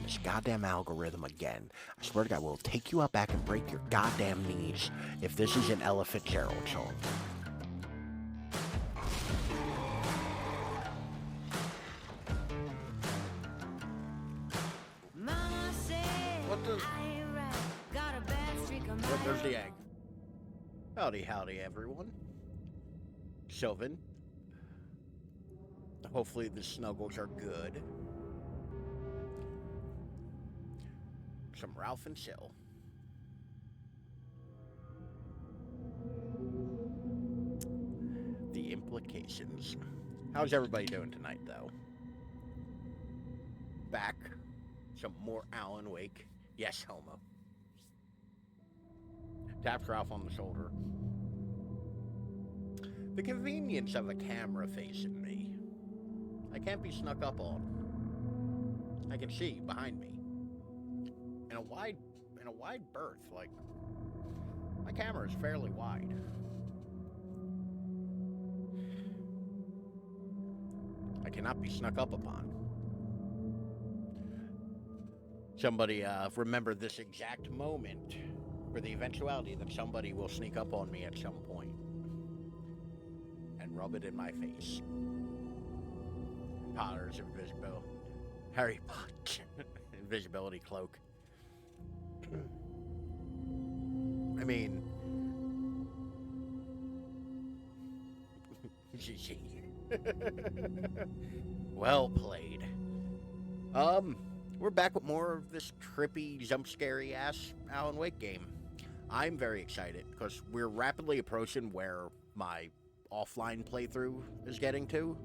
this goddamn algorithm again. I swear to God, we'll take you out back and break your goddamn knees if this is an Ella Fitzgerald song. What does... What, there's the egg. Howdy, howdy, everyone. Sylvan. Hopefully the snuggles are good. Some Ralph and Chill. The implications. How's everybody doing tonight, though? Back. Some more Alan Wake. Yes, homo. Taps Ralph on the shoulder. The convenience of a camera facing me. I can't be snuck up on. I can see behind me. In a wide berth, like, my camera is fairly wide. I cannot be snuck up upon. Somebody remember this exact moment for the eventuality that somebody will sneak up on me at some point and rub it in my face. Potter's invisibility. Harry Potter invisibility cloak. I mean, GG. Well played. We're back with more of this trippy, jump scary ass Alan Wake game. I'm very excited because we're rapidly approaching where my offline playthrough is getting to,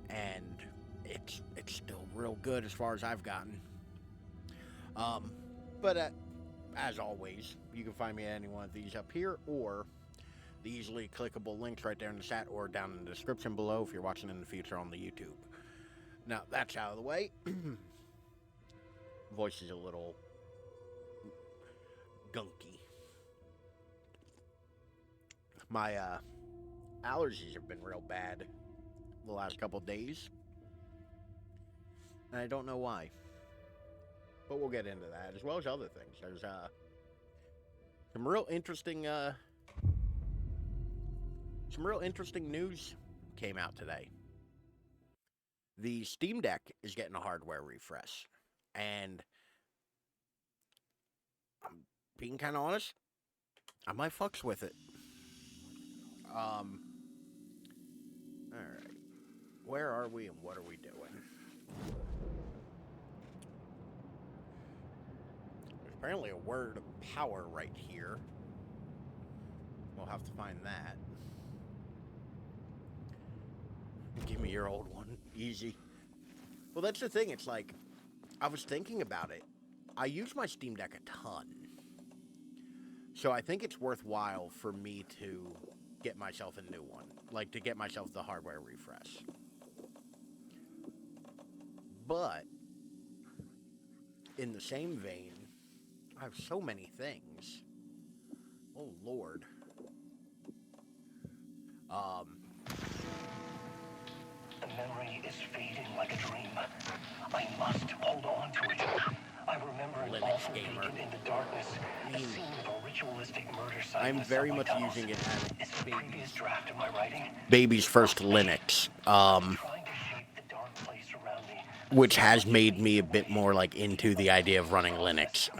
and it's still real good as far as I've gotten. But as always, you can find me at any one of these up here, or the easily clickable links right there in the chat, or down in the description below if you're watching in the future on the YouTube. Now that's out of the way. Voice is a little gunky. My allergies have been real bad the last couple days, and I don't know why. But we'll get into that, as well as other things. There's some real interesting news came out today. The Steam Deck is getting a hardware refresh, and I'm being kind of honest, I might fucks with it. All right, where are we and what are we doing? There's apparently a word of power right here. We'll have to find that. Give me your old one. Easy. Well, that's the thing. It's like, I was thinking about it. I use my Steam Deck a ton. So I think it's worthwhile for me to get myself a new one. Like, to get myself the hardware refresh. But, in the same vein, I have so many things. Oh, Lord. The memory is fading like a dream. I must hold on to it. I remember an awful beacon in the darkness, a scene of a ritualistic murder site. I'm very much using it as the previous draft of my writing. Baby's first Linux, which has made me a bit more like into the idea of running Linux.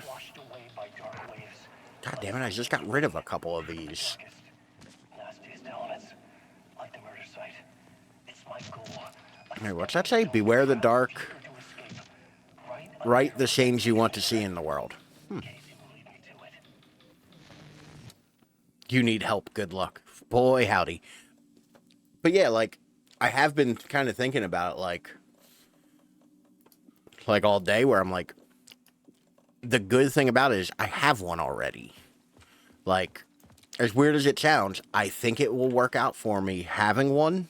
God damn it, I just got rid of a couple of these. Hey, what's that say? Beware the dark. Write the change you want to see in the world. You need help. Good luck. Boy, howdy. But yeah, like, I have been kind of thinking about it, like all day, where I'm like, the good thing about it is I have one already. Like, as weird as it sounds, I think it will work out for me having one.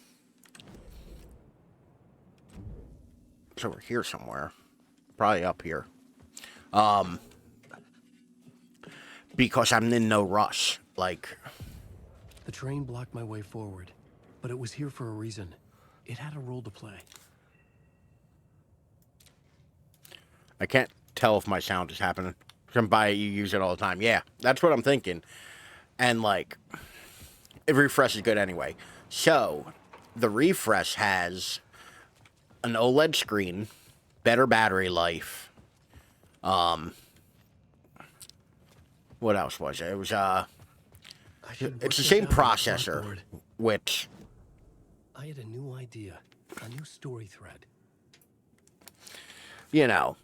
It's over here somewhere. Probably up here. Because I'm in no rush. Like, the train blocked my way forward, but it was here for a reason. It had a role to play. I can't tell if my sound is happening. Come by it, you use it all the time. Yeah, that's what I'm thinking. And, like, it refreshes good anyway. So, the refresh has an OLED screen, better battery life. What else was it? It was, it's the same processor, which... I had a new idea, a new story thread. You know,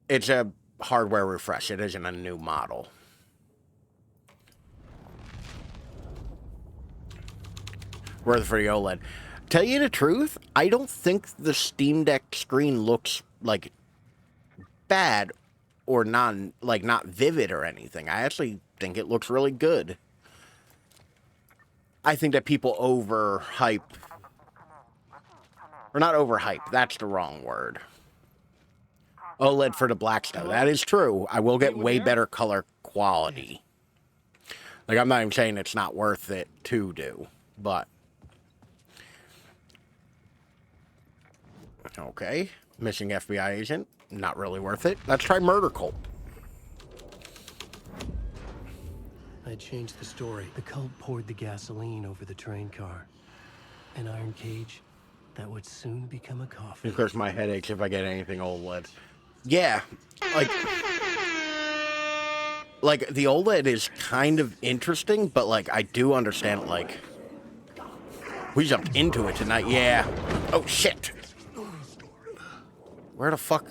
it's a hardware refresh. It isn't a new model. Worth it for the OLED. Tell you the truth, I don't think the Steam Deck screen looks, like, bad or not vivid or anything. I actually think it looks really good. I think that people overhype, or not overhype, that's the wrong word. OLED for the black stuff. That is true. I will get way better color quality. Like, I'm not even saying it's not worth it to do, but... Okay. Missing FBI agent. Not really worth it. Let's try Murder Cult. I changed the story. The cult poured the gasoline over the train car. An iron cage that would soon become a coffin. Of course, my headaches if I get anything OLED. Yeah, like the OLED is kind of interesting, but like I do understand. Like we jumped into it tonight. Yeah. Oh shit. Where the fuck?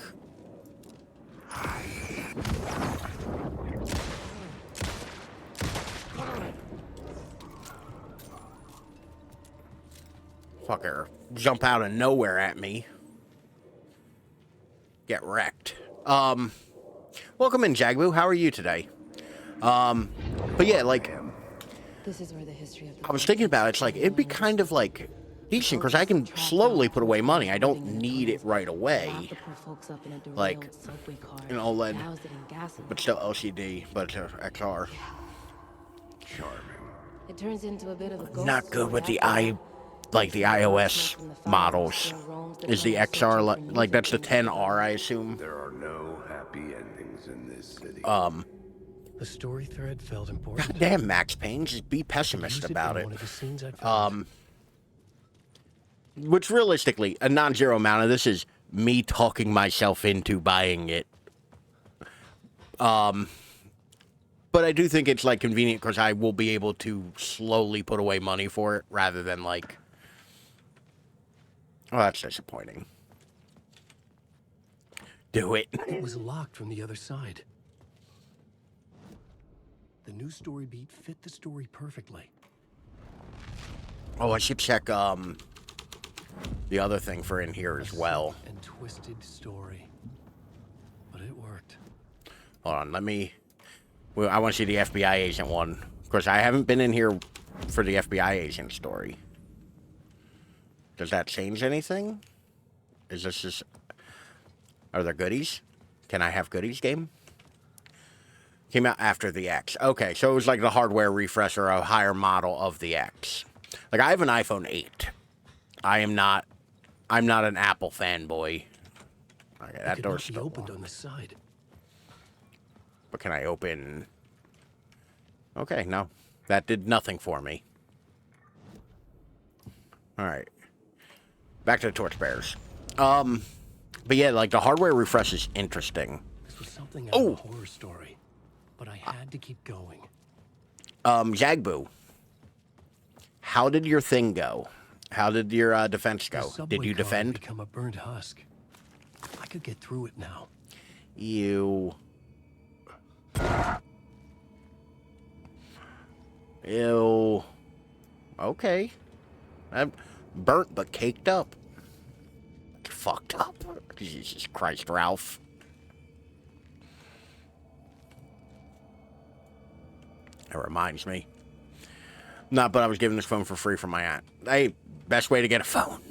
Fucker, jump out of nowhere at me. Get wrecked. Welcome in, Jagbu. How are you today? But yeah, like, this is where the history of the I was thinking about it. It's like, it'd be kind of like decent because I can slowly put away money. I don't need it right away. Like, an OLED, but still LCD, but XR. Charming. It turns into a bit of a ghost Not good with story the like the iOS models. Is the XR like that's the 10R, I assume? There are no happy endings in this city. The story thread felt important. God damn, Max Payne, just be pessimist about it. Which realistically, a non-zero amount of this is me talking myself into buying it. But I do think it's like convenient because I will be able to slowly put away money for it rather than like. Oh, that's disappointing. Do it. It was locked from the other side. The new story beat fit the story perfectly. Oh, I should check the other thing for in here as well. And twisted story, but it worked. Hold on, let me. Well, I want to see the FBI agent one. Of course, I haven't been in here for the FBI agent story. Does that change anything? Is this just... Are there goodies? Can I have goodies game? Came out after the X. Okay, so it was like the hardware refresh or a higher model of the X. Like, I have an iPhone 8. I'm not an Apple fanboy. Okay, that door's still opened on the side. But can I open... Okay, no. That did nothing for me. Alright. Back to the torchbearers. But yeah, like, the hardware refresh is interesting. This was something out of a horror story. But I had to keep going. Jagbu. How did your thing go? How did your defense go? Did you defend? Become a burnt husk. I could get through it now. Ew. Ew. Okay. I'm burnt but caked up. Fucked up. Jesus Christ, Ralph. That reminds me. Not, but I was given this phone for free from my aunt. Hey, best way to get a phone.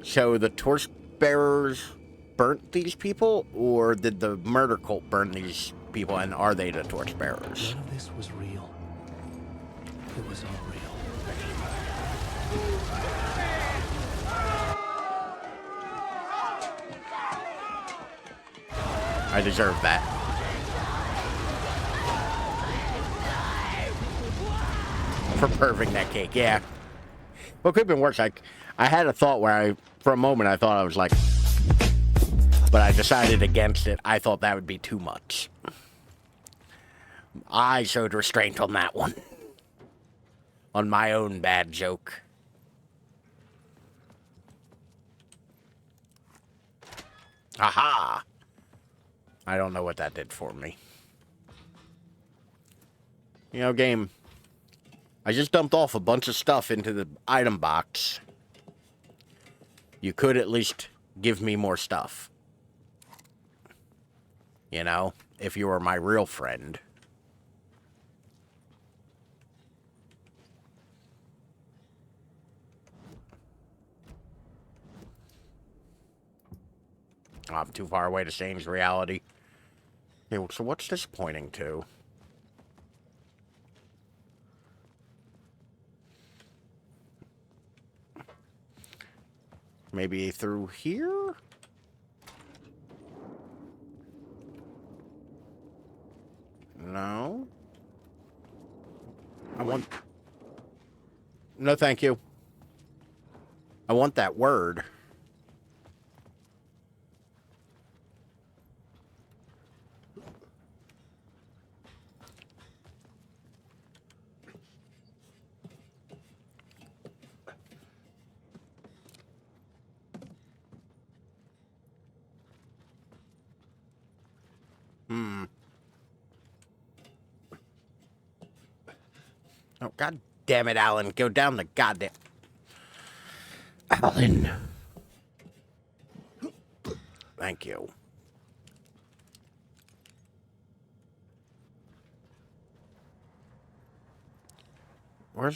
So the torchbearers burnt these people, or did the murder cult burn these people, and are they the torchbearers? None of this was real. It was all real. I deserve that. For perfect that cake, yeah. Well, it could have been worse. I had a thought where for a moment, I thought I was like, but I decided against it. I thought that would be too much. I showed restraint on that one. On my own bad joke. Aha! I don't know what that did for me. You know, game, I just dumped off a bunch of stuff into the item box. You could at least give me more stuff. You know, if you were my real friend. I'm too far away to change reality. Okay, so what's this pointing to? Maybe through here? No. I want... No, thank you. I want that word. Oh, God damn it, Alan. Go down the goddamn... Alan. Thank you. Where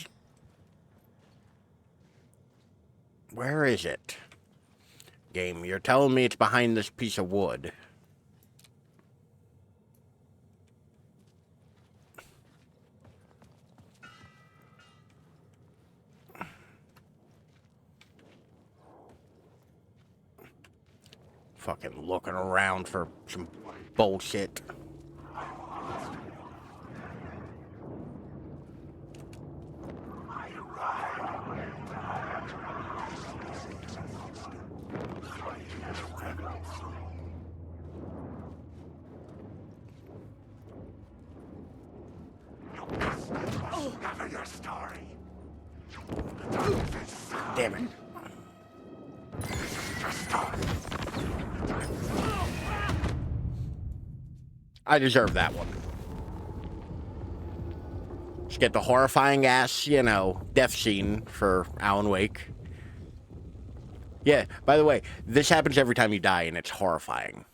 is it? Game, you're telling me it's behind this piece of wood. Fucking looking around for some bullshit. Damn it. I deserve that one. Just get the horrifying ass, you know, death scene for Alan Wake. Yeah, by the way, this happens every time you die, and it's horrifying.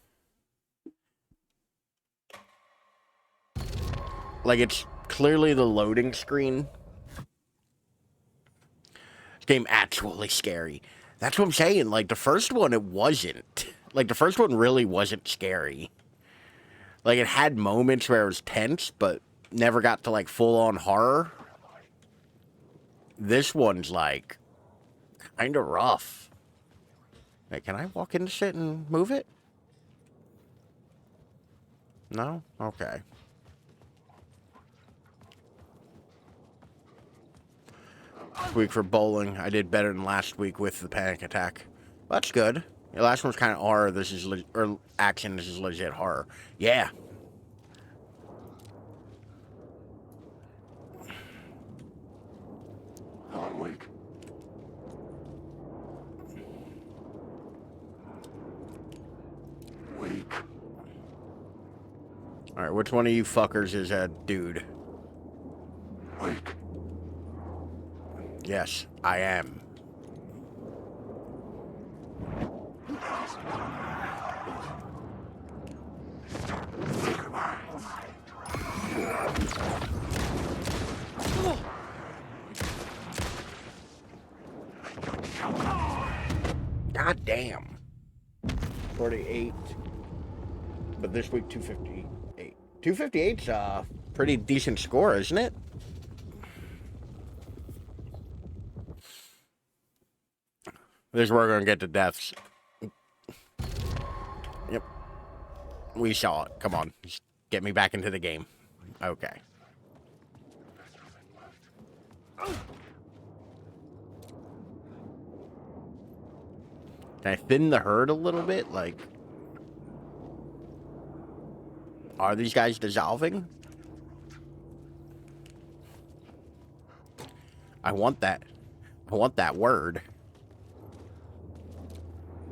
Like, it's clearly the loading screen. This game actually scary. That's what I'm saying. Like, the first one, it wasn't. Like, the first one really wasn't scary. Like, it had moments where it was tense, but never got to, like, full-on horror. This one's, like, kind of rough. Hey, can I walk into shit and move it? No? Okay. This week for bowling, I did better than last week with the panic attack. That's good. The last one's kind of horror. This is or action. This is legit horror. Yeah. Alan Wake. Wake. All right, which one of you fuckers is a dude? Wake. Yes, I am. God damn. 48. But this week, 258. 258's a pretty decent score, isn't it? This is where we're going to get to deaths. Yep. We saw it. Come on. Just get me back into the game. Okay. Can I thin the herd a little bit? Like, are these guys dissolving? I want that. I want that word.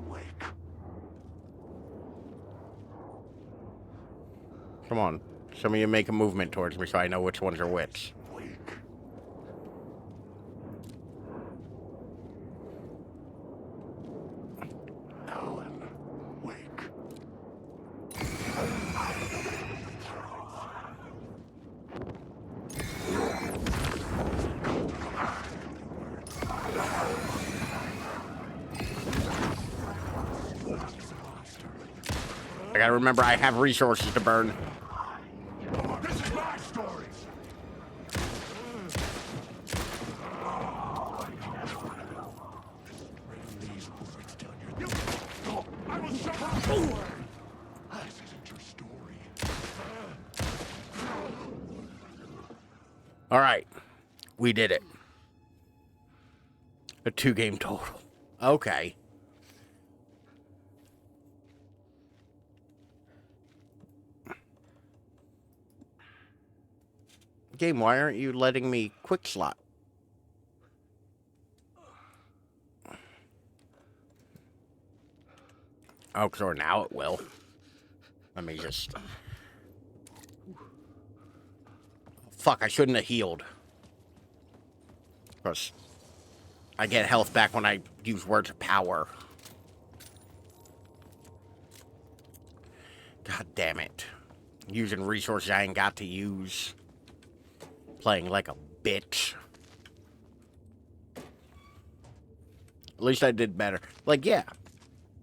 Wake. Come on. Some of you make a movement towards me so I know which ones are which. Wake. Alan, wake. I gotta remember I have resources to burn. This is my story. These words down your throat. I will shut up. This isn't your story. All right. We did it. A 2-game total. Okay. Game, why aren't you letting me quick slot? Oh, or now it will. Let me just... Fuck, I shouldn't have healed. Because I get health back when I use words of power. God damn it. Using resources I ain't got to use. Playing like a bitch. At least I did better. Like, yeah.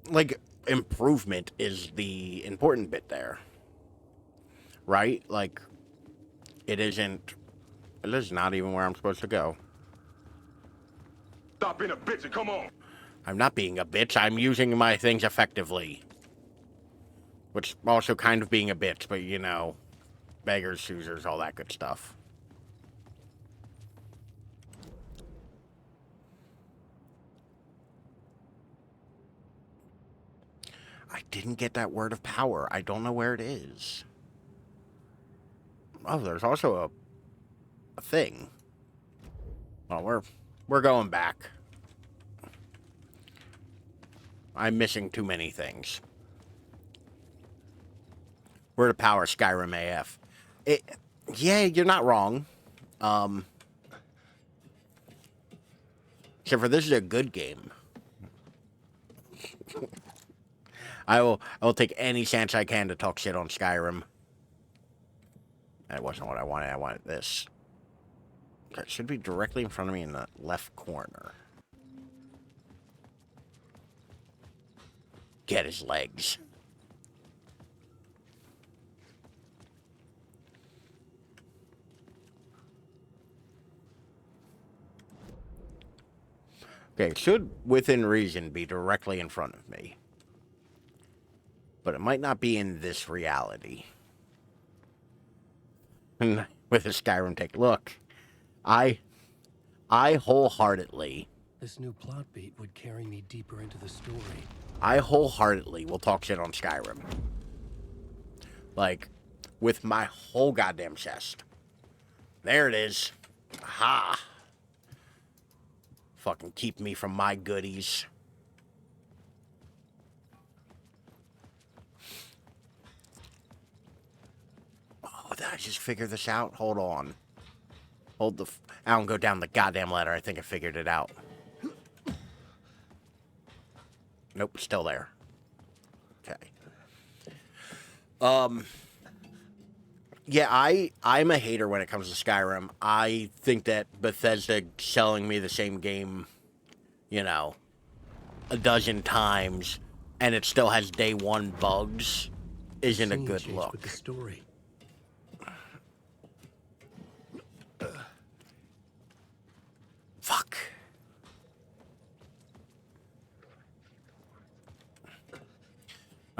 Like, improvement is the important bit there. Right? Like, it isn't... It is not even where I'm supposed to go. Stop being a bitch and come on. I'm not being a bitch. I'm using my things effectively. Which also kind of being a bitch, but you know, beggars, choosers, all that good stuff. I didn't get that word of power. I don't know where it is. Oh, there's also a thing. Well, we're going back. I'm missing too many things. Word of power, Skyrim AF. Yeah, you're not wrong. Except for this is a good game. I will take any chance I can to talk shit on Skyrim. That wasn't what I wanted. I wanted this. It should be directly in front of me in the left corner. Get his legs. Okay, it should, within reason, be directly in front of me. But it might not be in this reality. And with a Skyrim take, look, I wholeheartedly... This new plot beat would carry me deeper into the story. I wholeheartedly will talk shit on Skyrim. Like, with my whole goddamn chest. There it is. Aha. Fucking keep me from my goodies. Oh, did I just figure this out? Hold on. Hold the... I don't go down the goddamn ladder. I think I figured it out. Nope, still there. Okay. Yeah, I'm a hater when it comes to Skyrim. I think that Bethesda selling me the same game, you know, a dozen times, and it still has day one bugs, isn't a Scene good change look. with the story. Fuck.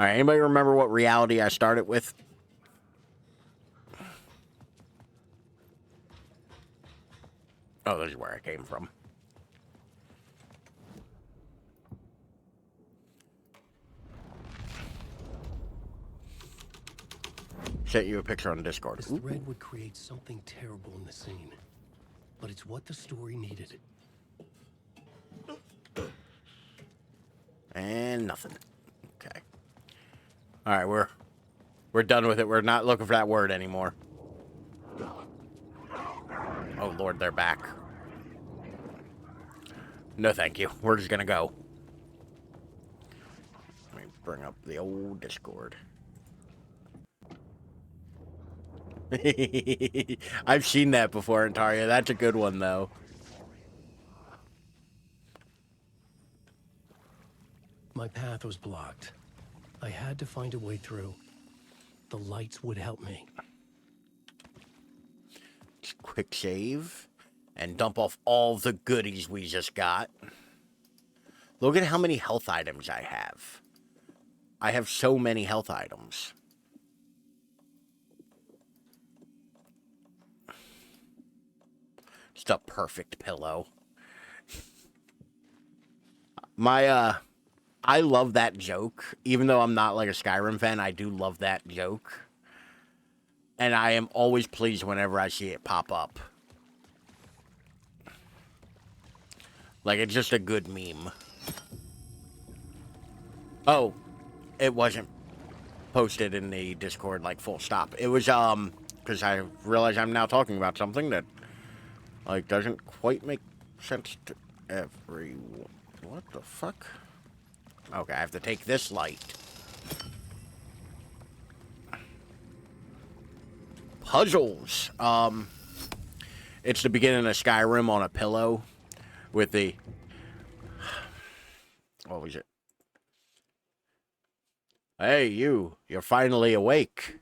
All right, anybody remember what reality I started with? Oh, this is where I came from. Sent you a picture on Discord. This thread would create something terrible in the scene, but it's what the story needed. And nothing. Okay. All right, we're done with it. We're not looking for that word anymore. Oh Lord, they're back. No, thank you. We're just gonna go. Let me bring up the old Discord. I've seen that before, Antaria. That's a good one, though. My path was blocked. I had to find a way through. The lights would help me. Just quick save and dump off all the goodies we just got. Look at how many health items I have. I have so many health items. Just a perfect pillow. I love that joke. Even though I'm not like a Skyrim fan, I do love that joke. And I am always pleased whenever I see it pop up. Like, it's just a good meme. Oh, it wasn't posted in the Discord, like, full stop. It was, because I realize I'm now talking about something that, like, doesn't quite make sense to everyone. What the fuck? Okay, I have to take this light. Puzzles. It's the beginning of Skyrim on a pillow with the... What was it? Hey, you're finally awake.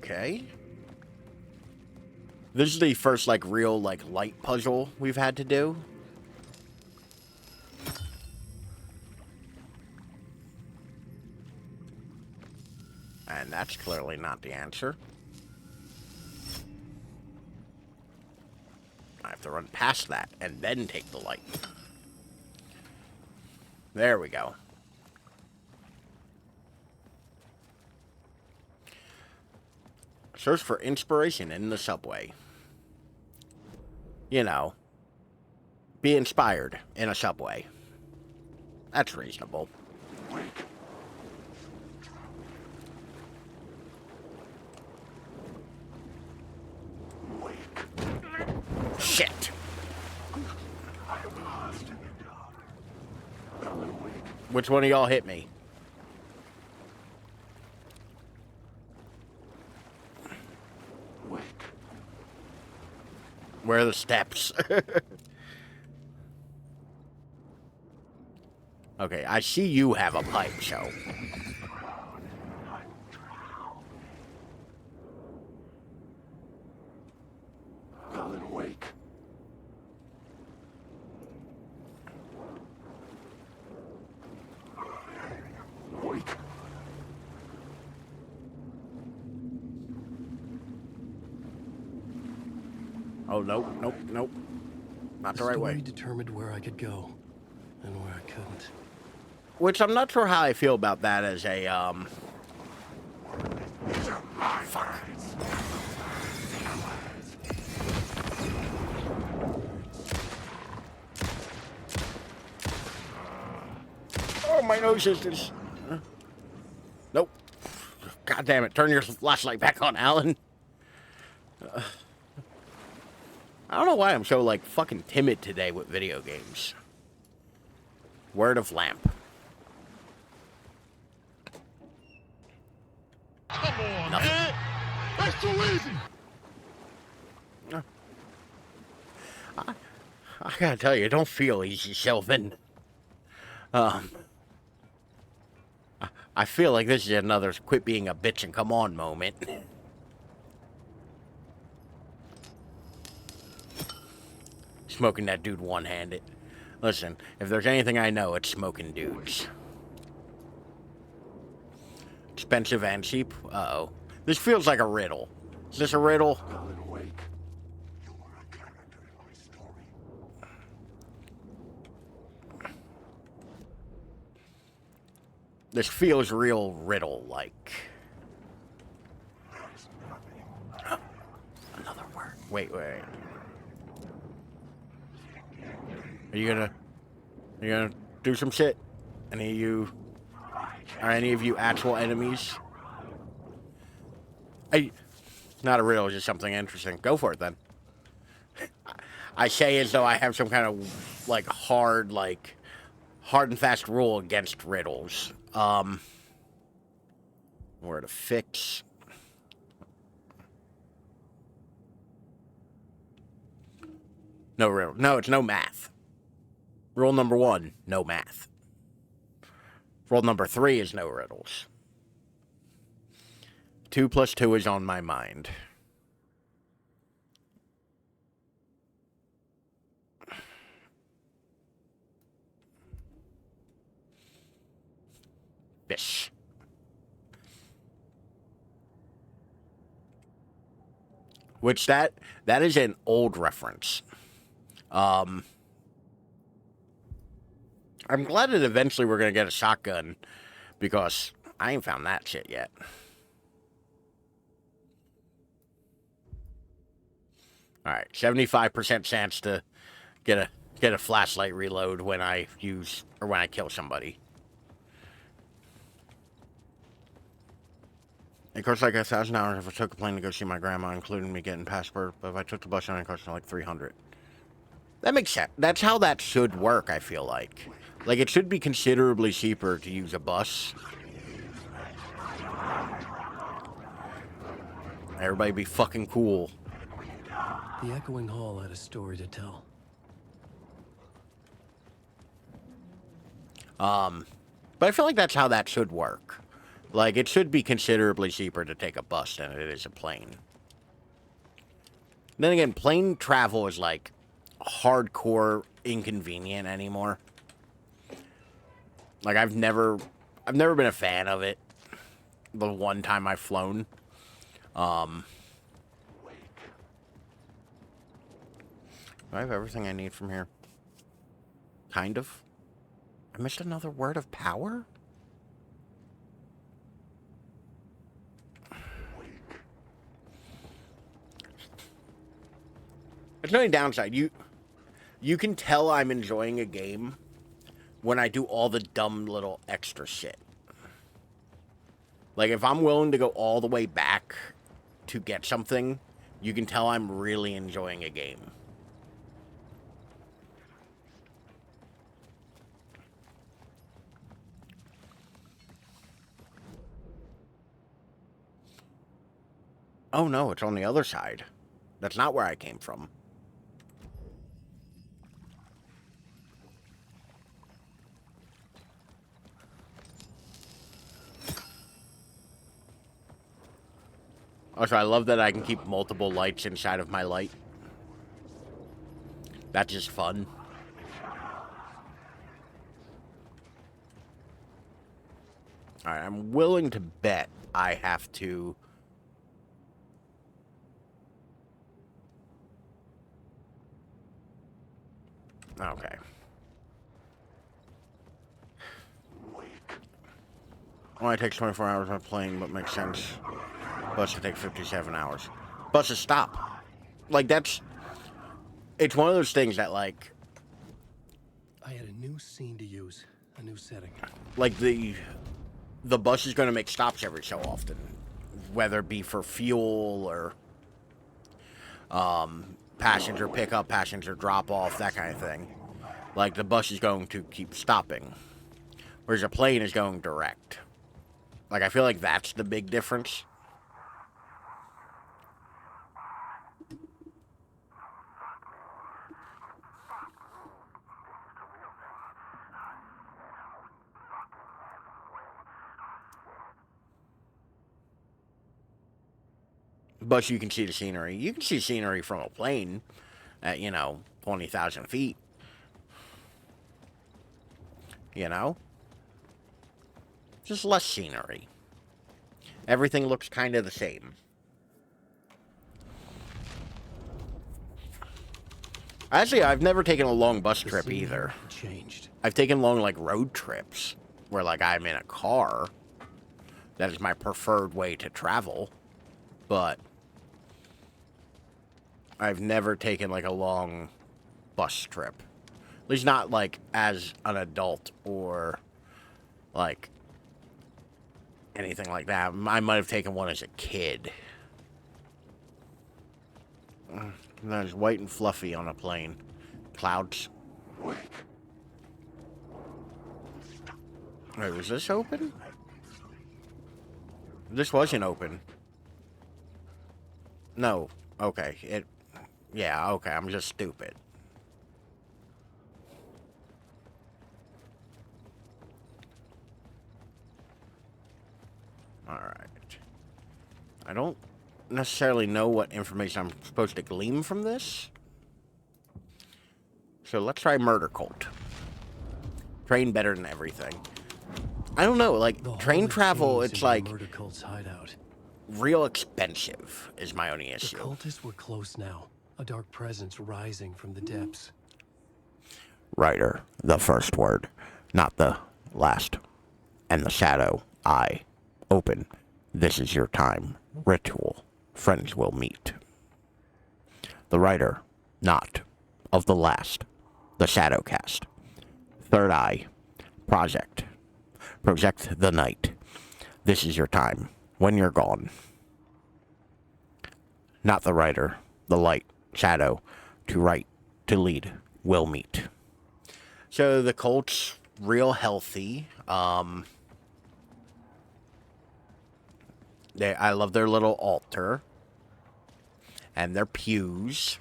Okay. This is the first, like, real, like, light puzzle we've had to do. And that's clearly not the answer. I have to run past that and then take the light. There we go. Search for inspiration in the subway. You know, be inspired in a subway. That's reasonable. Shit. Which one of y'all hit me? Where are the steps? Okay, I see you have a pipe, so... Wake. Wake. Oh, nope, nope, nope. Not the right way. The story determined where I could go and where I couldn't. Which I'm not sure how I feel about that as a, Fuck. Oh, my nose is just... Nope. God damn it. Turn your flashlight back on, Alan. I don't know why I'm so, like, fucking timid today with video games. Word of lamp. Come on, Nothing. man. That's too easy. I gotta tell you, it don't feel easy, Sylvan. I feel like this is another quit being a bitch and come on moment. Smoking that dude one-handed. Listen, if there's anything I know, it's smoking dudes. Expensive and cheap? Uh-oh. This feels like a riddle. Is this a riddle? Alan Wake. You were a character in my story. This feels real riddle-like. There's nothing. Another word. Wait. Are you gonna do some shit? Are any of you actual enemies? Not a riddle, just something interesting. Go for it then. I say as though I have some kind of like hard and fast rule against riddles. Where to fix? No riddle. No, it's no math. Rule number 1, no math. Rule number 3 is no riddles. 2 plus 2 is on my mind. Bish. Which that is an old reference. I'm glad that eventually we're gonna get a shotgun, because I ain't found that shit yet. Alright, 75% chance to get a flashlight reload when I kill somebody. It costs like $1,000 if I took a plane to go see my grandma, including me getting passport, but if I took the bus, it cost like $300. That makes sense. That's how that should work, I feel like. Like, it should be considerably cheaper to use a bus. Everybody be fucking cool. The echoing hall had a story to tell. But I feel like that's how that should work. Like, it should be considerably cheaper to take a bus than it is a plane. Then again, plane travel is, like, hardcore inconvenient anymore. Like, I've never been a fan of it. The one time I've flown. Do I have everything I need from here? Kind of. I missed another word of power? There's no downside. You can tell I'm enjoying a game when I do all the dumb little extra shit. Like, if I'm willing to go all the way back to get something, you can tell I'm really enjoying a game. Oh no, it's on the other side. That's not where I came from. Also, I love that I can keep multiple lights inside of my light. That's just fun. Alright, I'm willing to bet I have to... Okay. Only takes 24 hours on plane, but makes sense. Bus to take 57 hours. Buses stop. Like, that's... It's one of those things that, like... I had a new scene to use, a new setting. Like, the bus is going to make stops every so often. Whether it be for fuel or... passenger pickup, passenger drop-off, that kind of thing. Like, the bus is going to keep stopping. Whereas a plane is going direct. Like, I feel like that's the big difference. But you can see the scenery. You can see scenery from a plane at, 20,000 feet. Just less scenery. Everything looks kind of the same. Actually, I've never taken a long bus trip either. Changed. I've taken long, road trips where, I'm in a car. That is my preferred way to travel. But I've never taken, a long bus trip. At least not, as an adult or, anything like that. I might have taken one as a kid. That is white and fluffy on a plane. Clouds. Wait, was this open? This wasn't open. No. Okay. Yeah, okay. I'm just stupid. Alright. I don't necessarily know what information I'm supposed to glean from this. So let's try Murder Cult. Train better than everything. I don't know, train travel, it's Murder Cult's hideout. Real expensive is my only The issue. cultists were close now, a dark presence rising from the depths. Writer, the first word, not the last. And the shadow, eye, open. This is your time. Ritual, friends will meet. The writer, not, of the last. The shadow cast. Third eye, project. Project the night. This is your time. When you're gone. Not the writer, the light, shadow, to write, to lead, will meet. So the cult's real healthy. I love their little altar. And their pews.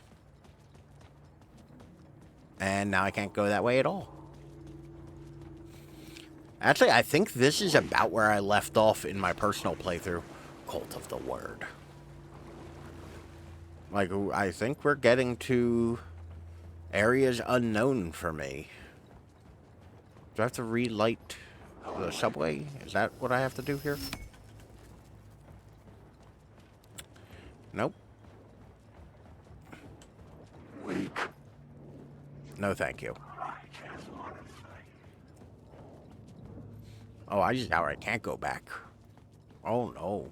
And now I can't go that way at all. Actually, I think this is about where I left off in my personal playthrough. Cult of the Word. I think we're getting to areas unknown for me. Do I have to relight the subway? Is that what I have to do here? Nope. No, thank you. Oh, I just outright can't go back. Oh, no.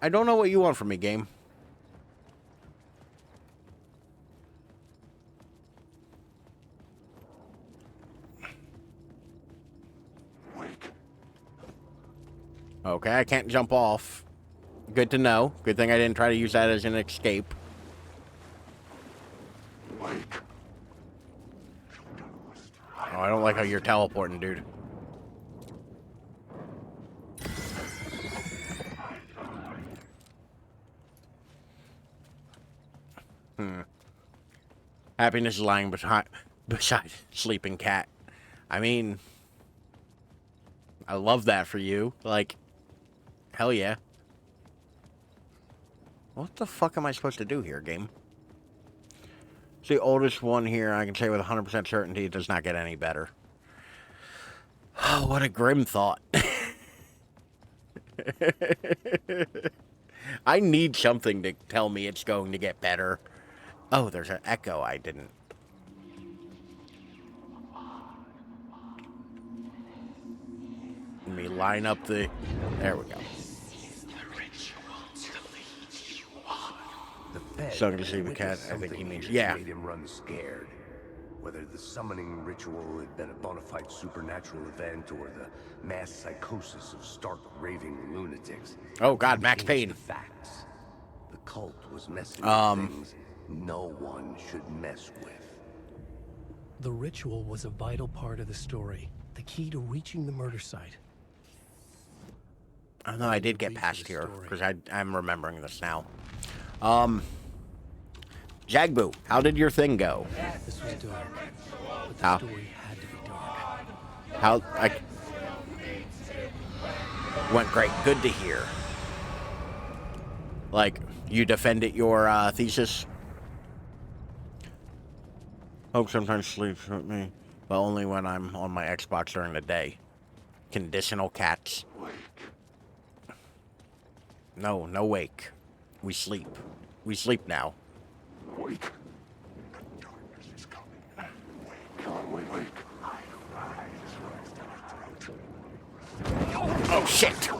I don't know what you want from me, game. Okay, I can't jump off. Good to know. Good thing I didn't try to use that as an escape. Oh, I don't like how you're teleporting, dude. Happiness is lying beside sleeping cat. I mean, I love that for you. Hell yeah. What the fuck am I supposed to do here, game? It's the oldest one here. I can say with 100% certainty it does not get any better. Oh, what a grim thought. I need something to tell me it's going to get better. Oh, there's an echo I didn't. Let me line up the... There we go. So to sleep a cat, I think he means, yeah. Made him run scared. Whether the summoning ritual had been a bona fide supernatural event or the mass psychosis of stark raving lunatics. Oh God, Max Payne. The facts. The cult was messing with things no one should mess with. The ritual was a vital part of the story, the key to reaching the murder site. I know I did get past here because I'm remembering this now. Jagbu, how did your thing go? This was dark, but the How? story had to be dark. Went great. Good to hear. Like, you defended your thesis? Hope sometimes sleeps with me, but only when I'm on my Xbox during the day. Conditional cats. No, no wake. We sleep. We sleep now. Wake. Darkness is coming. Wake. Come, wake. Oh, shit!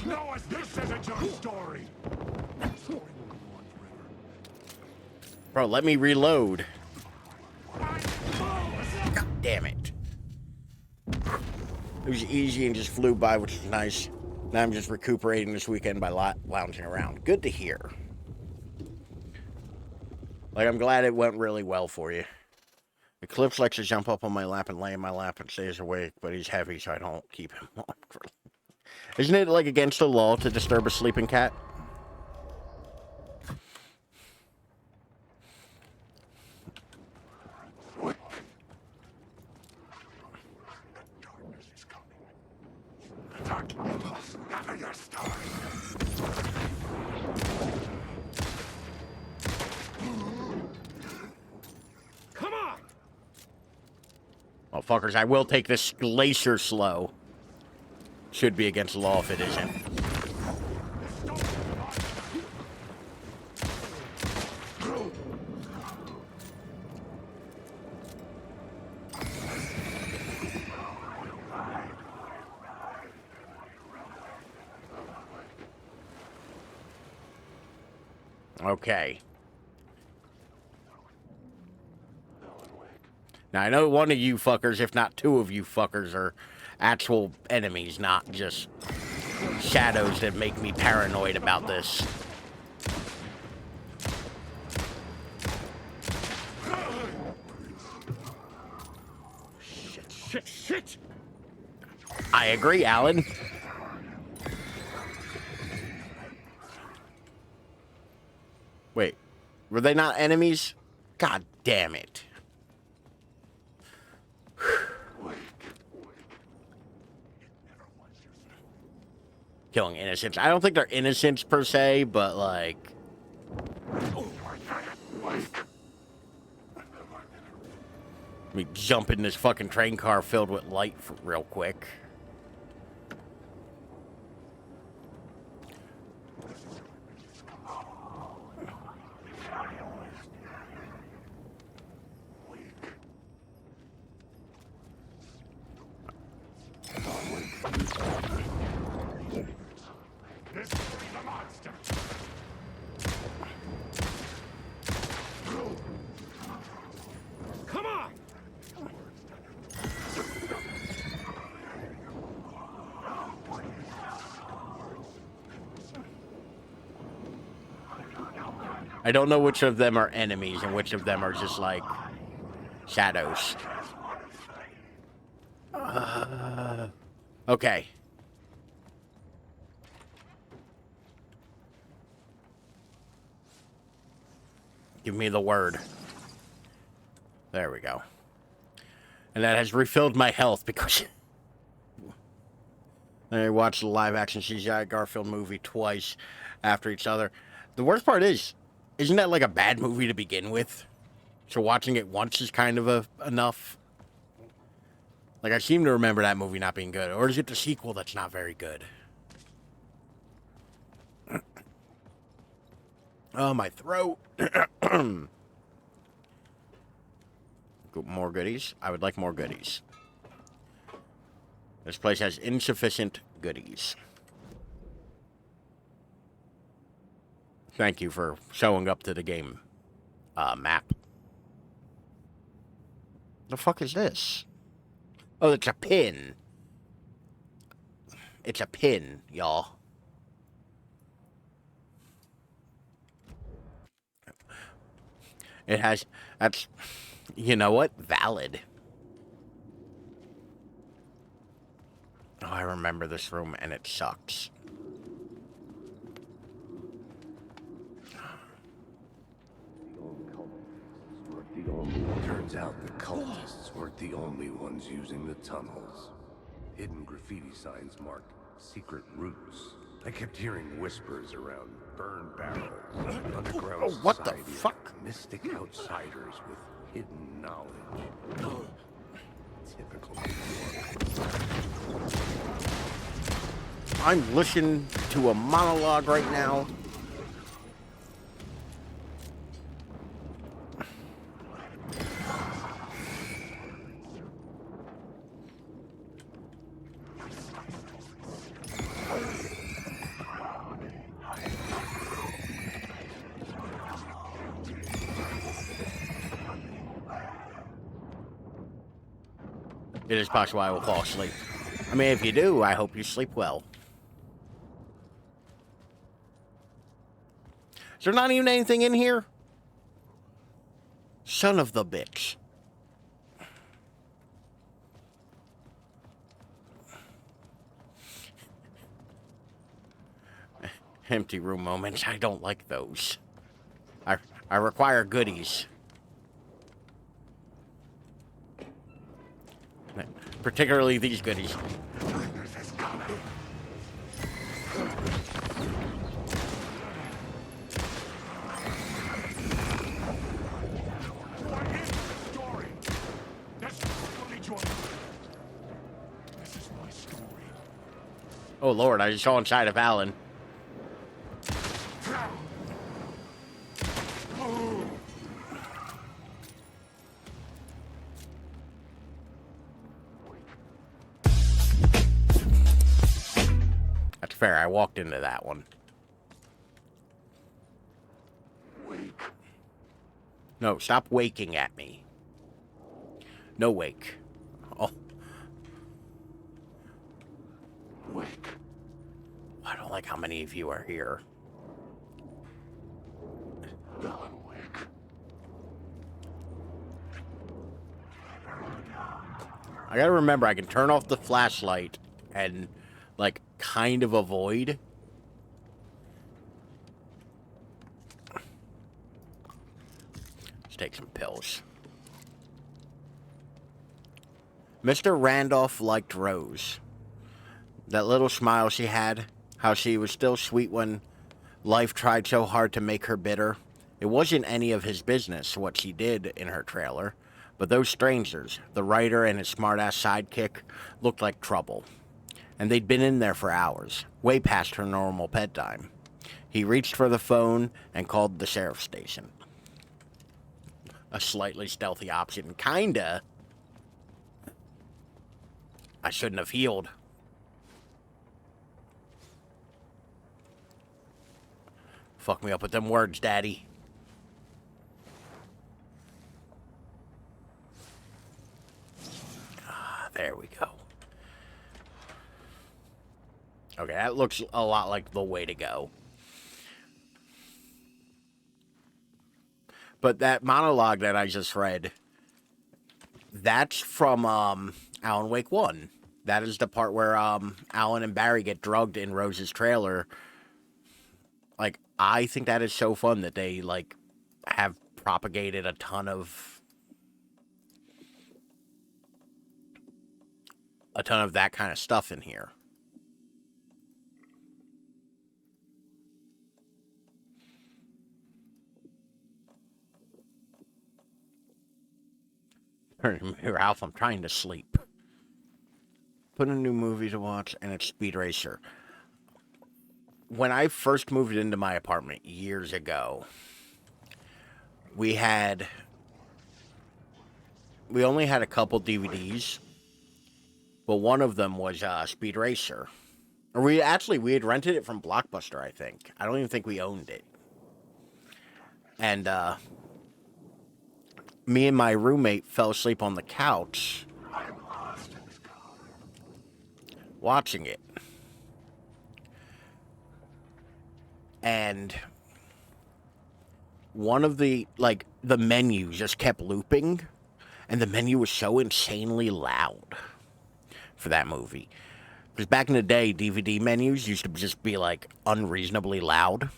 No, this isn't your story. Bro, let me reload. God damn it. It was easy and just flew by, which is nice. Now I'm just recuperating this weekend by lounging around. Good to hear. Like, I'm glad it went really well for you. Eclipse likes to jump up on my lap and lay in my lap and stays awake, but he's heavy, so I don't keep him on. Isn't it, like, against the law to disturb a sleeping cat? Darkness is coming. Darkness, never your story. Come on! Well, fuckers, I will take this glacier slow. Should be against the law if it isn't. Okay. Now, I know one of you fuckers, if not two of you fuckers, are actual enemies, not just shadows that make me paranoid about this. Shit! I agree, Alan. Wait, were they not enemies? God damn it. Killing innocents. I don't think they're innocents per se, but like... Let me jump in this fucking train car filled with light real quick. This is the monster. Come on! I don't know which of them are enemies and which of them are just like shadows. Okay. Give me the word. There we go. And that has refilled my health because I watched the live-action CGI Garfield movie twice after each other. The worst part is, isn't that like a bad movie to begin with? So watching it once is kind of enough. Like, I seem to remember that movie not being good. Or is it the sequel that's not very good? Oh, my throat. More goodies? I would like more goodies. This place has insufficient goodies. Thank you for showing up to the game map. The fuck is this? Oh, it's a pin. It's a pin, y'all. It has. That's. You know what? Valid. Oh, I remember this room, and it sucks. Turns out the cultists weren't the only ones using the tunnels. Hidden graffiti signs marked secret routes. I kept hearing whispers around burn barrels, underground Oh, what the society of fuck? mystic outsiders with hidden knowledge. Typical New York. I'm listening to a monologue right now. It is possible I will fall asleep. I mean, if you do, I hope you sleep well. Is there not even anything in here? Son of the bitch. Empty room moments. I don't like those. I require goodies. Particularly these goodies. Oh Lord, I just saw inside of Alan. That's fair, I walked into that one. Wake. No, stop waking at me. No wake. Oh. Wake. I don't like how many of you are here. Alan, wake. I gotta remember, I can turn off the flashlight and, like, kind of avoid. Let's take some pills. Mr. Randolph liked Rose. That little smile she had, how she was still sweet when life tried so hard to make her bitter. It wasn't any of his business what she did in her trailer, but those strangers, the writer and his smart-ass sidekick, looked like trouble. And they'd been in there for hours, way past her normal bedtime. He reached for the phone and called the sheriff's station. A slightly stealthy option, kinda. I shouldn't have healed. Fuck me up with them words, Daddy. Ah, there we go. Okay, that looks a lot like the way to go. But that monologue that I just read, that's from Alan Wake 1. That is the part where Alan and Barry get drugged in Rose's trailer. Like, I think that is so fun that they, like, have propagated a ton of that kind of stuff in here. Ralph, I'm trying to sleep. Put a new movie to watch, and it's Speed Racer. When I first moved into my apartment years ago, we only had a couple DVDs, but one of them was Speed Racer. Or we had rented it from Blockbuster, I think. I don't even think we owned it. And me and my roommate fell asleep on the couch watching it. And one of the, like, the menu just kept looping, and the menu was so insanely loud for that movie. Because back in the day, DVD menus used to just be, like, unreasonably loud.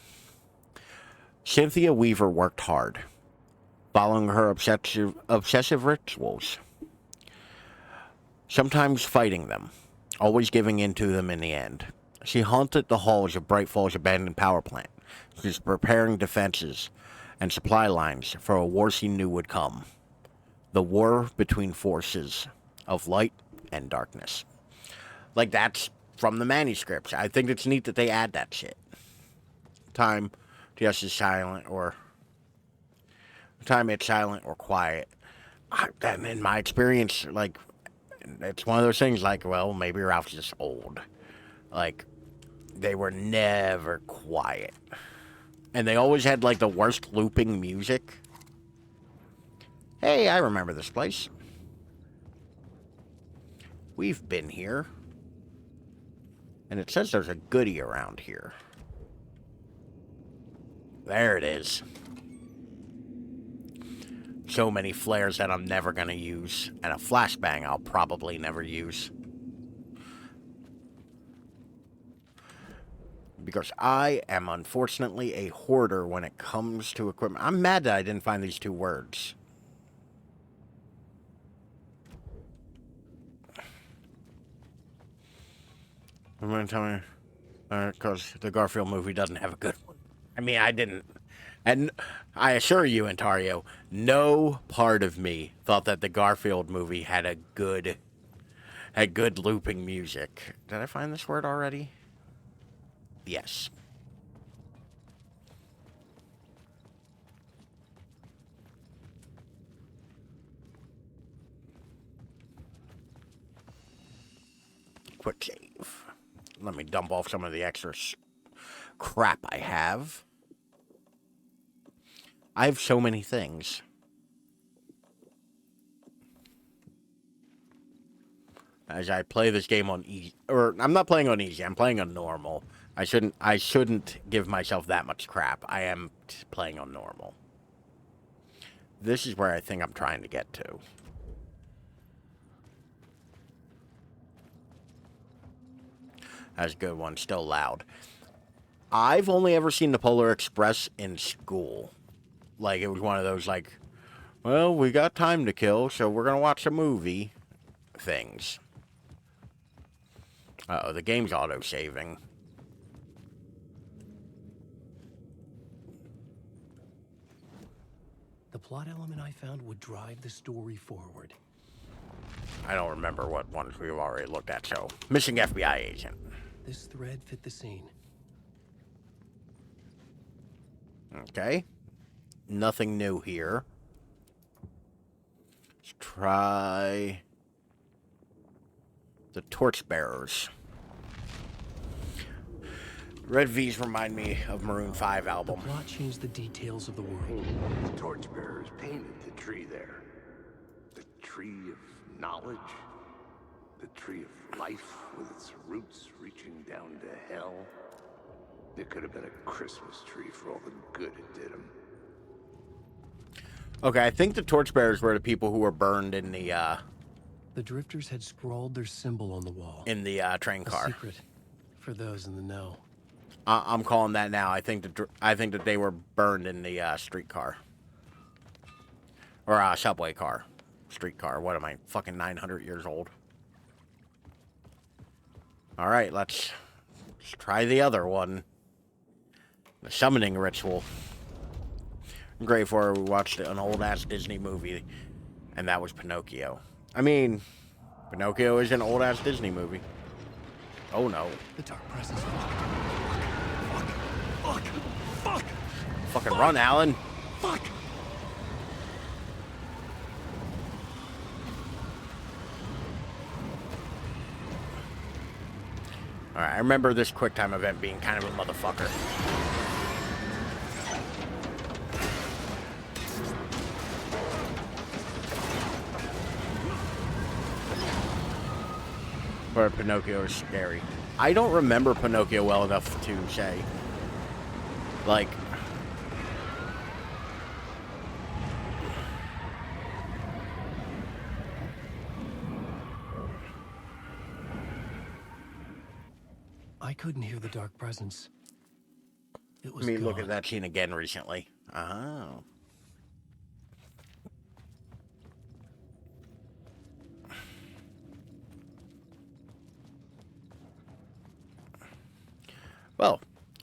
Cynthia Weaver worked hard, following her obsessive rituals, sometimes fighting them, always giving in to them in the end. She haunted the halls of Bright Falls abandoned power plant. She was preparing defenses and supply lines for a war she knew would come. The war between forces of light and darkness. Like, that's from the manuscripts. I think it's neat that they add that shit. Time just is silent, or time it's silent or quiet. And in my experience, like, it's one of those things like, well, maybe Ralph's just old. Like, they were never quiet. And they always had, like, the worst looping music. Hey, I remember this place. We've been here. And it says there's a goodie around here. There it is. So many flares that I'm never going to use. And a flashbang I'll probably never use. Because I am unfortunately a hoarder when it comes to equipment. I'm mad that I didn't find these 2 words. I'm going to tell me, because the Garfield movie doesn't have a good one. I mean, I didn't. And I assure you, Ontario, no part of me thought that the Garfield movie had good looping music. Did I find this word already? Yes. Quick save. Let me dump off some of the extra crap I have. I have so many things. As I play this game on easy, or I'm not playing on easy, I'm playing on normal. I shouldn't give myself that much crap. I am playing on normal. This is where I think I'm trying to get to. That's a good one, still loud. I've only ever seen the Polar Express in school. Like, it was one of those, like, well, we got time to kill, so we're going to watch a movie things. Uh-oh, the game's auto-saving. The plot element I found would drive the story forward. I don't remember what ones we've already looked at, so... Missing FBI agent. This thread fit the scene. Okay. Nothing new here. Let's try... the Torchbearers. Red V's remind me of Maroon 5 album. The plot changed the details of the world. The Torchbearers painted the tree there. The tree of knowledge. The tree of life with its roots reaching down to hell. It could have been a Christmas tree for all the good it did them. Okay, I think the Torchbearers were the people who were burned in the, The drifters had scrawled their symbol on the wall. in the, train car. A secret for those in the know. I'm calling that now. I think that they were burned in the, streetcar. Or, subway car. Streetcar. What am I, fucking 900 years old? Alright, let's try the other one. The summoning ritual. Great for we watched an old-ass Disney movie, and that was Pinocchio. I mean, Pinocchio is an old-ass Disney movie. Oh, no. The dark presence. Fuck! Fucking run, Alan. Fuck! Alright, I remember this QuickTime event being kind of a motherfucker. Where Pinocchio is scary. I don't remember Pinocchio well enough to say. Like, I couldn't hear the dark presence. It was Let me look at gone. that scene again recently. Oh. Well,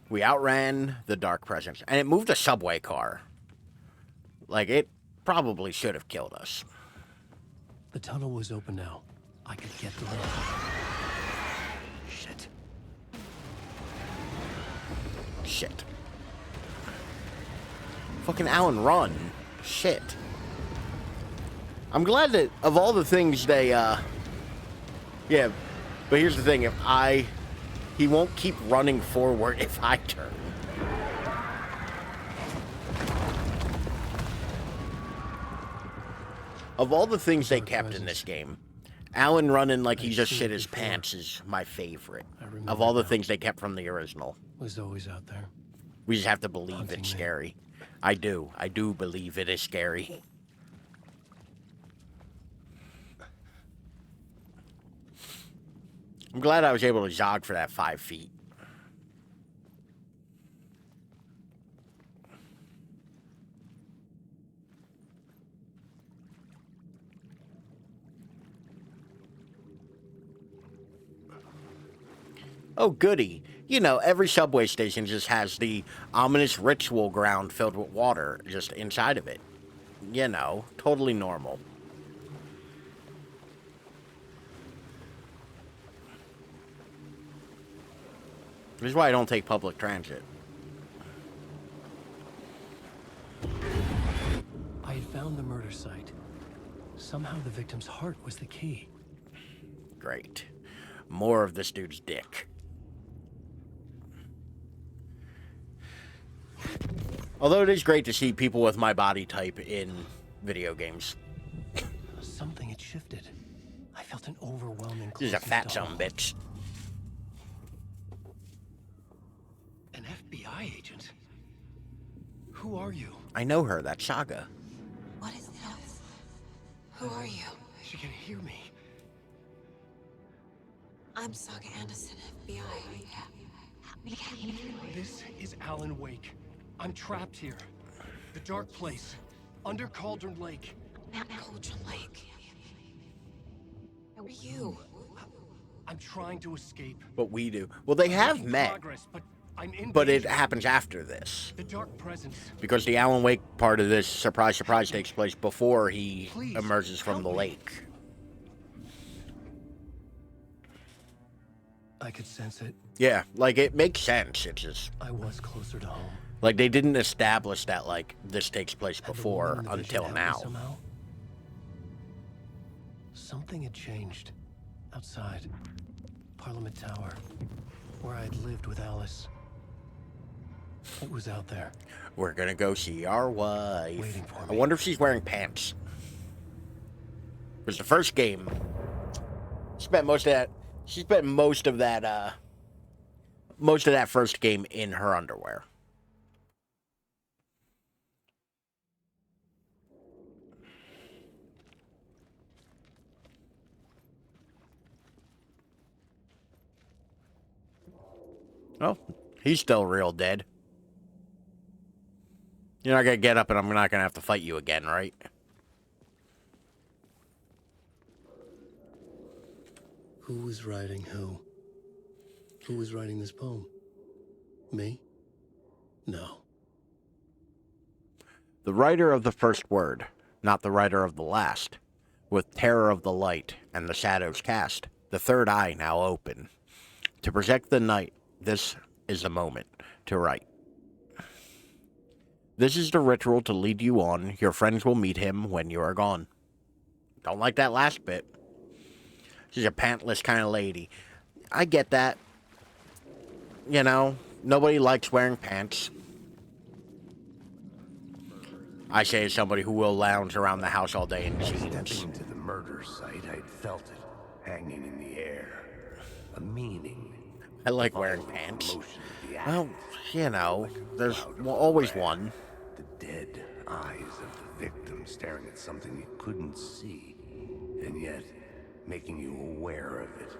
we outran the dark presence, and it moved a subway car. Like, it probably should have killed us. The tunnel was open now. I could get the lift. Shit. Shit. Fucking Alan, run. Shit. I'm glad that of all the things they, yeah, but here's the thing, he won't keep running forward if I turn. Of all the things they kept in this game, Alan running like he just shit his pants is my favorite. Of all the things they kept from the original. Was always out there. We just have to believe it's scary. I do believe it is scary. I'm glad I was able to jog for that 5 feet. Oh, goody. You know, every subway station just has the ominous ritual ground filled with water just inside of it. You know, totally normal. This is why I don't take public transit. I had found the murder site. Somehow the victim's heart was the key. Great. More of this dude's dick. Although it is great to see people with my body type in video games. Something had shifted. I felt an overwhelming This is a closeness fat to son all. of a bitch. An FBI agent? Who are you? I know her, that's Saga. What is this? Who are you? She can hear me. I'm Saga Anderson, FBI. This is Alan Wake. I'm trapped here. The dark place. Under Cauldron Lake. Cauldron Lake. Who are you? I'm trying to escape. But we do. Well, they have Making met, progress, but I'm in but it danger. happens after this. The dark presence. Because the Alan Wake part of this, surprise, surprise, takes place before he Please, emerges from help the me. lake. I could sense it. Yeah, like, it makes sense. It's just, I was closer to home. like, they didn't establish that, like, this takes place Had the before woman in the vision until helped me now. somehow? Something had changed. Outside. Parliament Tower. Where I had lived with Alice. It was out there. We're gonna go see our wife. Waiting for I me. wonder if she's wearing pants. Because the first game, she spent most of that first game in her underwear. Oh, he's still real dead. You're not gonna get up and I'm not gonna have to fight you again, right? Who was writing who? Who was writing this poem? Me? No. The writer of the first word, not the writer of the last. With terror of the light and the shadows cast, the third eye now open. To project the night, this is the moment to write. This is the ritual to lead you on. Your friends will meet him when you are gone. Don't like that last bit. She's a pantless kind of lady. I get that. You know, nobody likes wearing pants. I say as somebody who will lounge around the house all day in jeans. Stepping into the murder site, I'd felt it hanging in the air. A meaning. I like wearing pants. Motion of the Well, act. you know, there's always one. The dead eyes of the victim staring at something you couldn't see. And yet, making you aware of it.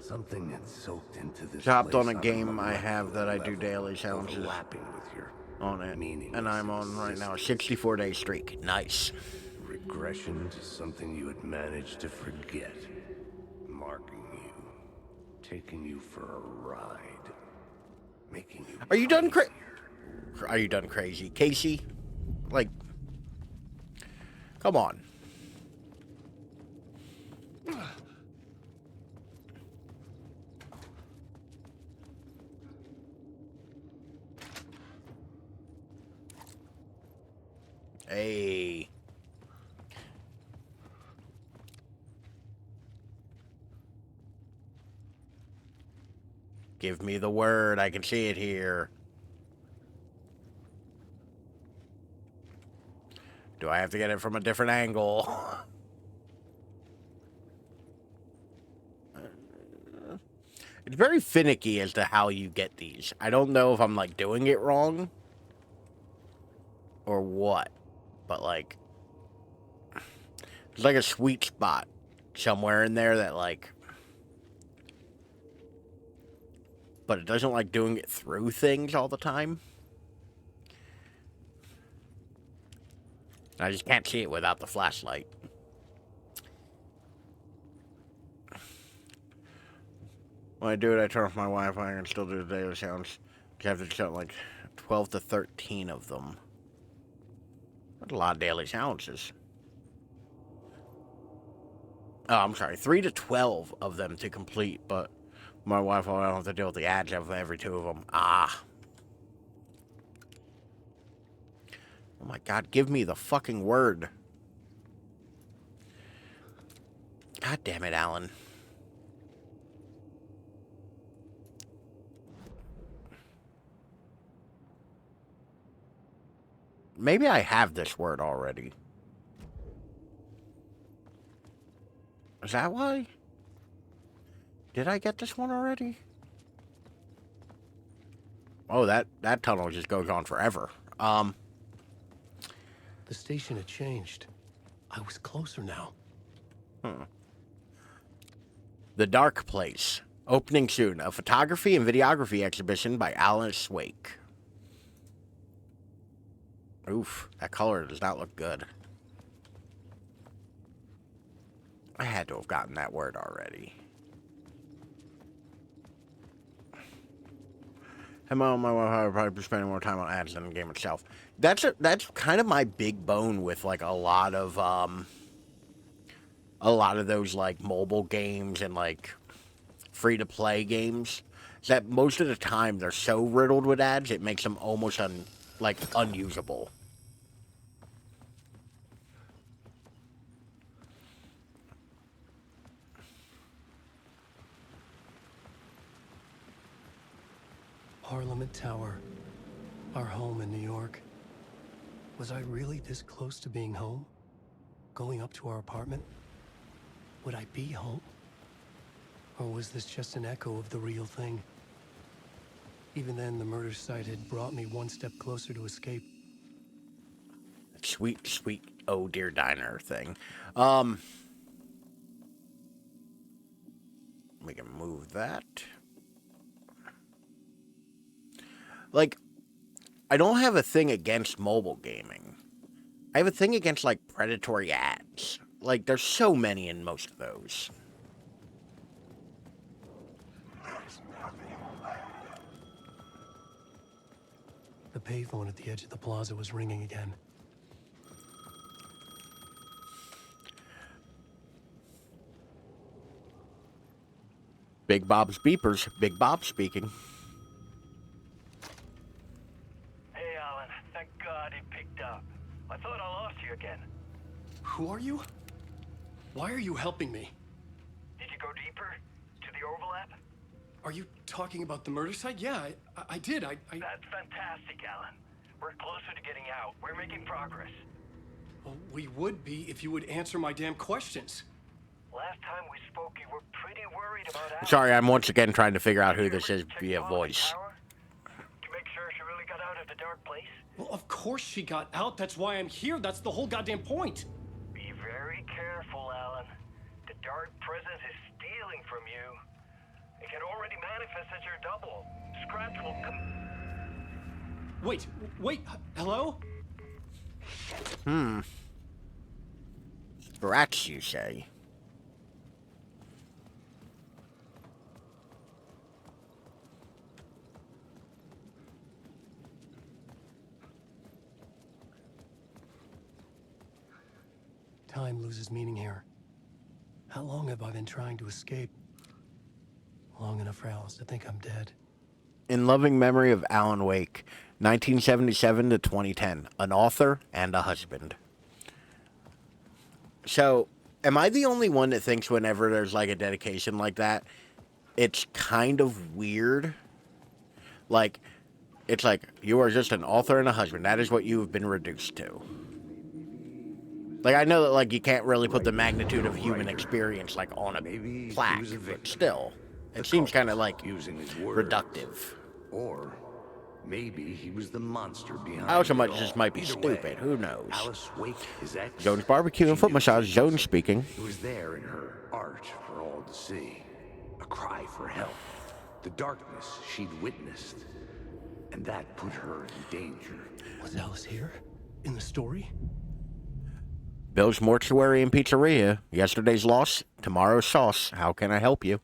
Something that's soaked into this Chopped on place a game I molecular have that I do level, daily challenges overlapping with your on it. meaningless And I'm on right now a existence. 64-day streak. Nice. Regression to something you had managed to forget. Marking you. Taking you for a ride. Making you Are you done crazier. Are you done crazy? Casey? Like, come on. Hey. Give me the word. I can see it here. Do I have to get it from a different angle? It's very finicky as to how you get these. I don't know if I'm, like, doing it wrong or what. But, like, there's, like, a sweet spot somewhere in there that, like... But it doesn't like doing it through things all the time. I just can't see it without the flashlight. When I do it, I turn off my Wi-Fi and still do the daily sounds. You have to count like 12 to 13 of them. That's a lot of daily challenges. Oh, I'm sorry, 3 to 12 of them to complete, but my Wi-Fi, I don't have to deal with the ads of every 2 of them. Ah. Oh my god, give me the fucking word. God damn it, Alan. Maybe I have this word already. Is that why? Did I get this one already? Oh, that tunnel just goes on forever. The station had changed. I was closer now. The Dark Place. Opening soon. A photography and videography exhibition by Alice Wake. Oof, that color does not look good. I had to have gotten that word already. My Wi-Fi would probably be spending more time on ads than the game itself. That's kind of my big bone with like a lot of those like mobile games and like free to play games. Is that most of the time they're so riddled with ads it makes them almost unusable. Parliament Tower. Our home in New York. Was I really this close to being home? Going up to our apartment? Would I be home? Or was this just an echo of the real thing? Even then, the murder site had brought me one step closer to escape. Sweet, sweet oh dear diner thing. We can move that. Like, I don't have a thing against mobile gaming. I have a thing against, like, predatory ads. Like, there's so many in most of those. The payphone at the edge of the plaza was ringing again. Big Bob's beepers. Big Bob speaking. Hey, Alan. Thank God it picked up. I thought I lost you again. Who are you? Why are you helping me? Did you go deeper? To the overlap? Are you talking about the murder site? Yeah, I did. I... That's fantastic, Alan. We're closer to getting out. We're making progress. Well, we would be if you would answer my damn questions. Last time we spoke, you were pretty worried about Alan. Sorry, I'm once again trying to figure out who this is via Check voice. the tower to make sure she really got out of the dark place. Well, of course she got out. That's why I'm here. That's the whole goddamn point. Be very careful, Alan. The dark presence is stealing from you. It can already manifest as your double. Scratch will Wait, hello? Rats, you say? Time loses meaning here. How long have I been trying to escape? Long enough for Alice to think I'm dead. In loving memory of Alan Wake, 1977 to 2010, an author and a husband. So, am I the only one that thinks whenever there's like a dedication like that, it's kind of weird? Like, it's like, you are just an author and a husband. That is what you have been reduced to. Like, I know that, like, you can't really put the magnitude of human experience, like, on a plaque, but still, it seems kind of, like, reductive. Or maybe he was the monster behind I also it might all. just might be Either stupid. way, Who knows? Alice Wake, his ex, Jones Barbecue and she Foot knew Massage, she Jones was- speaking. It was there in her art for all to see. A cry for help. The darkness she'd witnessed. And that put her in danger. Was Alice here? In the story? Bill's Mortuary and Pizzeria. Yesterday's loss, tomorrow's sauce. How can I help you?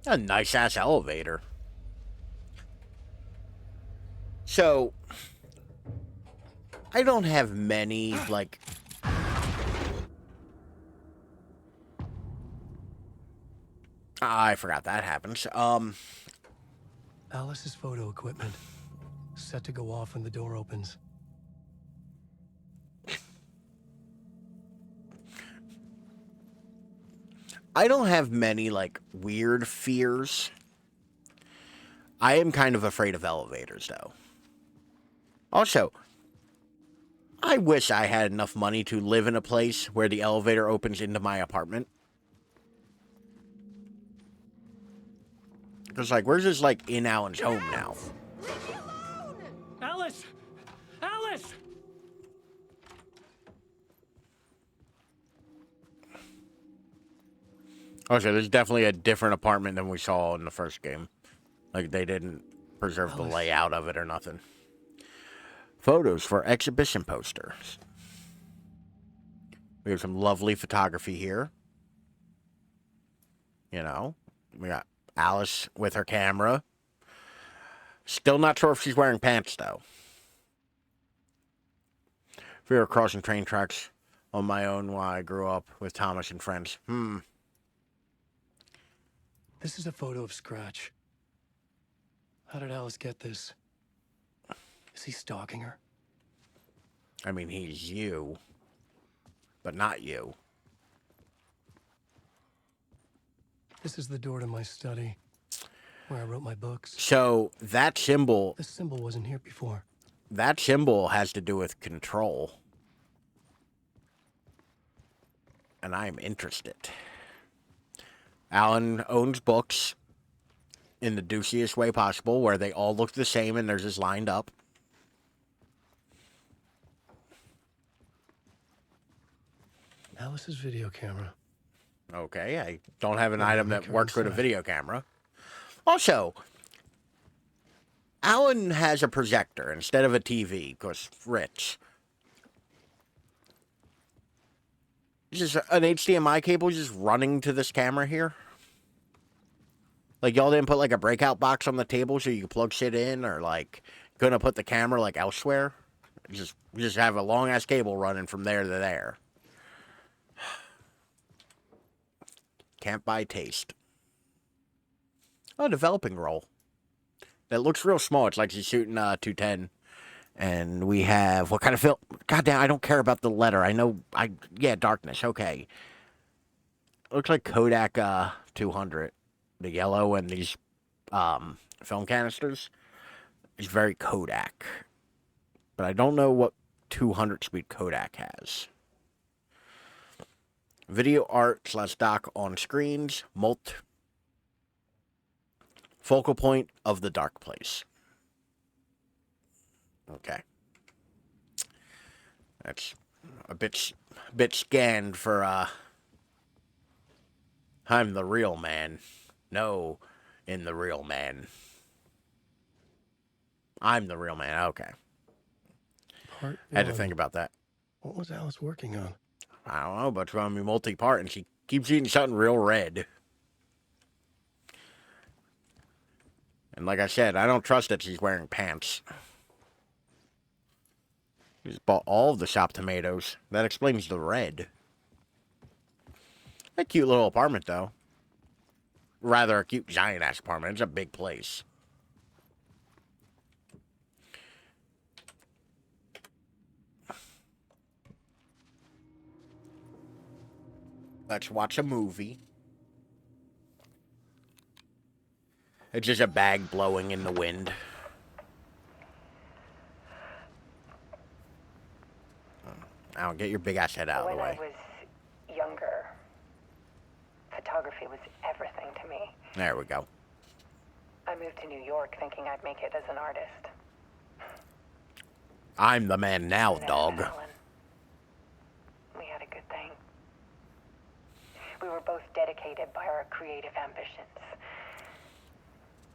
A nice-ass elevator. So, I don't have many, like... I forgot that happens. Alice's photo equipment. Set to go off when the door opens. I don't have many, like, weird fears. I am kind of afraid of elevators, though. Also, I wish I had enough money to live in a place where the elevator opens into my apartment. Because, like, we're just, like, in Alan's home now. Alice! Alice! Also, there's definitely a different apartment than we saw in the first game. Like, they didn't preserve the layout of it or nothing. Photos for exhibition posters. We have some lovely photography here. You know, we got Alice with her camera. Still not sure if she's wearing pants, though. We were crossing train tracks on my own while I grew up with Thomas and friends. This is a photo of Scratch. How did Alice get this? Is he stalking her? I mean, he's you, but not you. This is the door to my study, where I wrote my books. So that symbol, This symbol wasn't here before. that symbol has to do with control. And I'm interested. Alan owns books in the douchiest way possible, where they all look the same and they're just lined up. Alice's video camera. Okay, I don't have an Let me item make that her works with a inside. video camera. Also, Alan has a projector instead of a TV, because rich. Just an HDMI cable just running to this camera here. Like, y'all didn't put, like, a breakout box on the table so you could plug shit in, or, like, gonna put the camera, like, elsewhere. Just have a long-ass cable running from there to there. Can't buy taste. Oh, developing role. That looks real small. It's like she's shooting 210. And we have, what kind of film? Goddamn, I don't care about the letter. I know, yeah, darkness, okay. Looks like Kodak 200. The yellow and these film canisters is very Kodak. But I don't know what 200 speed Kodak has. Video art / doc on screens. Focal point of the dark place. Okay. That's a bit scanned for, I'm the real man. No, in the real man. I'm the real man. Okay. Part Had to one. think about that. What was Alice working on? I don't know, but it's going to be multi-part, and she keeps eating something real red. And like I said, I don't trust that she's wearing pants. She's bought all of the shop tomatoes. That explains the red. A cute little apartment, though. Rather a cute giant-ass apartment. It's a big place. Let's watch a movie. It's just a bag blowing in the wind. I don't get your big ass head out of the way. When I was younger, photography was everything to me. There we go. I moved to New York thinking I'd make it as an artist. I'm the man now, And then dog. Alan. We had a good thing. We were both dedicated by our creative ambitions.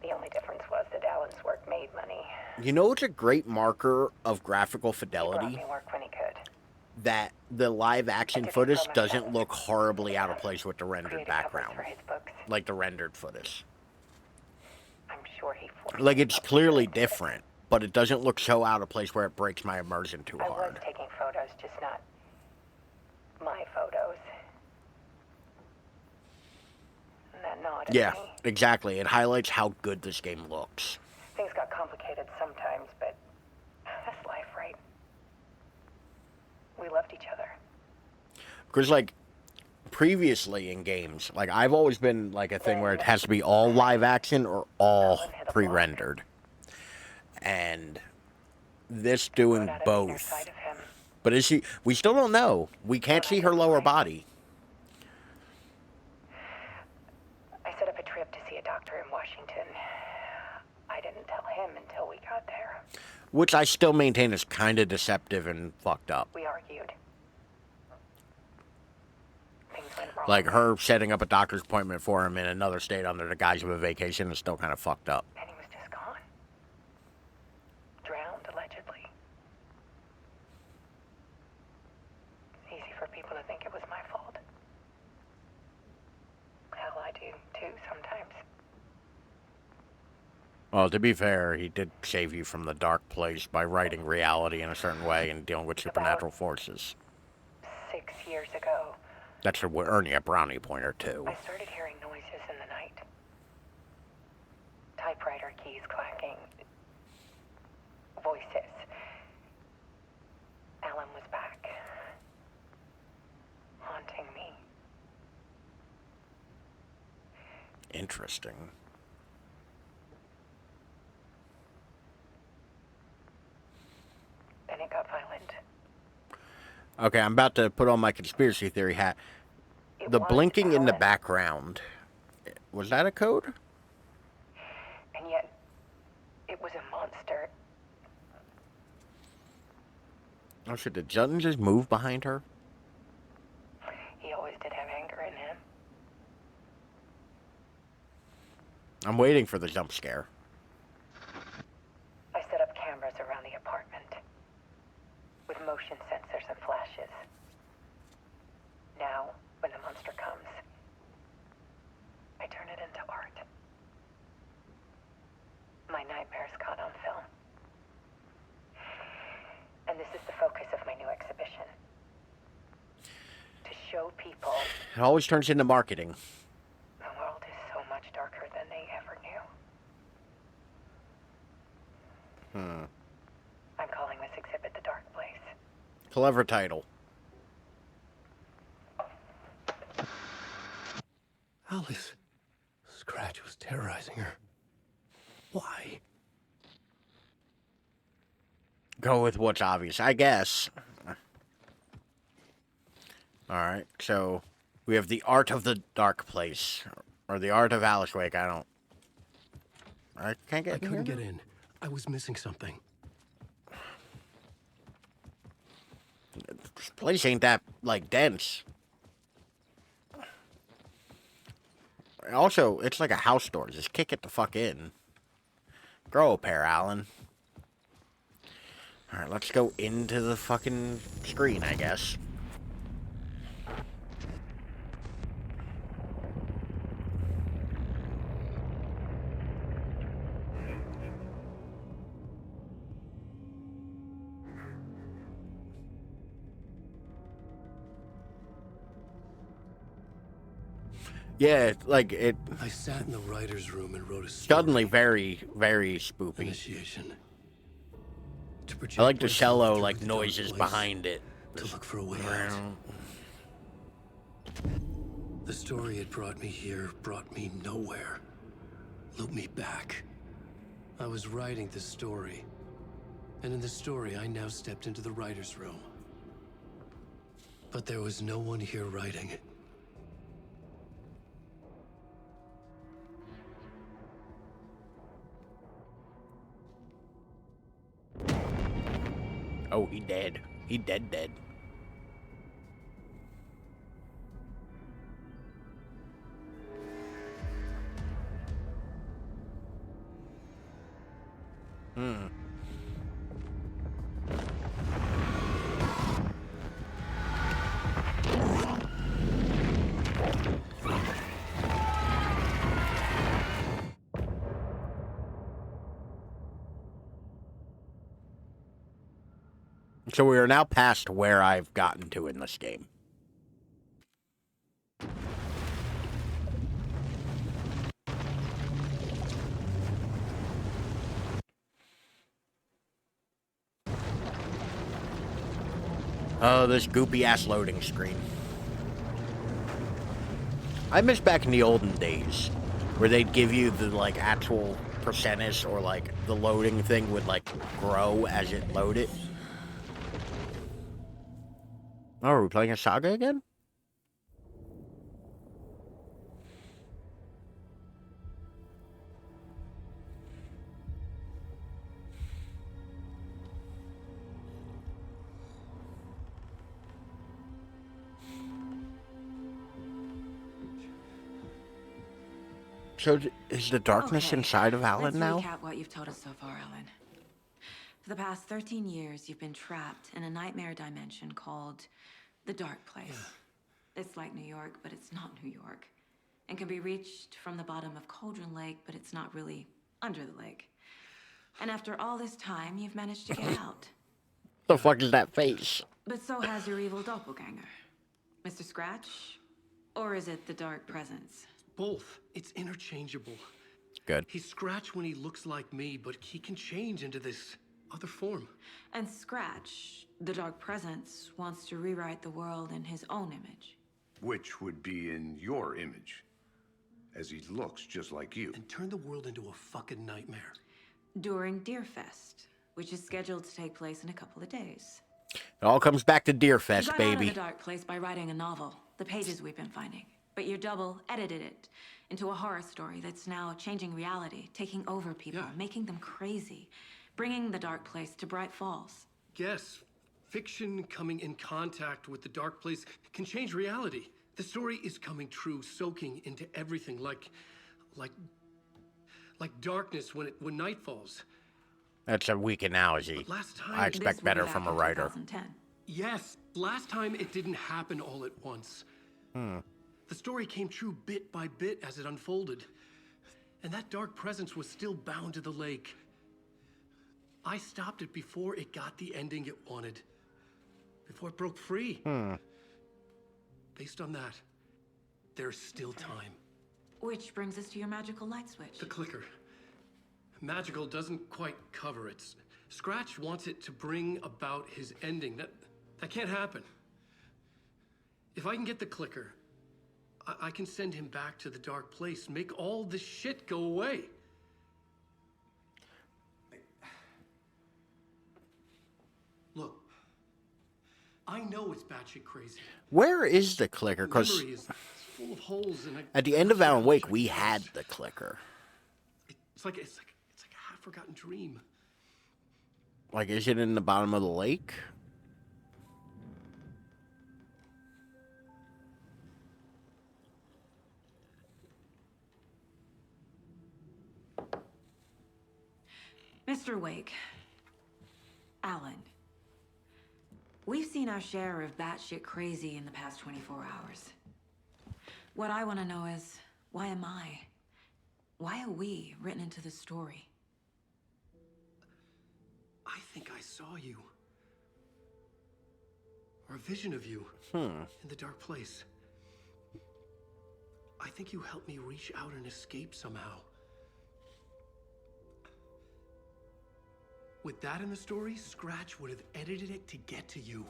The only difference was that Alan's work made money. You know what's a great marker of graphical He fidelity? brought me work when he could. That the live action I did footage it for doesn't myself. look horribly out of place with the rendered Created covers background. for his books. Like the rendered footage. I'm sure he forced Like me it's not to clearly do it. different, but it doesn't look so out of place where it breaks my immersion too I was hard. taking photos, just not my photos. And that gnawed at Yeah, me. exactly. It highlights how good this game looks. Things got complicated sometimes, but that's life, right? We loved each other. Because, like, previously in games, like, I've always been, like, a thing where it has to be all live action or all pre-rendered. And this doing Brought out a meaner both. side of him. But is she... We still don't know. We can't see her lower body. I set up a trip to see a doctor in Washington. I didn't tell him until we got there. Which I still maintain is kind of deceptive and fucked up. We argued. Things went wrong. Like, her setting up a doctor's appointment for him in another state under the guise of a vacation is still kind of fucked up. And he was just gone. Drowned, allegedly. It's easy for people to think it was my fault. Hell, I do, too, sometimes. Well, to be fair, he did save you from the dark place by writing reality in a certain way and dealing with supernatural forces. 6 years ago, That should earn you a brownie point or two. I started hearing noises in the night. Typewriter keys clacking. Voices. Alan was back. Haunting me. Interesting. Then it got violent. Okay, I'm about to put on my conspiracy theory hat. It The was blinking in the Alan, background, was that a code? and yet, it was a monster. Oh shit, did Judson just move behind her? He always did have anger in him. I'm waiting for the jump scare. I set up cameras around the apartment with motion sensors and flashes. Now, when the monster comes, I turn it into art. My nightmares caught on film. And this is the focus of my new exhibition. To show people It always turns into marketing. the world is so much darker than they ever knew. I'm calling this exhibit The Dark Place. Clever title. Alice. Scratch was terrorizing her. Why? Go with what's obvious, I guess. Alright, so we have the Art of the Dark Place. Or the Art of Alice Wake, I can't get I in couldn't here get in. I was missing something. This place ain't that, like, dense. Also, it's like a house door. Just kick it the fuck in. Grow a pair, Alan. Alright, let's go into the fucking screen, I guess. Yeah, like it. I sat in the writer's room and wrote a story. Suddenly very, very spoopy. Initiation. To project I like the myself cello, through like the dark noises place, behind it. to look for a way out. The story had brought me here, brought me nowhere. Looped me back. I was writing the story. And in the story, I now stepped into the writer's room. But there was no one here writing it. Oh, he dead. He dead. So we are now past where I've gotten to in this game. Oh, this goopy-ass loading screen. I miss back in the olden days, where they'd give you the, like, actual percentage, or, like, the loading thing would, like, grow as it loaded. Oh, are we playing a saga again? So, is the darkness inside of Alan now? Let's recap what you've told us so far, Alan. For the past 13 years, you've been trapped in a nightmare dimension called the Dark Place. It's like New York, but it's not New York. And can be reached from the bottom of Cauldron Lake, but it's not really under the lake. And after all this time, you've managed to get out. The fuck is that face? But so has your evil doppelganger. Mr. Scratch? Or is it the Dark Presence? Both. It's interchangeable. Good. He's Scratch when he looks like me, but he can change into this other form. And Scratch, the Dark Presence, wants to rewrite the world in his own image. Which would be in your image, as he looks just like you. And turn the world into a fucking nightmare. During Deerfest, which is scheduled to take place in a couple of days. It all comes back to You Deerfest, got out baby. of the Dark Place by writing a novel, the pages we've been finding. But your double edited it into a horror story that's now changing reality, taking over people, making them crazy, bringing the Dark Place to Bright Falls. Yes, fiction coming in contact with the dark place can change reality. The story is coming true, soaking into everything like darkness when night falls. That's a weak analogy. But last time, I expect better from a writer. 2010. Yes, last time it didn't happen all at once. The story came true bit by bit as it unfolded. And that dark presence was still bound to the lake. I stopped it before it got the ending it wanted. Before it broke free. Based on that, there's still time. Which brings us to your magical light switch. The clicker. Magical doesn't quite cover it. Scratch wants it to bring about his ending. That can't happen. If I can get the clicker, I can send him back to the dark place, make all this shit go away. I know it's batshit crazy. Where is the clicker? Because Memory is full of holes, and at the end of Alan Wake, we had the clicker. It's like a half-forgotten dream. Like, is it in the bottom of the lake? Mr. Wake. Alan. We've seen our share of batshit crazy in the past 24 hours. What I want to know is, why am I? Why are we written into the story? I think I saw you. Or a vision of you. Hmm. In the dark place. I think you helped me reach out and escape somehow. With that in the story, Scratch would have edited it to get to you.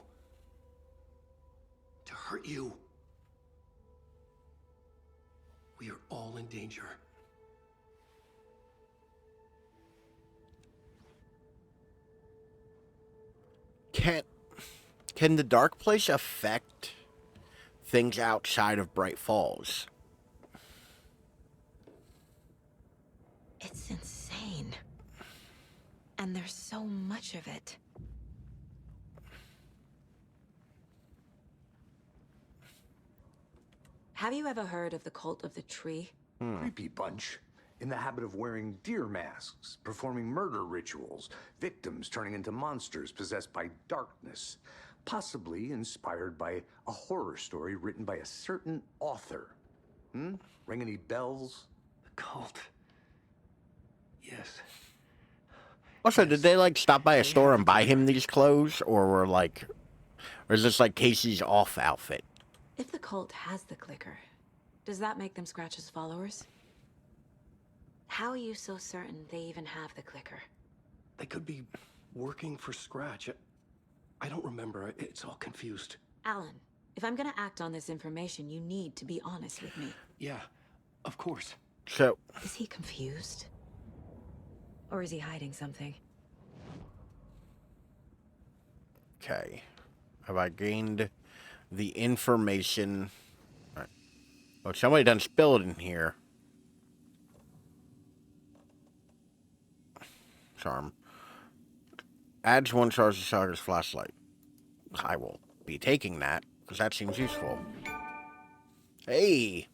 To hurt you. We are all in danger. Can the dark place affect things outside of Bright Falls? It's insane. And there's so much of it. Have you ever heard of the Cult of the Tree? Creepy bunch. In the habit of wearing deer masks, performing murder rituals, victims turning into monsters possessed by darkness, possibly inspired by a horror story written by a certain author. Ring any bells? The cult. Yes. Also, did they, like, stop by a store and buy him these clothes? Or is this, like, Casey's off outfit? If the cult has the clicker, does that make them Scratch's followers? How are you so certain they even have the clicker? They could be working for Scratch. I don't remember. It's all confused. Alan, if I'm gonna act on this information, you need to be honest with me. Yeah, of course. So, Is he confused? Or is he hiding something? okay. Have I gained the information? All right. Oh, somebody done spilled in here. Charm. Adds 1 charge to Sagar's flashlight. I will be taking that, because that seems useful. Hey!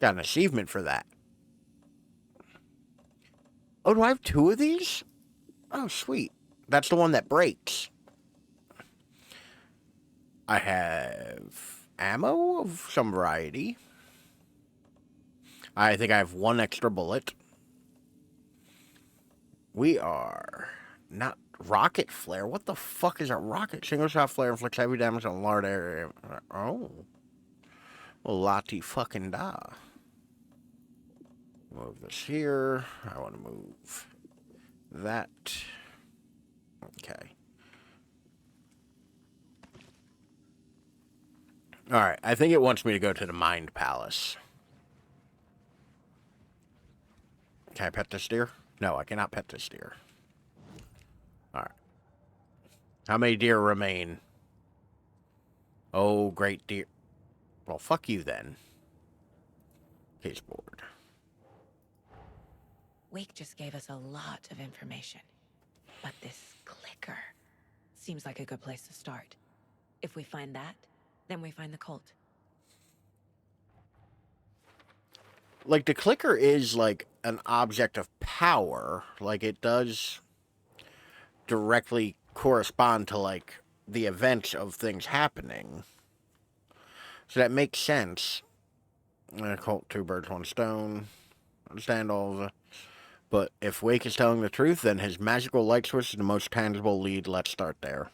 Got an achievement for that. Oh, do I have 2 of these? Oh, sweet. That's the one that breaks. I have ammo of some variety. I think I have 1 extra bullet. We are not rocket flare. What the fuck is a rocket? Single shot flare inflicts heavy damage on a large area. Oh. Well, Lottie fucking da. Move this here. I want to move that. Okay. Alright, I think it wants me to go to the Mind Palace. Can I pet this deer? No, I cannot pet this deer. Alright. How many deer remain? Oh, great deer. Well, fuck you then. Case board. Wake just gave us a lot of information. But this clicker seems like a good place to start. If we find that, then we find the cult. Like, the clicker is, like, an object of power. Like, it does directly correspond to, like, the events of things happening. So that makes sense. Cult, 2 birds, 1 stone. Understand all of the... But if Wake is telling the truth, then his magical light switch is the most tangible lead. Let's start there.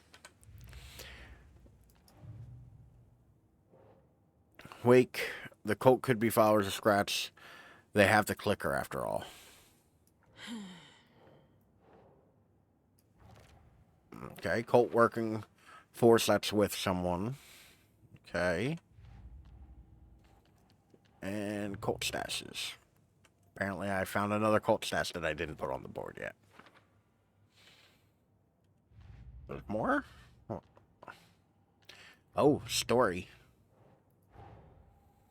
Wake, the cult could be followers of Scratch. They have the clicker after all. Okay, cult working force, that's with someone. Okay. And cult stashes. Apparently I found another cult stash that I didn't put on the board yet. There's more? Oh. Oh, story.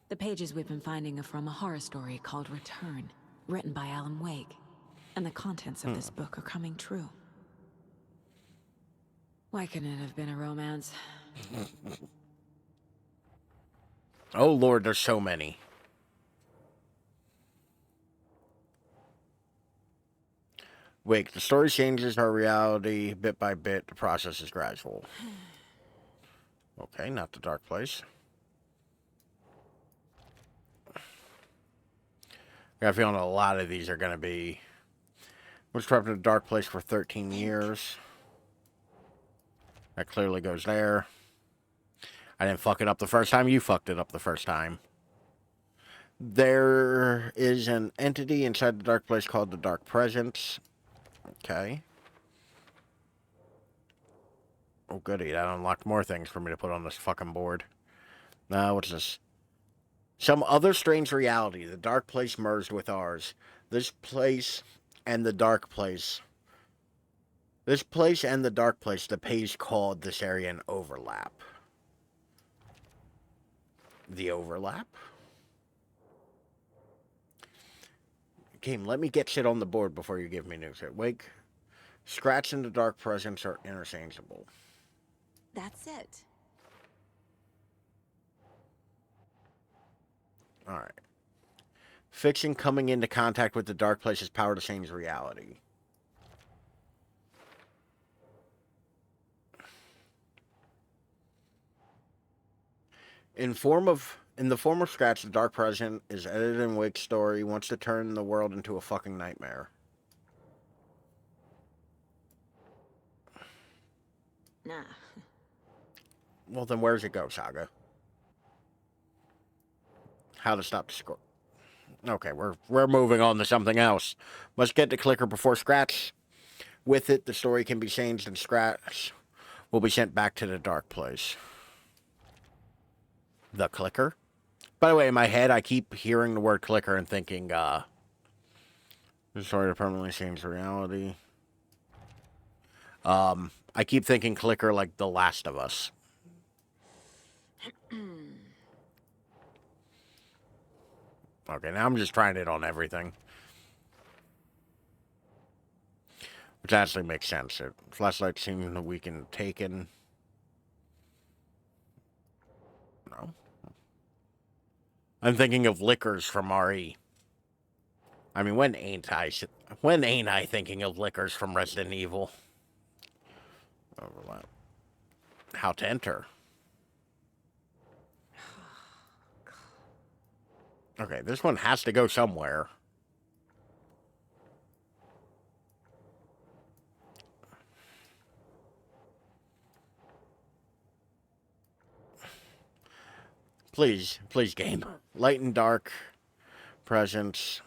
The pages we've been finding are from a horror story called Return, written by Alan Wake. And the contents of this book are coming true. Why couldn't it have been a romance? Oh, Lord, there's so many. Wake, the story changes our reality bit by bit. The process is gradual. Okay, not the dark place. I got a feeling a lot of these are going to be... Was trapped in a dark place for 13 years. That clearly goes there. I didn't fuck it up the first time. You fucked it up the first time. There is an entity inside the dark place called the Dark Presence. Okay. Oh, goody. That unlocked more things for me to put on this fucking board. Now, what's this? Some other strange reality. The dark place merged with ours. This place and the dark place. This place and the dark place, the page called this area an overlap. The overlap? Game, let me get shit on the board before you give me news. Wake, Scratch and the Dark Presence are interchangeable. That's it. Alright. Fiction coming into contact with the dark place's power to change reality. In the form of Scratch, the Dark Present is edited in Wake's story, wants to turn the world into a fucking nightmare. Nah. Well, then where's it go, Saga? How to stop the score. Okay, we're moving on to something else. Must get the clicker before Scratch. With it, the story can be changed and Scratch will be sent back to the dark place. The clicker? By the way, in my head, I keep hearing the word clicker and thinking, the story to permanently change the reality. I keep thinking clicker like The Last of Us. Okay, now I'm just trying it on everything. Which actually makes sense. Flashlight seen weakened taken. No. I'm thinking of liquors from RE. I mean, when ain't I thinking of liquors from Resident Evil? Overlap. How to enter. Okay, this one has to go somewhere. Please, game. Light and dark presence.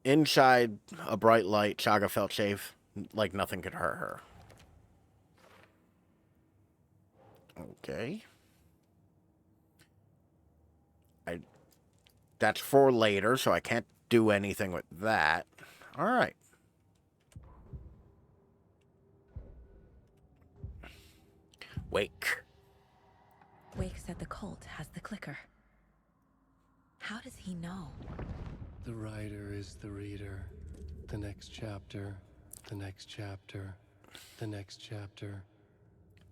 Inside a bright light, Saga felt safe, like nothing could hurt her. Okay. That's for later, so I can't do anything with that. All right. Wake. Wake said the cult has the clicker. How does he know? The writer is the reader. The next chapter, the next chapter, the next chapter.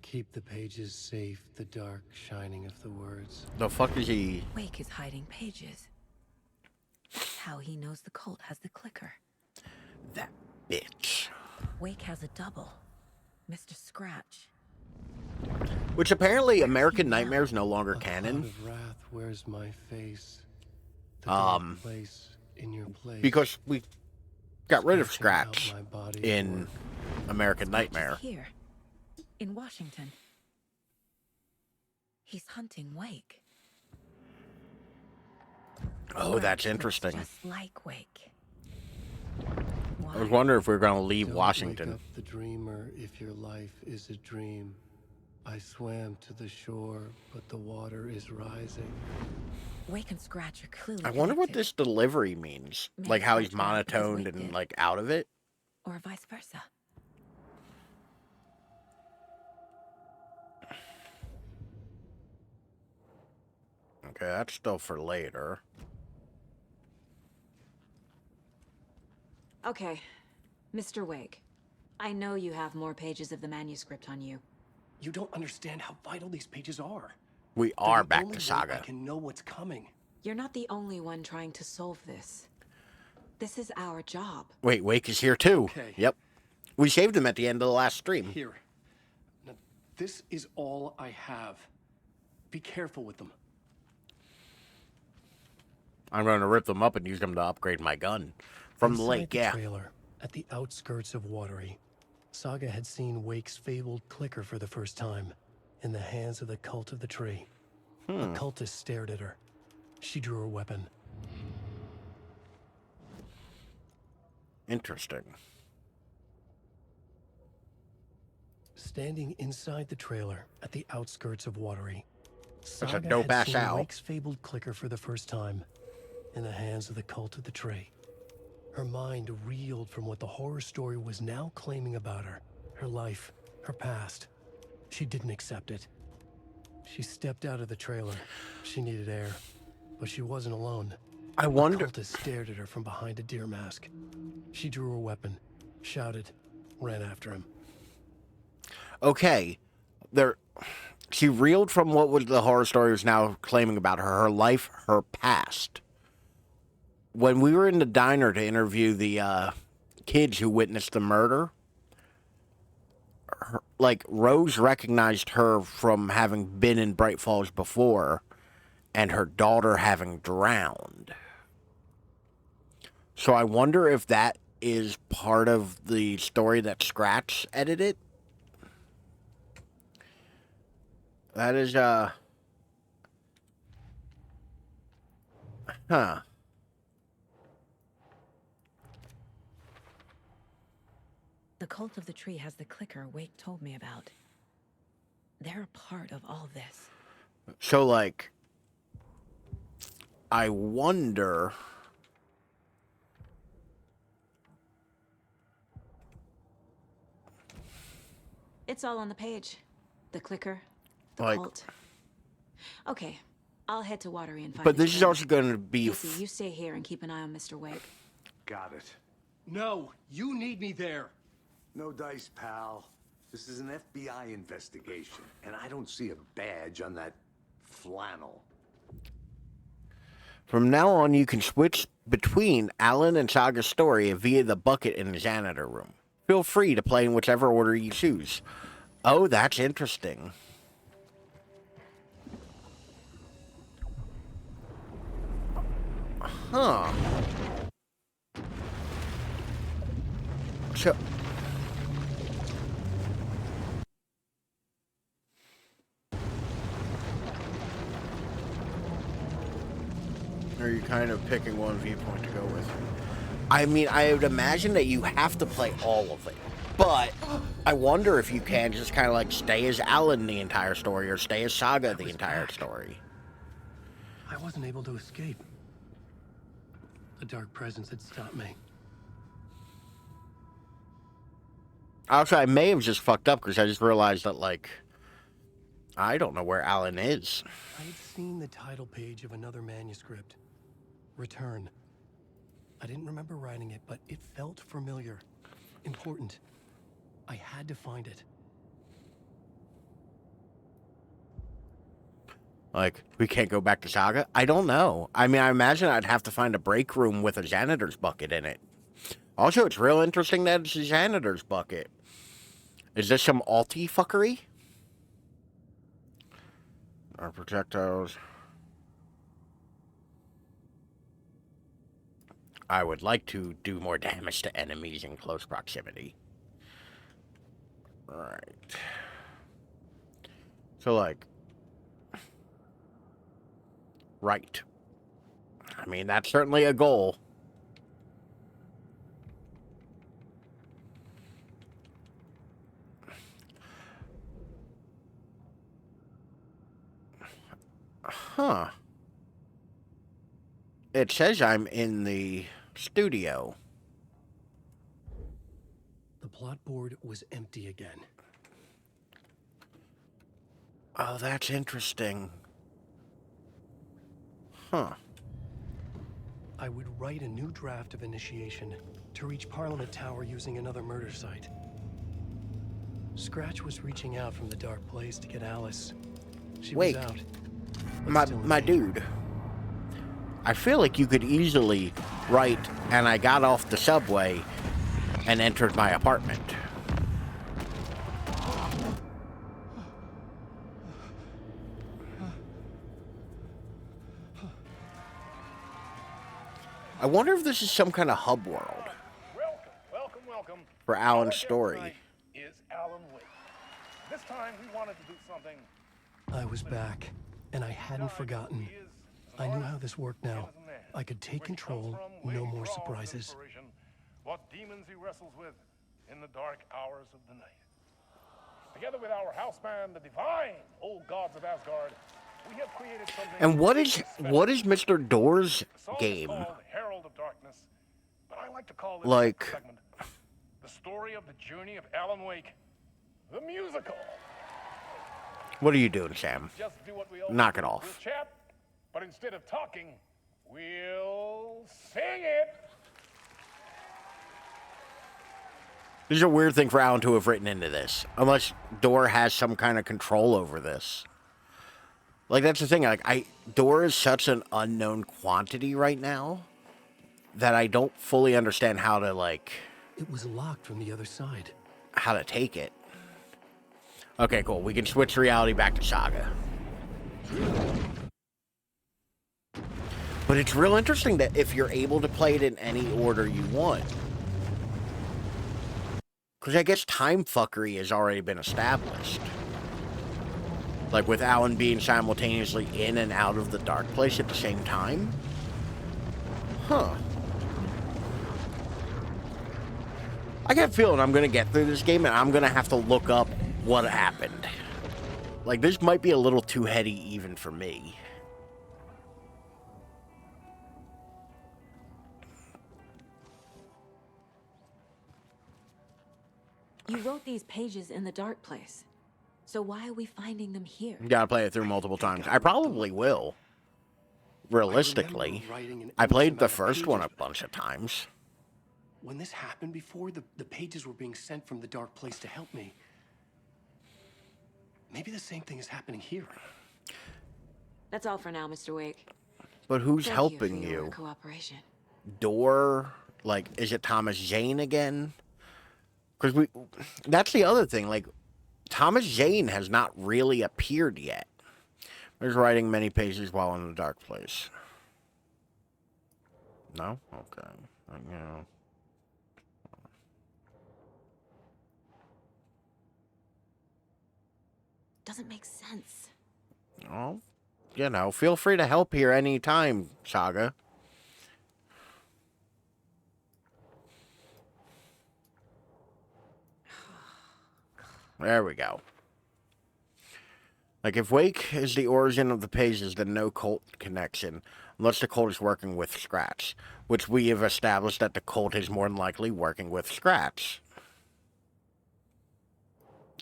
Keep the pages safe, the dark shining of the words. The fuck is he? Wake is hiding pages. How he knows the cult has the clicker. That bitch. Wake has a double. Mr. Scratch. Which apparently American Nightmare is no longer canon. Of wrath, where's my face? The dark place in your place. Because we got rid of Scratch in American Nightmare. Here, in Washington. He's hunting Wake. Oh, that's interesting. Just like Wake. I was wondering if we were going to leave Don't Washington. Wake up the dreamer if your life is a dream. I swam to the shore, but the water is rising. Wake and Scratch are clearly I wonder what connected. this delivery means. Maybe Like how he's Scratch got it because monotoned Wake and did. like out of it. Or vice versa. Okay, that's still for later. Okay, Mr. Wake. I know you have more pages of the manuscript on you. You don't understand how vital these pages are. We They're are the back only to way Saga. I can know what's coming. You're not the only one trying to solve this. This is our job. Wait, Wake is here too. Okay. Yep. We saved him at the end of the last stream. Here. Now, this is all I have. Be careful with them. I'm going to rip them up and use them to upgrade my gun. From the Inside lake, the yeah. trailer, at the outskirts of Watery, Saga had seen Wake's fabled clicker for the first time, in the hands of the Cult of the Tree. A cultist stared at her. She drew her weapon. Interesting. Standing inside the trailer, at the outskirts of Watery, a Saga dope had ass seen owl. Wake's fabled clicker for the first time, in the hands of the Cult of the Tree. Her mind reeled from what the horror story was now claiming about her life, her past. She didn't accept it. She stepped out of the trailer. She needed air, but she wasn't alone. I wonder. A cultist stared at her from behind a deer mask. She drew her weapon, shouted, ran after him. Okay, she reeled from what was the horror story was now claiming about her life, her past. When we were in the diner to interview the kids who witnessed the murder, Rose recognized her from having been in Bright Falls before, and her daughter having drowned. So I wonder if that is part of the story that Scratch edited. That is, huh. The Cult of the Tree has the clicker Wake told me about. They're a part of all this. So, I wonder. It's all on the page. The clicker, the Like- cult. Okay, I'll head to Watery and find But the this is trailer. also going to be. Casey, you stay here and keep an eye on Mr. Wake. Got it. No, you need me there. No dice, pal. This is an FBI investigation, and I don't see a badge on that flannel. From now on, you can switch between Alan and Saga's story via the bucket in the janitor room. Feel free to play in whichever order you choose. Oh, that's interesting. Huh. So... Are you kind of picking one viewpoint to go with? I mean, I would imagine that you have to play all of it. But I wonder if you can just kind of stay as Alan the entire story or stay as Saga the entire story. I wasn't able to escape. A dark presence had stopped me. Also, I may have just fucked up because I just realized that, I don't know where Alan is. I had seen the title page of another manuscript. Return. I didn't remember writing it, but it felt familiar. Important. I had to find it. We can't go back to Saga? I don't know. I mean, I imagine I'd have to find a break room with a janitor's bucket in it. Also, it's real interesting that it's a janitor's bucket. Is this some alty fuckery? Our projectiles. I would like to do more damage to enemies in close proximity. Right. So, right. I mean, that's certainly a goal. Huh. It says I'm in the studio. The plot board was empty again. Oh, that's interesting. Huh. I would write a new draft of initiation to reach Parliament Tower using another murder site. Scratch was reaching out from the dark place to get Alice. She Wait. was out. but still in My danger. dude. I feel like you could easily write, and I got off the subway and entered my apartment. I wonder if this is some kind of hub world Welcome. for Our Alan's guest story. tonight is Alan Wake. This time we wanted to do something. I was back, and I hadn't forgotten. I knew how this worked now. I could take control, no more surprises. What demons he wrestles with in the dark hours of the night. Together with our house band, the divine old gods of Asgard, we have created something. And what is Mr. Door's The song is game? called Herald of Darkness, but I like to call this Like- segment the story of the journey of Alan Wake, the musical. What are you doing, Sam? Just do what we always Knock it do. off. We'll chat, but instead of talking, we'll sing it. This is a weird thing for Alan to have written into this. Unless Door has some kind of control over this. Like, that's the thing. Like, Door is such an unknown quantity right now that I don't fully understand how to, like, It was locked from the other side. how to take it. Okay, cool. We can switch reality back to Saga. But it's real interesting that if you're able to play it in any order you want. Because I guess time fuckery has already been established. Like with Alan being simultaneously in and out of the dark place at the same time. Huh. I got a feeling I'm going to get through this game and I'm going to have to look up what happened. Like, this might be a little too heady even for me. You wrote these pages in the dark place. So why are we finding them here? You gotta play it through multiple times. I probably will. Realistically. I played the first one a bunch of times. When this happened before, the pages were being sent from the dark place to help me. Maybe the same thing is happening here. That's all for now, Mr. Wake. But who's Thank helping you? For your you? cooperation. Door? Like, is it Thomas Jane again? Because that's the other thing. Like, Thomas Jane has not really appeared yet. There's writing many pages while in the dark place. No? Okay. Yeah. Doesn't make sense. Oh, you know, feel free to help here anytime, Saga. There we go. Like, if Wake is the origin of the pages, then no cult connection, unless the cult is working with Scratch, which we have established that the cult is more than likely working with Scratch.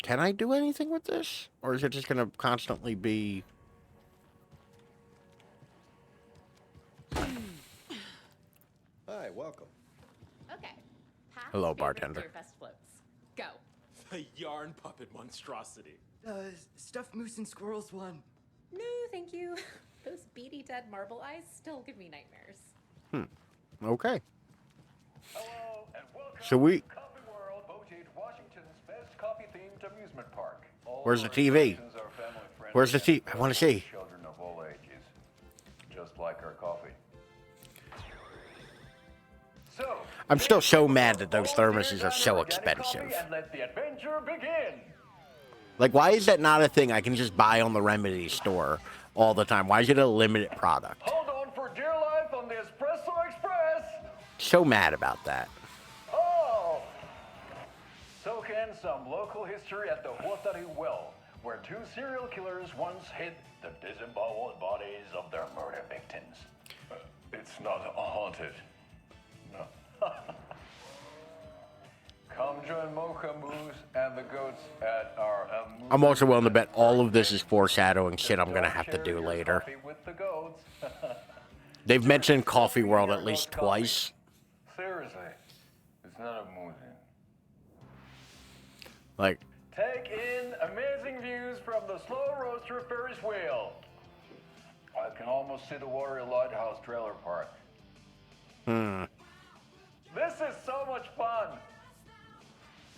Can I do anything with this? Or is it just going to constantly be... Hi, welcome. Okay. Past Hello, favorite bartender. Deerfest floats. Go. The yarn puppet monstrosity. Stuffed moose and squirrels one. No, thank you. Those beady dead marble eyes still give me nightmares. Okay. Hello and welcome So we... to Coffee World, voted Washington's best coffee-themed amusement park. All Where's the our TV? attractions are family-friendly Where's the and TV? I want to see. Children of all ages, just like our coffee. So, I'm still so mad that those all thermoses dear are so organic coffee, expensive. And let the adventure begin. Like, why is that not a thing I can just buy on the Remedy store all the time? Why is it a limited product? Hold on for dear life on the Espresso Express. So mad about that. Oh! Soak in some local history at the Huotari Well, where two serial killers once hid the disemboweled bodies of their murder victims. It's not haunted. No. Come join Mocha Moose and the goats at our I'm also willing to bet all of this is foreshadowing shit I'm going to have to do Share your later. coffee with the goats. They've mentioned Coffee World at least twice. Seriously, it's not a movie. Like, Take in amazing views from the slow roaster Ferris wheel. I can almost see the Watery Lighthouse trailer park. This is so much fun.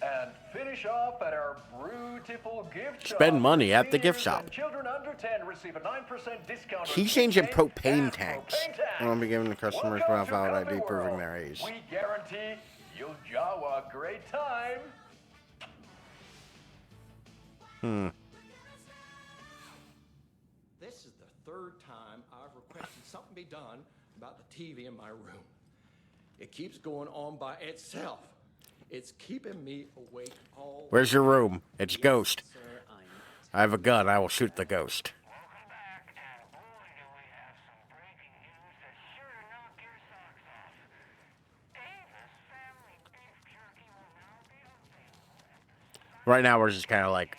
And finish off at our beautiful gift shop. Spend money at the gift Seniors shop. and children under 10 receive a 9% discount. Key change in propane tanks. I'll be giving the customers a valid ID proving their age. We guarantee you'll jaw a great time. This is the third time I've requested something be done about the TV in my room. It keeps going on by itself. It's keeping me awake all. Where's your room? It's Ghost. I have a gun. I will shoot the ghost. Right now, we're just kind of like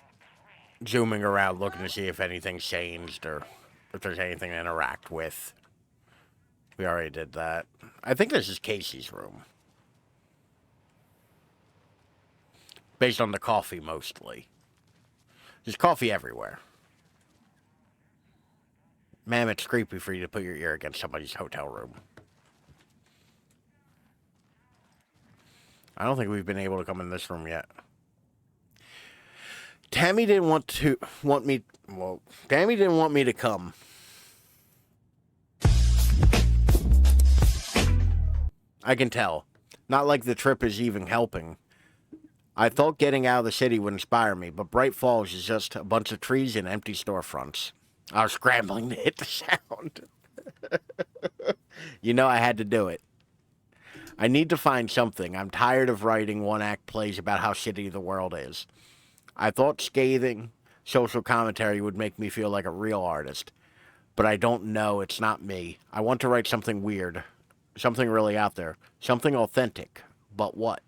zooming around, looking to see if anything's changed or if there's anything to interact with. We already did that. I think this is Casey's room. Based on the coffee, mostly. There's coffee everywhere. Ma'am, it's creepy for you to put your ear against somebody's hotel room. I don't think we've been able to come in this room yet. Tammy didn't want me to come. I can tell. Not like the trip is even helping. I thought getting out of the city would inspire me, but Bright Falls is just a bunch of trees and empty storefronts. I was scrambling to hit the sound. You know I had to do it. I need to find something. I'm tired of writing one-act plays about how shitty the world is. I thought scathing social commentary would make me feel like a real artist, but I don't know. It's not me. I want to write something weird, something really out there, something authentic. But what?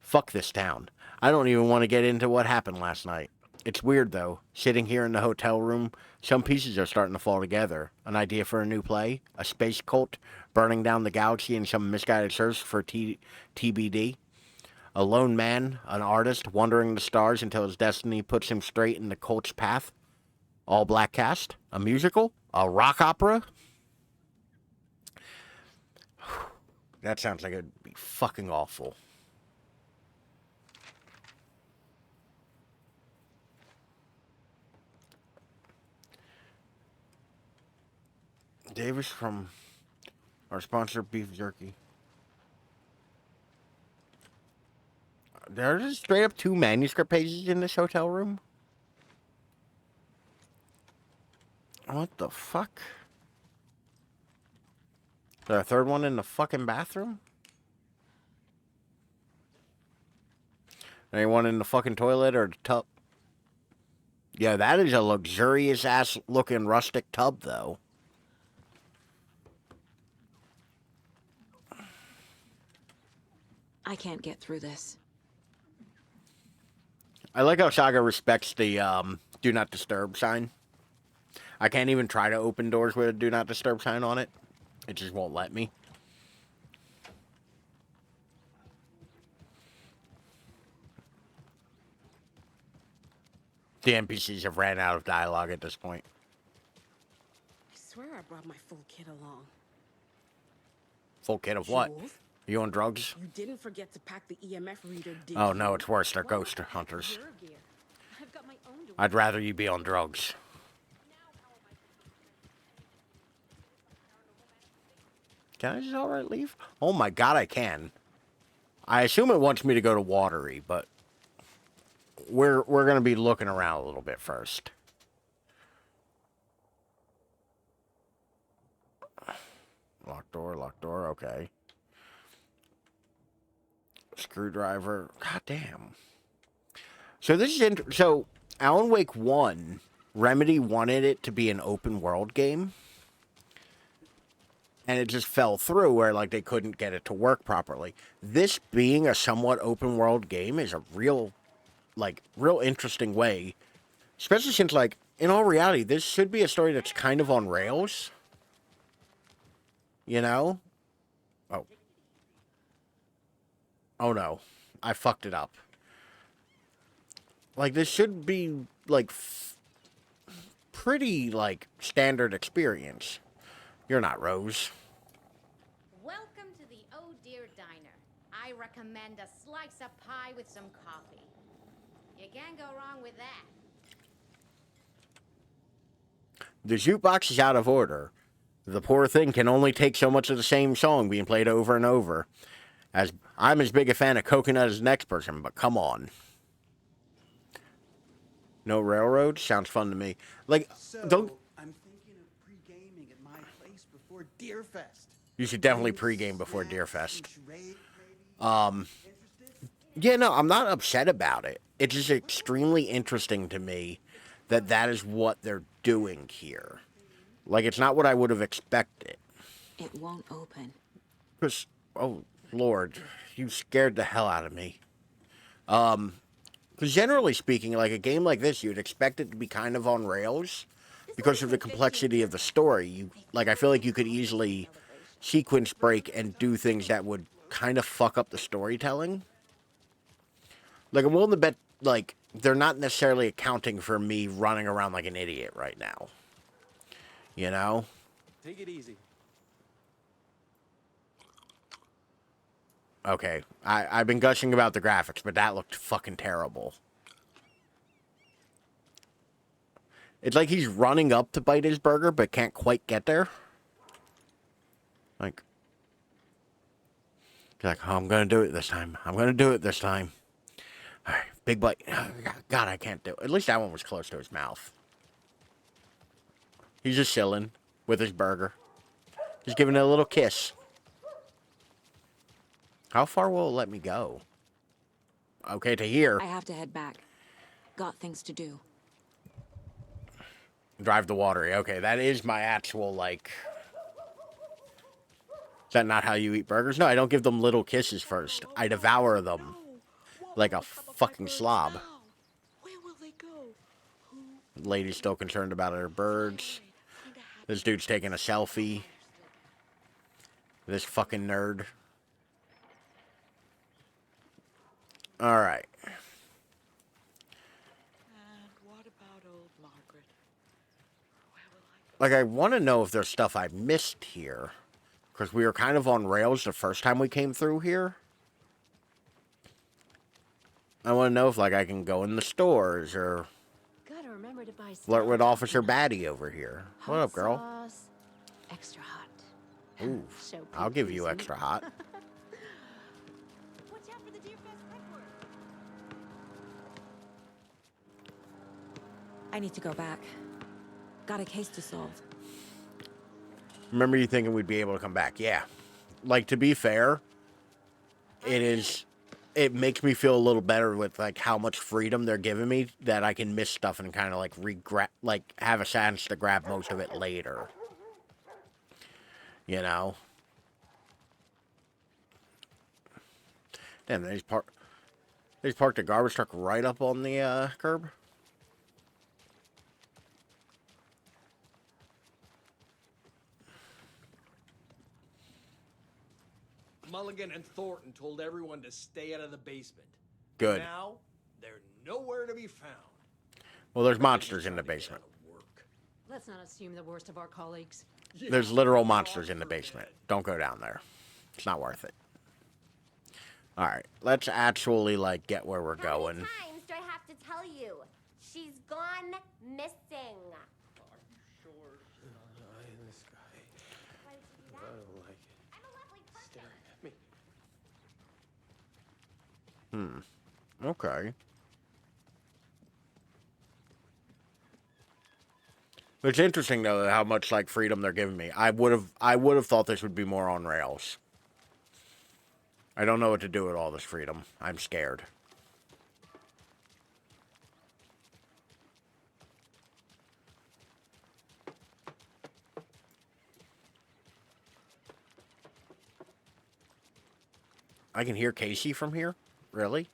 Fuck this town. I don't even want to get into what happened last night. It's weird, though. Sitting here in the hotel room, some pieces are starting to fall together. An idea for a new play, a space cult burning down the galaxy in some misguided search for TBD. A lone man, an artist, wandering the stars until his destiny puts him straight in the cult's path. All black cast. A musical? A rock opera? That sounds like it'd be fucking awful. Davis from our sponsor, Beef Jerky. There are just straight up 2 manuscript pages in this hotel room? What the fuck? Is there a third one in the fucking bathroom? Anyone in the fucking toilet or the tub? Yeah, that is a luxurious ass looking rustic tub, though. I can't get through this. I like how Saga respects the do not disturb sign. I can't even try to open doors with a do not disturb sign on it. It just won't let me. The NPCs have ran out of dialogue at this point. I swear I brought my full kit along. Full kit of what? Jules? You on drugs? You didn't forget to pack the EMF reader, did Oh, you? no, it's worse. They're ghost hunters. Your gear. I've got my own device. I'd rather you be on drugs. Can I just outright leave? Oh my god, I can. I assume it wants me to go to Watery, but we're gonna be looking around a little bit first. Locked door, okay. Screwdriver, god damn. So this is so Alan Wake 1, Remedy wanted it to be an open world game. And it just fell through where, like, they couldn't get it to work properly. This being a somewhat open world game is a real interesting way. Especially since, like, in all reality, this should be a story that's kind of on rails. You know? Oh. Oh no. I fucked it up. Like, this should be, like, pretty, like, standard experience. You're not Rose. Welcome to the Oh Dear Diner. I recommend a slice of pie with some coffee. You can't go wrong with that. The jukebox is out of order. The poor thing can only take so much of the same song being played over and over. As I'm as big a fan of Coconut as the next person, but come on. No railroad? Sounds fun to me. Like, don't... I'm thinking of pre-gaming at my place before Deerfest. You should definitely pre-game before Deerfest. Yeah, no, I'm not upset about it. It's just extremely interesting to me that that is what they're doing here. Like, it's not what I would have expected. It won't open. Because, oh, Lord, you scared the hell out of me. Because generally speaking, like, a game like this, you'd expect it to be kind of on rails. Because of the complexity of the story. I feel like you could easily sequence break and do things that would kind of fuck up the storytelling. Like, I'm willing to bet, like, they're not necessarily accounting for me running around like an idiot right now. You know? Take it easy. Okay, I've been gushing about the graphics, but that looked fucking terrible. It's like he's running up to bite his burger, but can't quite get there. Like, oh, I'm gonna do it this time. I'm gonna do it this time. All right, big bite. God, I can't do it. At least that one was close to his mouth. He's just chilling with his burger. He's giving it a little kiss. How far will it let me go? Okay, to here. I have to head back. Got things to do. Drive the watery. Okay, that is my actual, like... Is that not how you eat burgers? No, I don't give them little kisses first. I devour them. Like a fucking slob. Where will they go? Lady's still concerned about her birds. This dude's taking a selfie. This fucking nerd. Alright. And what about old Margaret? Like, I want to know if there's stuff I missed here. Because we were kind of on rails the first time we came through here. I want to know if, like, I can go in the stores or Gotta remember to buy flirt with Officer Batty over here. What up, girl? sauce, extra hot. Ooh, So I'll give you pleasing. extra hot. Watch out for the Deerfest network. I need to go back. Got a case to solve. Remember you thinking we'd be able to come back? Yeah. Like, to be fair, it makes me feel a little better with, like, how much freedom they're giving me that I can miss stuff and kind of, like, have a chance to grab most of it later. You know? Damn, they just parked the garbage truck right up on the, curb. Mulligan and Thornton told everyone to stay out of the basement. Good. Now, they're nowhere to be found. Well, there's monsters in the basement. Let's not assume the worst of our colleagues. There's literal monsters in the basement. Don't go down there. It's not worth it. Alright, let's actually, like, get where we're going. How many times do I have to tell you? She's gone missing. This guy. Why did you do I that? don't like it. I'm a lovely person. Staring at me. Okay. It's interesting though how much like freedom they're giving me. I would have thought this would be more on rails. I don't know what to do with all this freedom. I'm scared. I can hear Casey from here? Really?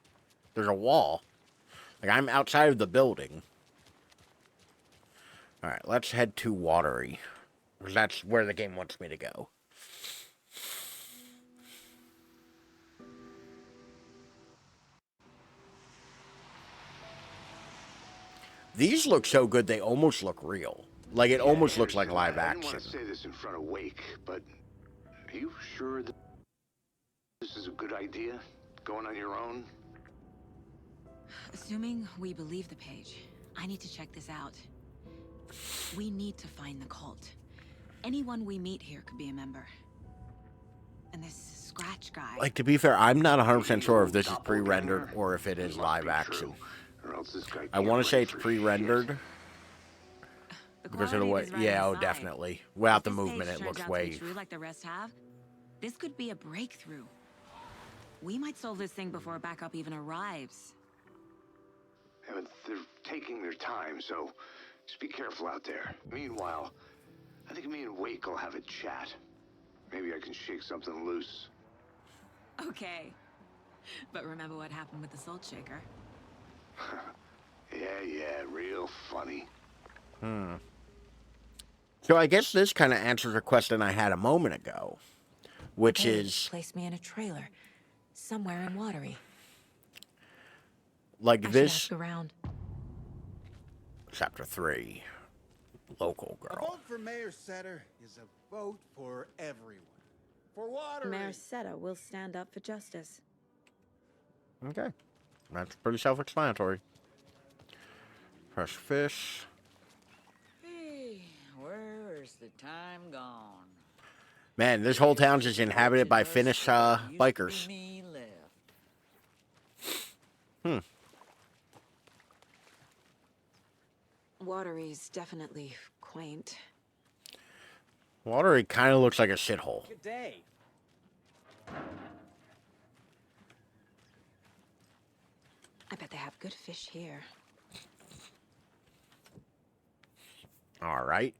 There's a wall. Like, I'm outside of the building. Alright, let's head to Watery. Because that's where the game wants me to go. These look so good, they almost look real. Like, it almost looks like live I didn't action. want to say this in front of Wake, but are you sure that this is a good idea? Going on your own? Assuming we believe the page, I need to check this out. We need to find the cult. Anyone we meet here could be a member. And this Scratch guy... Like, to be fair, I'm not 100% sure if this is pre-rendered or if it is live action. I want to say it's pre-rendered. Because of the way... Yeah, oh, definitely. Without the movement, it looks way... True like the rest have. This could be a breakthrough. We might solve this thing before backup even arrives. Yeah, but they're taking their time, so just be careful out there. Meanwhile, I think me and Wake will have a chat. Maybe I can shake something loose. Okay. But remember what happened with the salt shaker? Yeah, real funny. So I guess this kind of answers a question I had a moment ago. Which is... Place me in a trailer. Somewhere in Watery. Like this... Ask around. Chapter 3. Local A girl. vote for Mayor Setter is a vote for everyone. For water. Mayor Seta will stand up for justice. Okay. That's pretty self-explanatory. Fresh fish. Hey, where's the time gone? Man, this whole town's just inhabited by Finnish bikers. Watery's definitely quaint. Watery kind of looks like a shithole. Good day. I bet they have good fish here. All right.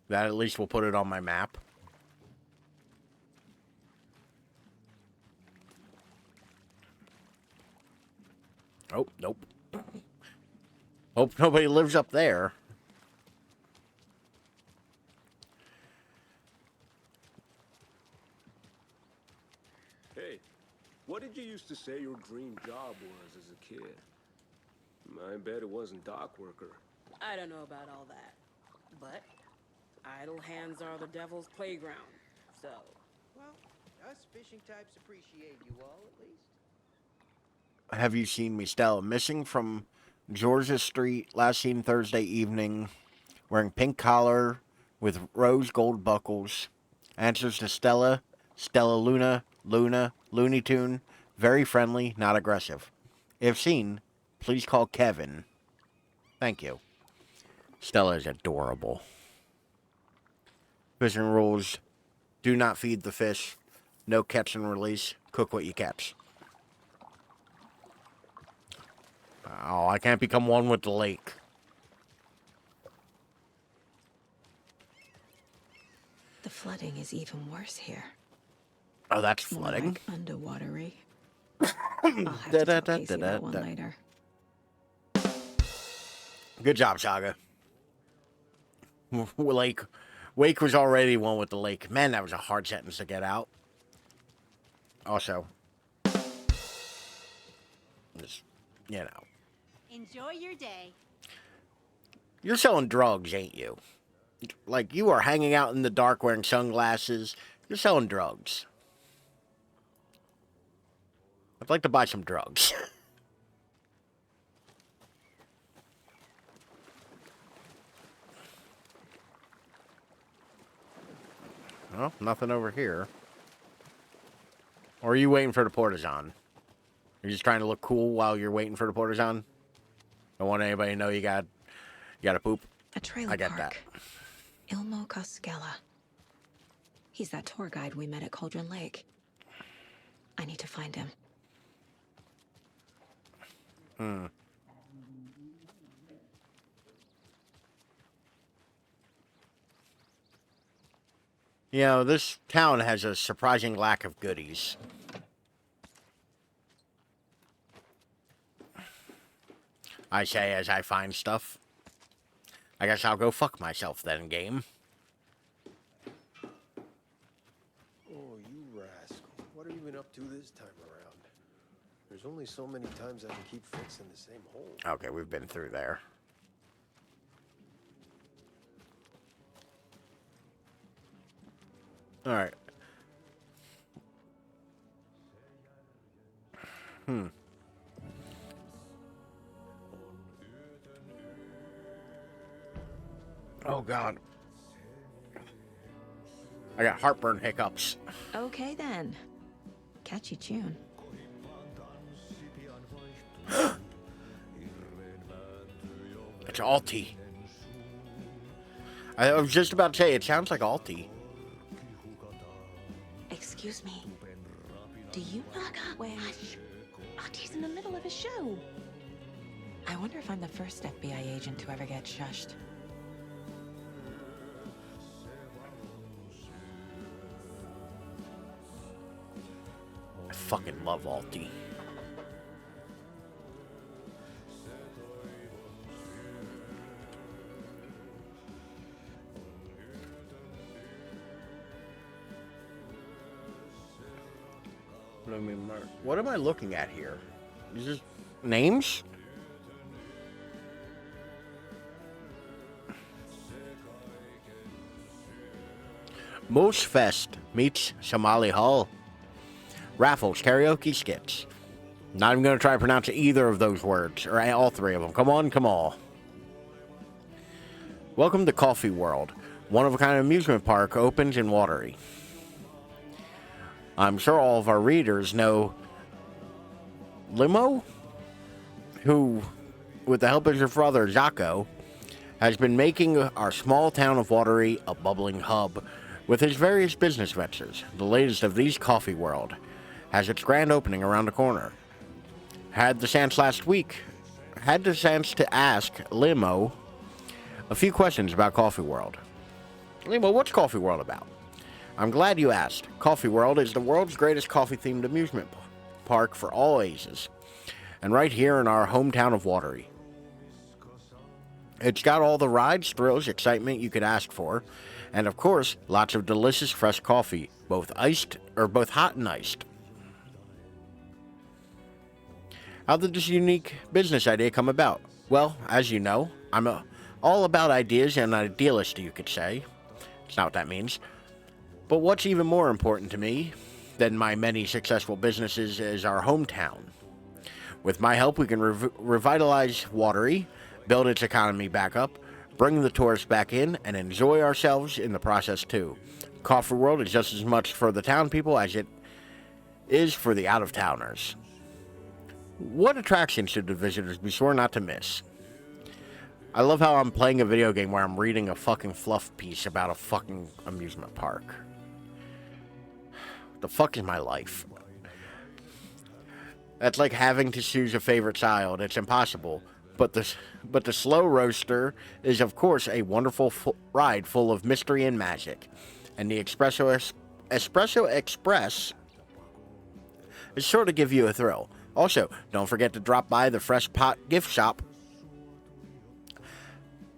That at least will put it on my map. Oh, nope. Hope nobody lives up there. Hey, what did you used to say your dream job was as a kid? I bet it wasn't dock worker. I don't know about all that. But idle hands are the devil's playground. So, Well, us fishing types appreciate you all, at least. Have you seen me, Stella? Missing from Georgia Street, last seen Thursday evening, wearing pink collar with rose gold buckles. Answers to Stella, Stella Luna, Looney Tune, very friendly, not aggressive. If seen, please call Kevin. Thank you. Stella is adorable. Fishing rules: do not feed the fish, no catch and release, cook what you catch. Oh, I can't become one with the lake. The flooding is even worse here. Oh, that's More flooding? like underwatery. I'll have to tell Casey that one later. Good job, Saga. Wake was already one with the lake. Man, that was a hard sentence to get out. Also, just, you know. Enjoy your day. You're selling drugs, ain't you? Like, you are hanging out in the dark wearing sunglasses. You're selling drugs. I'd like to buy some drugs. Well, nothing over here. Or are you waiting for the portazon? You're just trying to look cool while you're waiting for the portazon? Don't want anybody to know you got to poop? A trailer I get park. that. Ilmo Koskela. He's that tour guide we met at Cauldron Lake. I need to find him. You know, this town has a surprising lack of goodies. I say as I find stuff. I guess I'll go fuck myself then, game. Oh, you rascal. What have you been up to this time around? There's only so many times I can keep fixing the same hole. Okay, we've been through there. All right. Oh, God. I got heartburn hiccups. Okay, then. Catchy tune. It's alty. I was just about to say, it sounds like alty. Excuse me. Do you knock out? Wait. Hush. Aunty's in the middle of a show. I wonder if I'm the first FBI agent to ever get shushed. I fucking love alty. What am I looking at here? Is this names? Moose Fest meets Somali Hall. Raffles, karaoke skits. Not even going to try to pronounce either of those words, or all three of them. Come on, come on. Welcome to Coffee World. One of a kind amusement park opens in Watery. I'm sure all of our readers know Limo, who, with the help of his brother Jaco, has been making our small town of Watery a bubbling hub with his various business ventures. The latest of these, Coffee World, has its grand opening around the corner. Had the chance to ask Limo a few questions about Coffee World. Limo, what's Coffee World about? I'm glad you asked. Coffee World is the world's greatest coffee-themed amusement park for all ages, and right here in our hometown of Watery. It's got all the rides, thrills, excitement you could ask for, and of course, lots of delicious fresh coffee, both hot and iced. How did this unique business idea come about? Well, as you know, I'm all about ideas and an idealist, you could say. It's not what that means. But what's even more important to me than my many successful businesses is our hometown. With my help, we can revitalize Watery, build its economy back up, bring the tourists back in, and enjoy ourselves in the process too. Coffee World is just as much for the town people as it is for the out-of-towners. What attractions should the visitors be sure not to miss? I love how I'm playing a video game where I'm reading a fucking fluff piece about a fucking amusement park. The fuck is my life? That's like having to choose a favorite child. It's impossible. But the slow roaster is, of course, a wonderful ride full of mystery and magic. And the Espresso Express is sure to give you a thrill. Also, don't forget to drop by the Fresh Pot gift shop.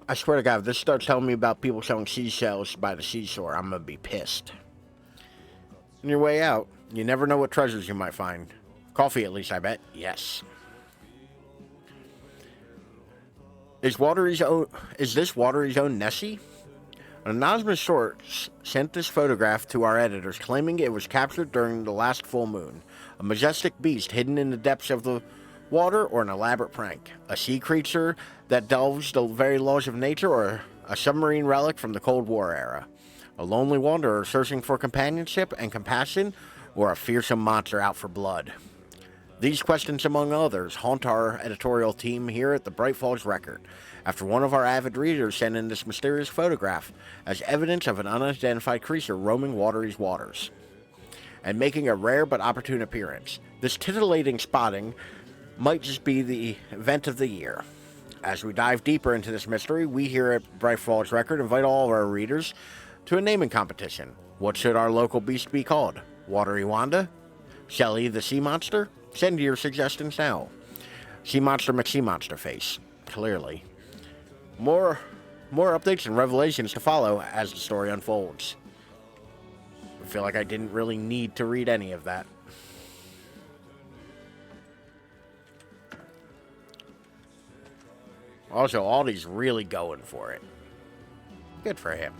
I swear to God, if this starts telling me about people selling seashells by the seashore, I'm going to be pissed. On your way out, you never know what treasures you might find. Coffee, at least, I bet. Yes. Is this Watery's own Nessie? An anonymous source sent this photograph to our editors, claiming it was captured during the last full moon. A majestic beast hidden in the depths of the water, or an elaborate prank? A sea creature that delves the very laws of nature, or a submarine relic from the Cold War era? A lonely wanderer searching for companionship and compassion, or a fearsome monster out for blood? These questions, among others, haunt our editorial team here at the Bright Falls Record, after one of our avid readers sent in this mysterious photograph as evidence of an unidentified creature roaming Watery's waters and making a rare but opportune appearance. This titillating spotting might just be the event of the year. As we dive deeper into this mystery, we here at Bright Falls Record invite all of our readers to a naming competition. What should our local beast be called? Watery Wanda? Shelly the Sea Monster? Send your suggestions now. Sea Monster McSea Monster Face. Clearly. More updates and revelations to follow as the story unfolds. I feel like I didn't really need to read any of that. Also, Aldi's really going for it. Good for him.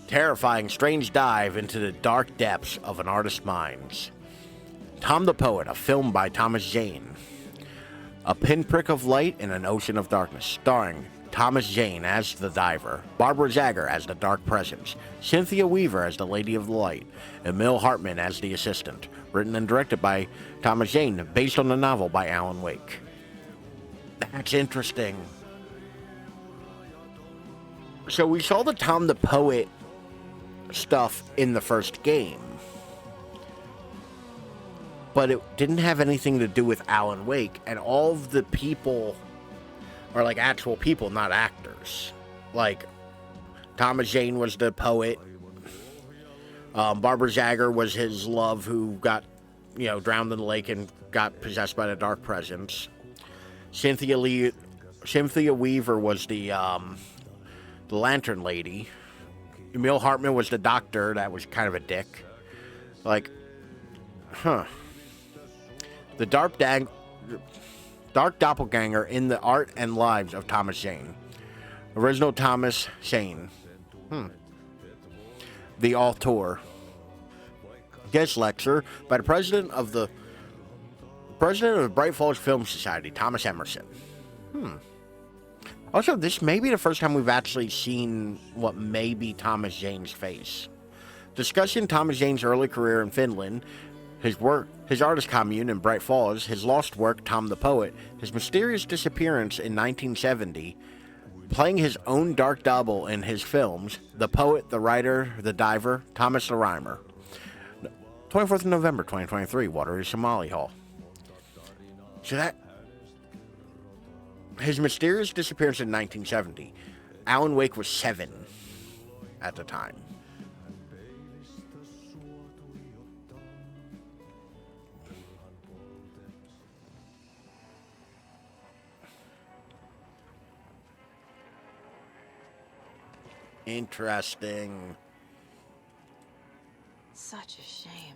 Terrifying, strange dive into the dark depths of an artist's minds. Tom the Poet, a film by Thomas Jane. A pinprick of light in an ocean of darkness, starring Thomas Jane as the diver, Barbara Jagger as the dark presence, Cynthia Weaver as the Lady of the Light, and Emil Hartman as the assistant. Written and directed by Thomas Jane, based on the novel by Alan Wake. That's interesting. So we saw the Tom the Poet stuff in the first game, but it didn't have anything to do with Alan Wake, and all of the people are like actual people, not actors. Like Thomas Jane was the poet, Barbara Jagger was his love who got, drowned in the lake and got possessed by the dark presence. Cynthia Weaver was the lantern lady. Emil Hartman was the doctor that was kind of a dick. Like, The dark doppelganger in the art and lives of Thomas Jane. Original Thomas Jane. The author. Guest lecture by the president of the Bright Falls Film Society, Thomas Emerson. Also, this may be the first time we've actually seen what may be Thomas Jane's face. Discussing Thomas Jane's early career in Finland, his work, his artist commune in Bright Falls, his lost work, Tom the Poet, his mysterious disappearance in 1970, playing his own dark double in his films, The Poet, The Writer, The Diver, Thomas the Rhymer. 24th of November, 2023, Watery Somali Hall. So that... His mysterious disappearance in 1970. Alan Wake was 7 at the time. Interesting. Such a shame.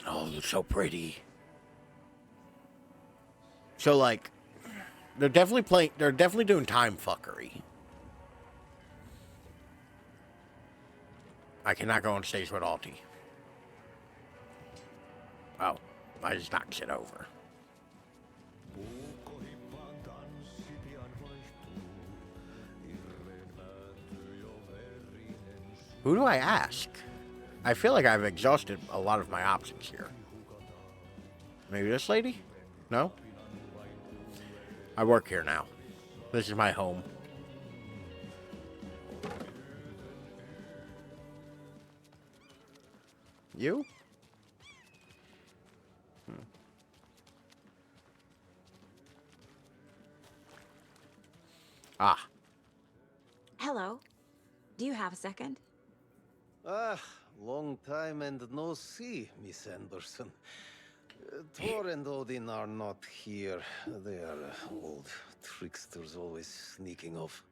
Oh, they're so pretty. So, like, they're definitely doing time fuckery. I cannot go on stage with Alti. Oh, I just knocked shit over. Who do I ask? I feel like I've exhausted a lot of my options here. Maybe this lady? No? I work here now. This is my home. You? Ah. Hello. Do you have a second? Long time and no see, Miss Anderson. Thor and Odin are not here. They are old tricksters always sneaking off.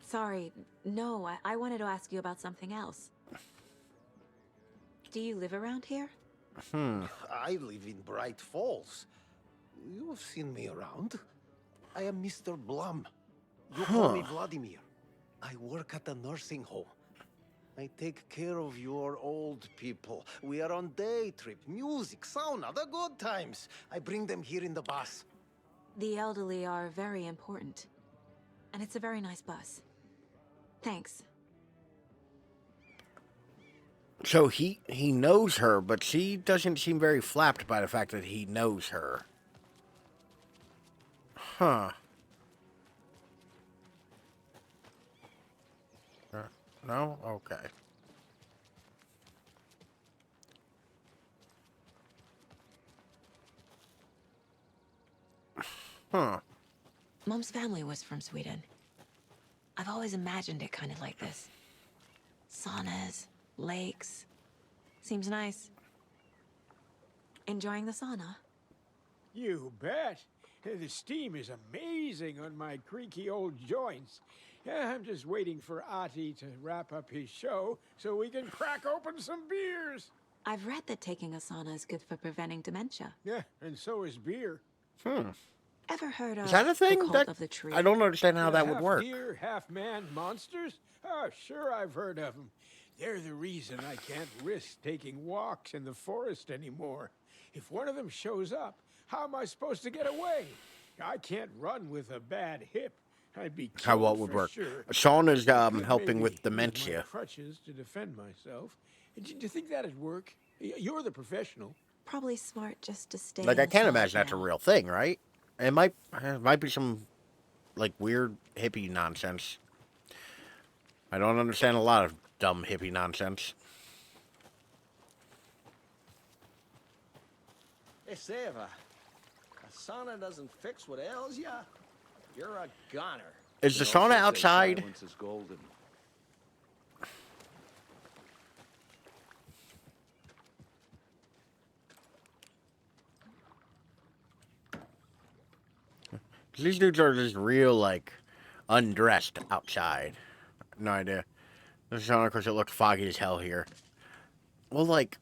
Sorry. No, I wanted to ask you about something else. Do you live around here? I live in Bright Falls. You have seen me around. I am Mr. Blum. You call me Vladimir. I work at a nursing home. I take care of your old people. We are on day trip, music, sauna, the good times. I bring them here in the bus. The elderly are very important. And it's a very nice bus. Thanks. So he knows her, but she doesn't seem very flapped by the fact that he knows her. Huh. No? Okay. Huh. Mom's family was from Sweden. I've always imagined it kind of like this. Saunas, lakes. Seems nice. Enjoying the sauna? You bet. The steam is amazing on my creaky old joints. I'm just waiting for Ati to wrap up his show so we can crack open some beers. I've read that taking a sauna is good for preventing dementia. Yeah, and so is beer. Ever heard of Is that a thing? the cult That of the tree? I don't understand how Yeah, that would half work. deer, half man monsters? Oh, sure, I've heard of them. They're the reason I can't risk taking walks in the forest anymore. If one of them shows up, how am I supposed to get away? I can't run with a bad hip. I'd be How killed what would for work? sure. Sean is I could helping maybe with use my dementia. crutches to defend myself. Do you think that'd work? You're the professional. Probably smart just to stay Like I can't inside imagine that's a now. real thing, right? It might be some like weird hippie nonsense. I don't understand a lot of dumb hippie nonsense. Hey, say if a sauna doesn't fix what ails ya, you're a goner. Is the sauna outside? Silence is golden. These dudes are just real, like, undressed outside. No idea. The sauna, of course, it looks foggy as hell here. Well, like,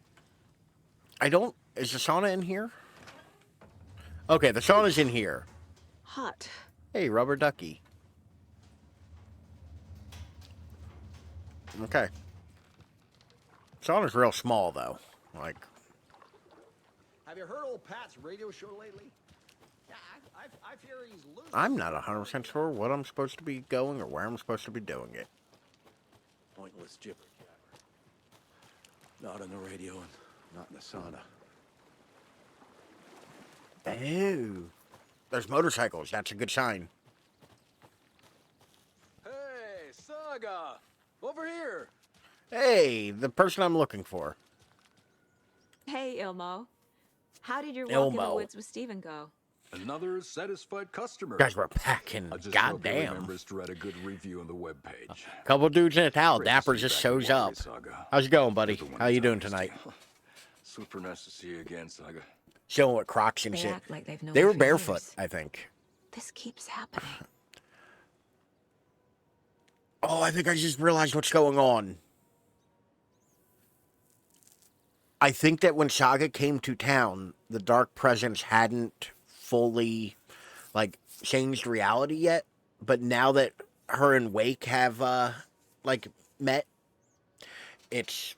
is the sauna in here? Okay, the sauna's in here. Hot. Hey, rubber ducky. Okay. Sauna's real small, though. Like, Have you heard old Pat's radio show lately? Yeah, I fear he's losing. I'm not 100% sure what I'm supposed to be going or where I'm supposed to be doing it. Pointless jibber jabber. Not on the radio and not in the sauna. Oh. There's motorcycles. That's a good sign. Hey, Saga! Over here! Hey, the person I'm looking for. Hey, Ilmo. How did your walk in the Ilmo. woods with Steven go? Another satisfied customer. Guys were packing. I just hope he Goddamn. remembers to write a good review on the webpage. Couple dudes in a towel. Great to Dapper see you just back in shows Watery, up. Saga. How's it going, buddy? You're the one How you who's doing honest. tonight? Super nice to see you again, Saga. Showing what Crocs and They shit. act like they've known They her were for barefoot, years. I think. This keeps happening. Oh, I think I just realized what's going on. I think that when Saga came to town, the Dark Presence hadn't fully, like, changed reality yet. But now that her and Wake have, met, it's,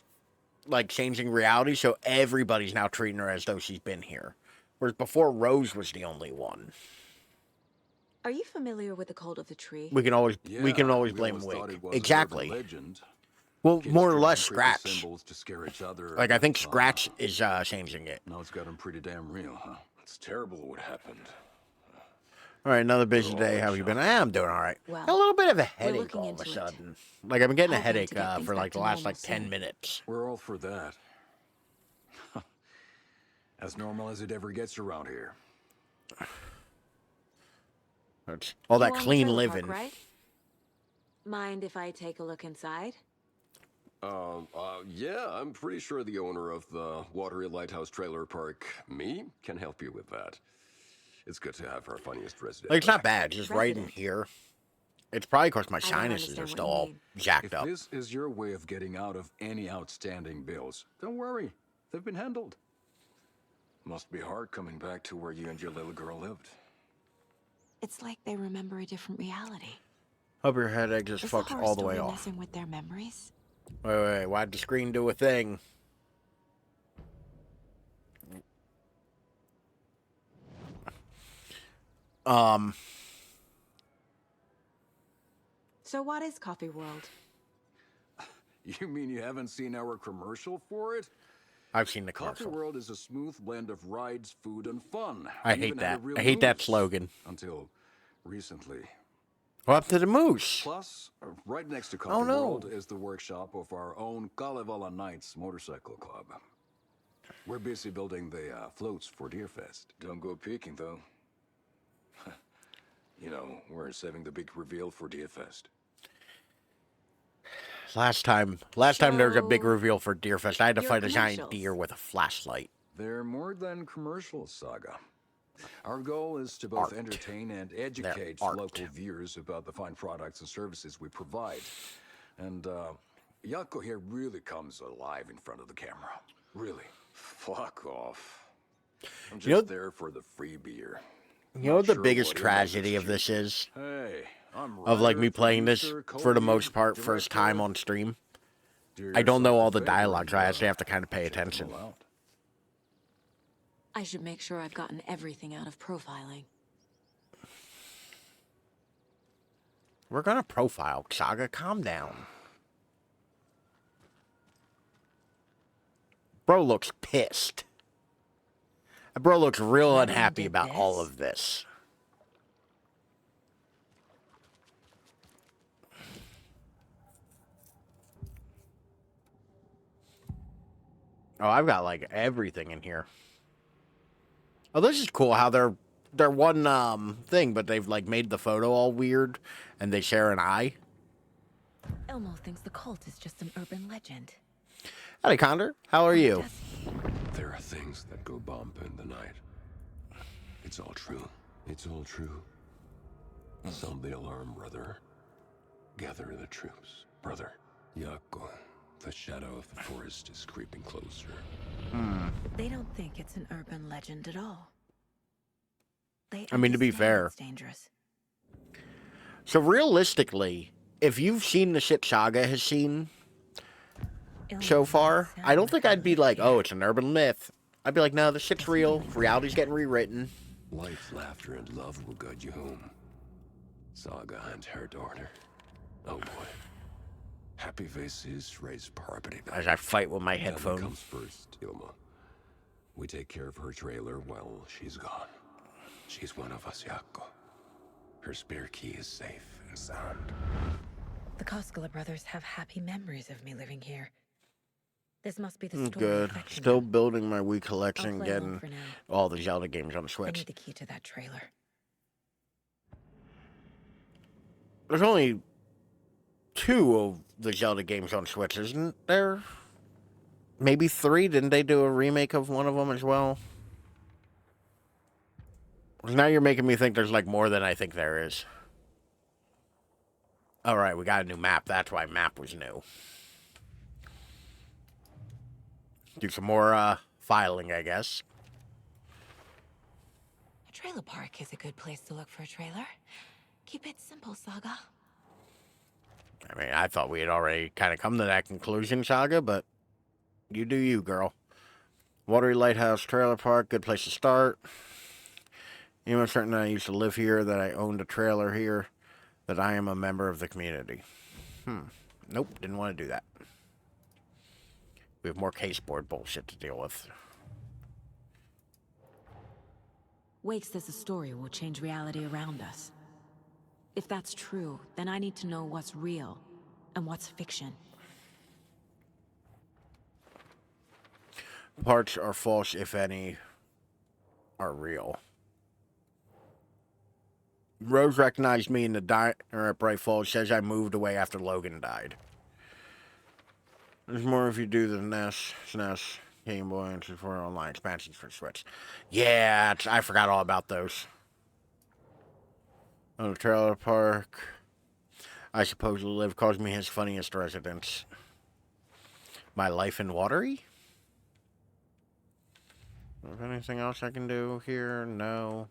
like, changing reality. So everybody's now treating her as though she's been here. Whereas before, Rose was the only one. Are you familiar with the cult of the tree? We can always blame Wake. Exactly. Well, more or less Scratch. To scare each other. Like, I think Scratch is changing it. Now it's gotten pretty damn real, huh? It's terrible what happened. All right, another busy day. How have you been? I'm doing all right. Well, Got a little bit of a we're headache looking all of a into it. sudden. Like, I've been getting a Hoping to headache get things for, back like, the to last, normal 10 soon. minutes. We're all for that. As normal as it ever gets around here. It's all You that own the clean trailer living. park, right? Mind if I take a look inside? Yeah, I'm pretty sure the owner of the Watery Lighthouse Trailer Park, me, can help you with that. It's good to have our funniest resident. Like, it's not back. bad. Just right in here. It's probably because my don't sinuses understand are what still you all mean. jacked If up. this is your way of getting out of any outstanding bills, don't worry. They've been handled. Must be hard coming back to where you and your little girl lived. It's like they remember a different reality. Hope your headache just Is fucks horror all the way story off. messing with their memories? Wait. Why'd the screen do a thing? So what is Coffee World? You mean you haven't seen our commercial for it? I've seen the Coffee commercial. World is a smooth blend of rides, food, and fun. I We hate even had a that. real I hate that moose. slogan. Until recently. What up to the moose? Plus, right next to Coffee Oh, no. World is the workshop of our own Kalevala Knights Motorcycle Club. We're busy building the floats for Deerfest. Don't go peeking, though. You know, we're saving the big reveal for Deerfest. Last time there was a big So, reveal for Deerfest, I had to your fight a giant commercials. deer with a flashlight. They're more than commercials, Saga. Our goal is to both Art. entertain and educate art. local viewers about the fine products and services we provide. And, Yako here really comes alive in front of the camera. Really. Fuck off. I'm just there for the free beer. You know what the biggest tragedy of this is? Hey, I'm Of like me writer, playing this producer, for the co-lead, most part first time director. on stream. Do I don't know yourself all a the favor dialogue, so I and, actually have to kind of pay check them attention. all out. I should make sure I've gotten everything out of profiling. We're gonna profile Saga. Calm down. Bro looks pissed. Bro looks real unhappy about all of this. Oh, I've got like everything in here. Oh, this is cool how they're one thing, but they've like made the photo all weird and they share an eye. Elmo thinks the cult is just some urban legend. Howdy, Condor. How are you? There are things that go bump in the night. It's all true. It's all true. Sound the alarm, brother. Gather the troops, brother. Yako, the shadow of the forest is creeping closer. They don't think it's an urban legend at all. I mean, to be fair. It's dangerous. So realistically, if you've seen the shit Saga has seen so far, I don't think I'd be like, oh, it's an urban myth. I'd be like, no, the shit's real. Reality's getting rewritten. Life, laughter, and love will guide you home. Saga and her daughter. Oh boy. Happy faces raise property value. As I fight with my Family headphone. comes first, Ilma. We take care of her trailer while she's gone. She's one of us, Yako. Her spare key is safe and sound. The Koskela brothers have happy memories of me living here. This must be the story. Good. Still building my Wii collection, I'll play along getting for now. all the Zelda games on the I Switch. need the key to that trailer. There's only 2 of the Zelda games on Switch, isn't there? Maybe 3? Didn't they do a remake of one of them as well? Now you're making me think there's like more than I think there is. Alright, we got a new map. That's why map was new. Do some more filing, I guess. A trailer park is a good place to look for a trailer. Keep it simple, Saga. I mean, I thought we had already kind of come to that conclusion, Saga, but you do you, girl. Watery Lighthouse Trailer Park, good place to start. You know, certain that I used to live here, that I owned a trailer here, that I am a member of the community. Nope, didn't want to do that. We have more caseboard bullshit to deal with. Wake says the story will change reality around us. If that's true, then I need to know what's real and what's fiction. Parts are false, if any, are real. Rose recognized me in the diner at Bright Falls. Says I moved away after Logan died. There's more if you do the SNES, Game Boy, and 64 online expansions for Switch. Yeah, I forgot all about those. On the trailer park, I supposedly live, calls me his funniest residence. My life in Watery? Is there anything else I can do here? No.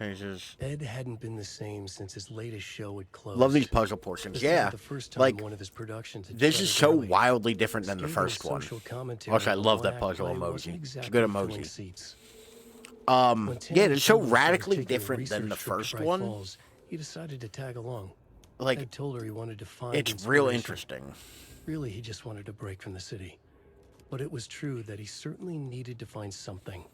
Pages. Ed hadn't been the same since his latest show had closed. Love these puzzle portions. This Yeah. wasn't the first time Like, one of his productions had this is shut so early. wildly different than the Scathing first one. social commentary Also, I on love that one-act puzzle play emoji. wasn't It's a exactly good filling emoji. seats. Yeah, When it's Tammy so told him she was radically taking a different than the research trip to first Bright one. Falls, he decided to tag along. Like, Ed told her he wanted to find it's real inspiration. interesting. Really, he just wanted a break from the city. But it was true that he certainly needed to find something.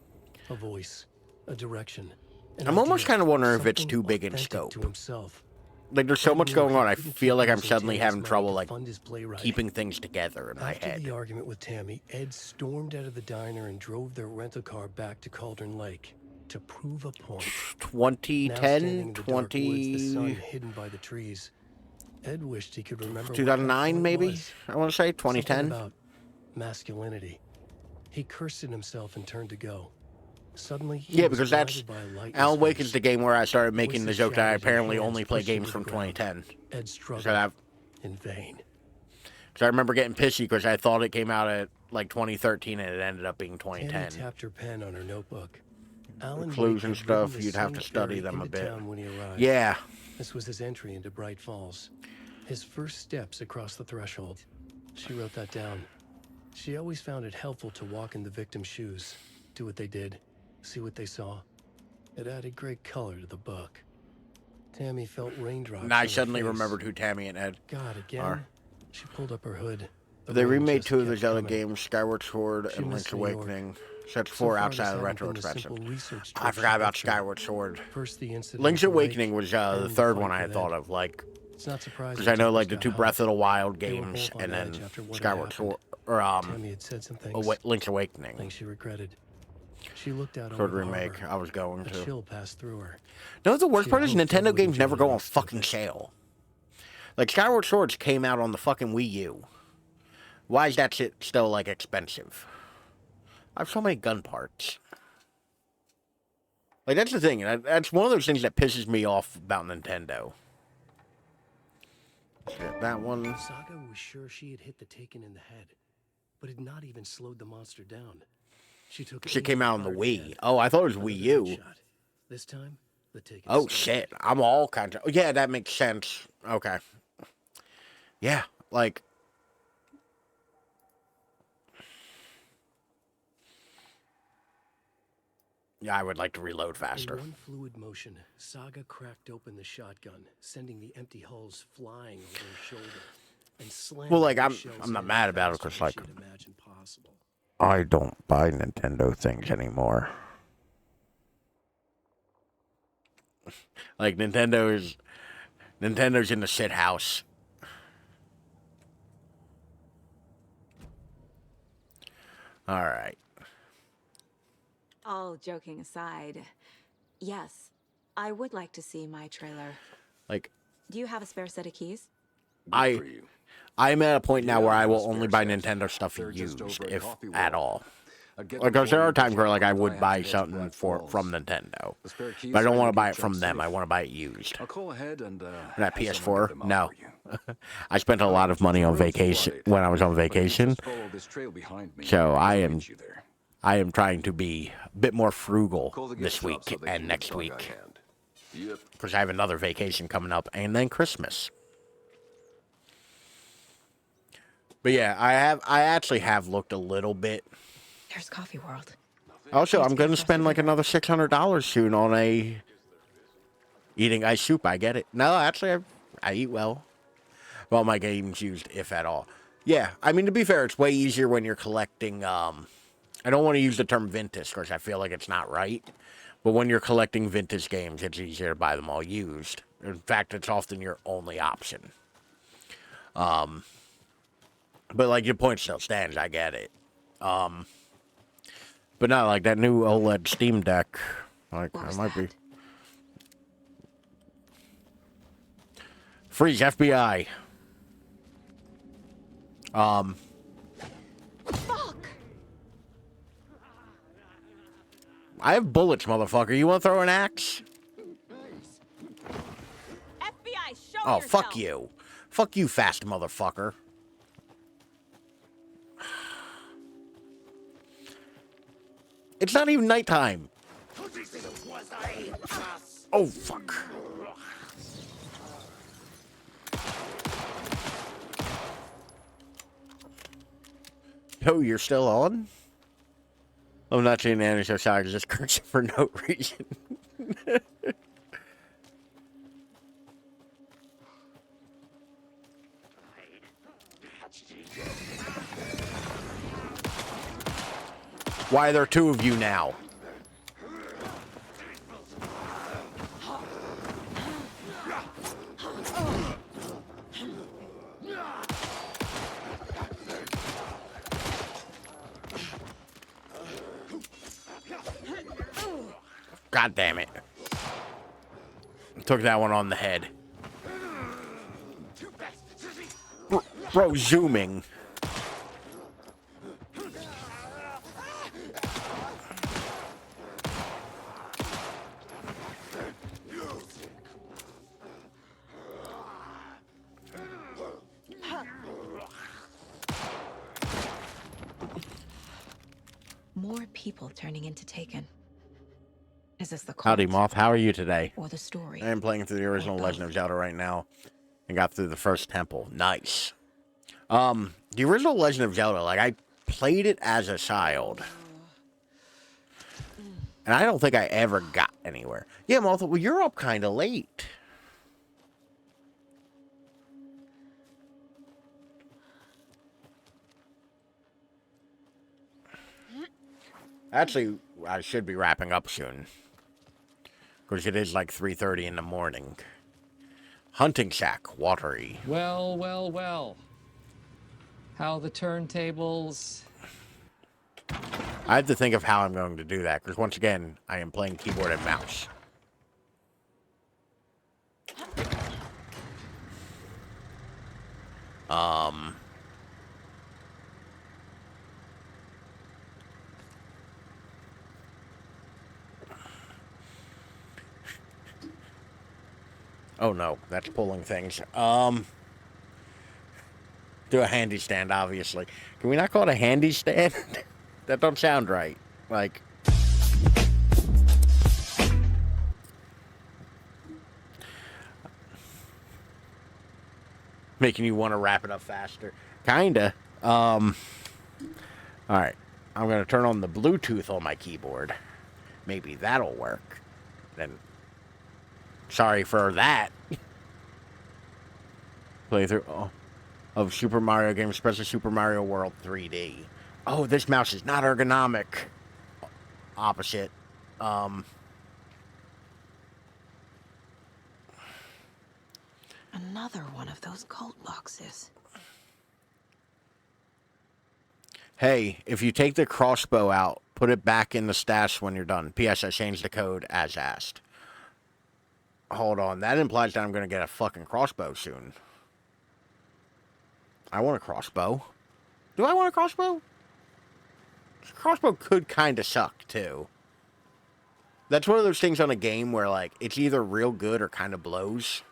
A voice, a direction. an I'm almost idea, kind of wondering if it's something too big in authentic scope. to himself. Like, there's so Ed much knew going he on, I couldn't feel keep like I'm using suddenly Tammy's having money trouble, to like, fund his playwriting. keeping things together in my After head. the argument with Tammy, Ed stormed out of the diner and drove their rental car back to Cauldron Lake to prove a point. 2010, Now standing in the dark 20... woods, the sun hidden by the trees, Ed wished he could remember what that 2009, point maybe? was. I want to say Something 2010. about masculinity. He cursed at himself and turned to go. Suddenly, he Yeah, was because that's blinded by light and Alan Wake space. is the game where I started making the Voices joke that I shouted and apparently hands only play pushed him games to from the ground. 2010. Ed struggled So I've, in vain. So I remember getting pissy because I thought it came out at like 2013 and it ended up being Tammy 2010. tapped her pen on her notebook. The Alan clues Wake and had ridden stuff, the you'd have to same study ferry them a into bit. town when he arrived. Yeah. This was his entry into Bright Falls. His first steps across the threshold. She wrote that down. She always found it helpful to walk in the victim's shoes, do what they did, see what they saw. It added great color to the book. Tammy felt raindrops. And I on her suddenly face. remembered who Tammy and Ed God, again? are. She pulled up her hood. The They rain remade just 2 of kept those other coming. games, Skyward Sword She and missed Link's New York. Awakening. Sets So 4 far, outside this of the hadn't retro been the expansion. simple research I trip forgot she about went through. Skyward Sword. First the incident Link's with the Awakening lake, was the then third fight one I with had Ed. thought of, like, It's not surprising because I know like tempers the 2 got Breath of the Wild They were games both on and then edge after what had Skyward happened. Sword or Tammy had said some things. Link's Awakening. Things she regretted. She looked out Sword over the remake. harbor. I was going A to. chill passed through her. No, the worst She part is hoped Ed Nintendo would games never enjoy go on it. fucking sale. Like Skyward Swords came out on the fucking Wii U. Why is that shit still like expensive? I have so many gun parts. Like that's the thing. That's one of those things that pisses me off about Nintendo. Shit, that one. Saga was sure she had hit the Taken in the head, but had not even slowed the monster down. She took. Shit aim came at out on the hard Wii. head. Oh, I thought it was Another Wii U. headshot. This time, the Taken. Oh slowed. shit! I'm all kinds of. Yeah, that makes sense. Okay. Yeah, like. Yeah, I would like to reload faster. In one fluid motion, Saga cracked open the shotgun, sending the empty hulls flying over her shoulder, and slamming Well, like the I'm shells not in mad about it faster because than like she'd imagined possible. I don't buy Nintendo things anymore. Like Nintendo's in the shit house. All right. All joking aside, yes, I would like to see my trailer. Like Do you have a spare set of keys? I'm at a point now Yeah, where I I have will a only spare buy set. Nintendo stuff They're just used, over at if Coffee at World. all. I'll get them Because there for are you, times where like I if would have buy to get to something Black from Falls. Nintendo, The spare keys but I don't are want to in buy the it from junk them. I safe. want to buy it used. I'll call ahead and That have someone get PS4, them out no. for you. I spent a lot of money on vacation when I was on vacation, Follow this trail behind me. so I I'll am meet you there. trying to be a bit more frugal Call the this gift shop week so they and can next get week dog eye hand. Yep. because I have another vacation coming up and then Christmas. But yeah, I actually have looked a little bit. There's Coffee World. Also, I'm going to spend like another $600 soon on eating ice soup. I get it. No, actually, I eat well. Well, my game's used, if at all. Yeah, I mean, to be fair, it's way easier when you're collecting. I don't want to use the term vintage because I feel like it's not right. But when you're collecting vintage games, it's easier to buy them all used. In fact, it's often your only option. But like your point still stands, I get it. But not like that new OLED Steam Deck. Like I might be. Freeze FBI. Fuck! I have bullets, motherfucker. You want to throw an axe? FBI, show Oh, yourself. fuck you. Fuck you, fast motherfucker. It's not even nighttime. Oh, fuck. Yo, you're still on? I'm not saying Annie's so sorry, just cursing for no reason. Why are there 2 of you now? God damn it. Took that one on the head. Bro, zooming. more people turning into Taken? Is this the Howdy, cult Moth. How are you today? or the story? I am playing through the original Legend of Zelda right now and got through the first temple. Nice. The original Legend of Zelda, like, I played it as a child. And I don't think I ever got anywhere. Yeah, Moth, well, you're up kind of late. Actually, I should be wrapping up soon. Because it is like 3:30 in the morning. Hunting shack, watery. Well, well, well. How the turntables? I have to think of how I'm going to do that. Because once again, I am playing keyboard and mouse. Oh no, that's pulling things. Do a handy stand, obviously. Can we not call it a handy stand? That don't sound right. Like, making you want to wrap it up faster. Kinda. Alright. I'm gonna turn on the Bluetooth on my keyboard. Maybe that'll work. Then, sorry for that. Playthrough of Super Mario games, especially Super Mario World 3D. Oh, this mouse is not ergonomic. Opposite. Another one of those cult boxes. Hey, if you take the crossbow out, put it back in the stash when you're done. P.S. I changed the code as asked. Hold on, that implies that I'm going to get a fucking crossbow soon. I want a crossbow. Do I want a crossbow? Crossbow could kind of suck, too. That's one of those things on a game where, like, it's either real good or kind of blows.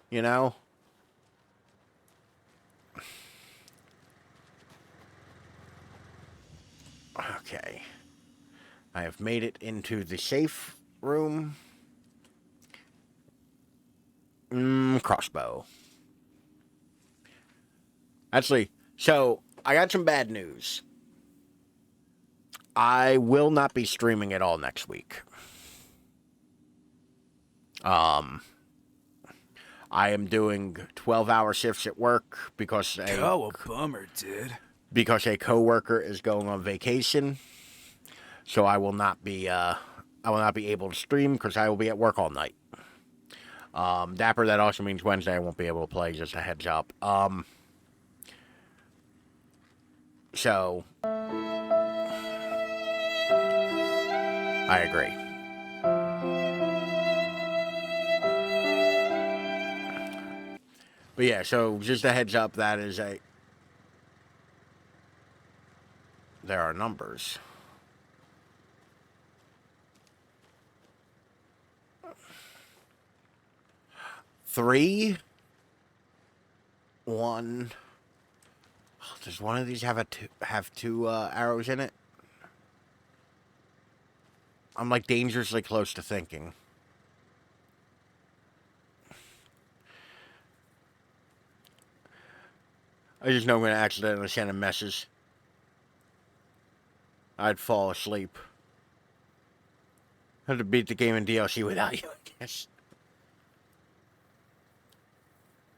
You know? Okay. I have made it into the safe room. Crossbow. Actually, so I got some bad news. I will not be streaming at all next week. I am doing 12-hour shifts at work because a bummer, dude. Because a coworker is going on vacation. So I will not be able to stream because I will be at work all night. Dapper, that also means Wednesday I won't be able to play, just a heads up. So I agree. But yeah, so just a heads up, that is there are numbers. Three, one. Oh, does one of these have two arrows in it? I'm like dangerously close to thinking. I just know I'm going to accidentally send a message. I'd fall asleep. Had to beat the game in DLC without you, I guess.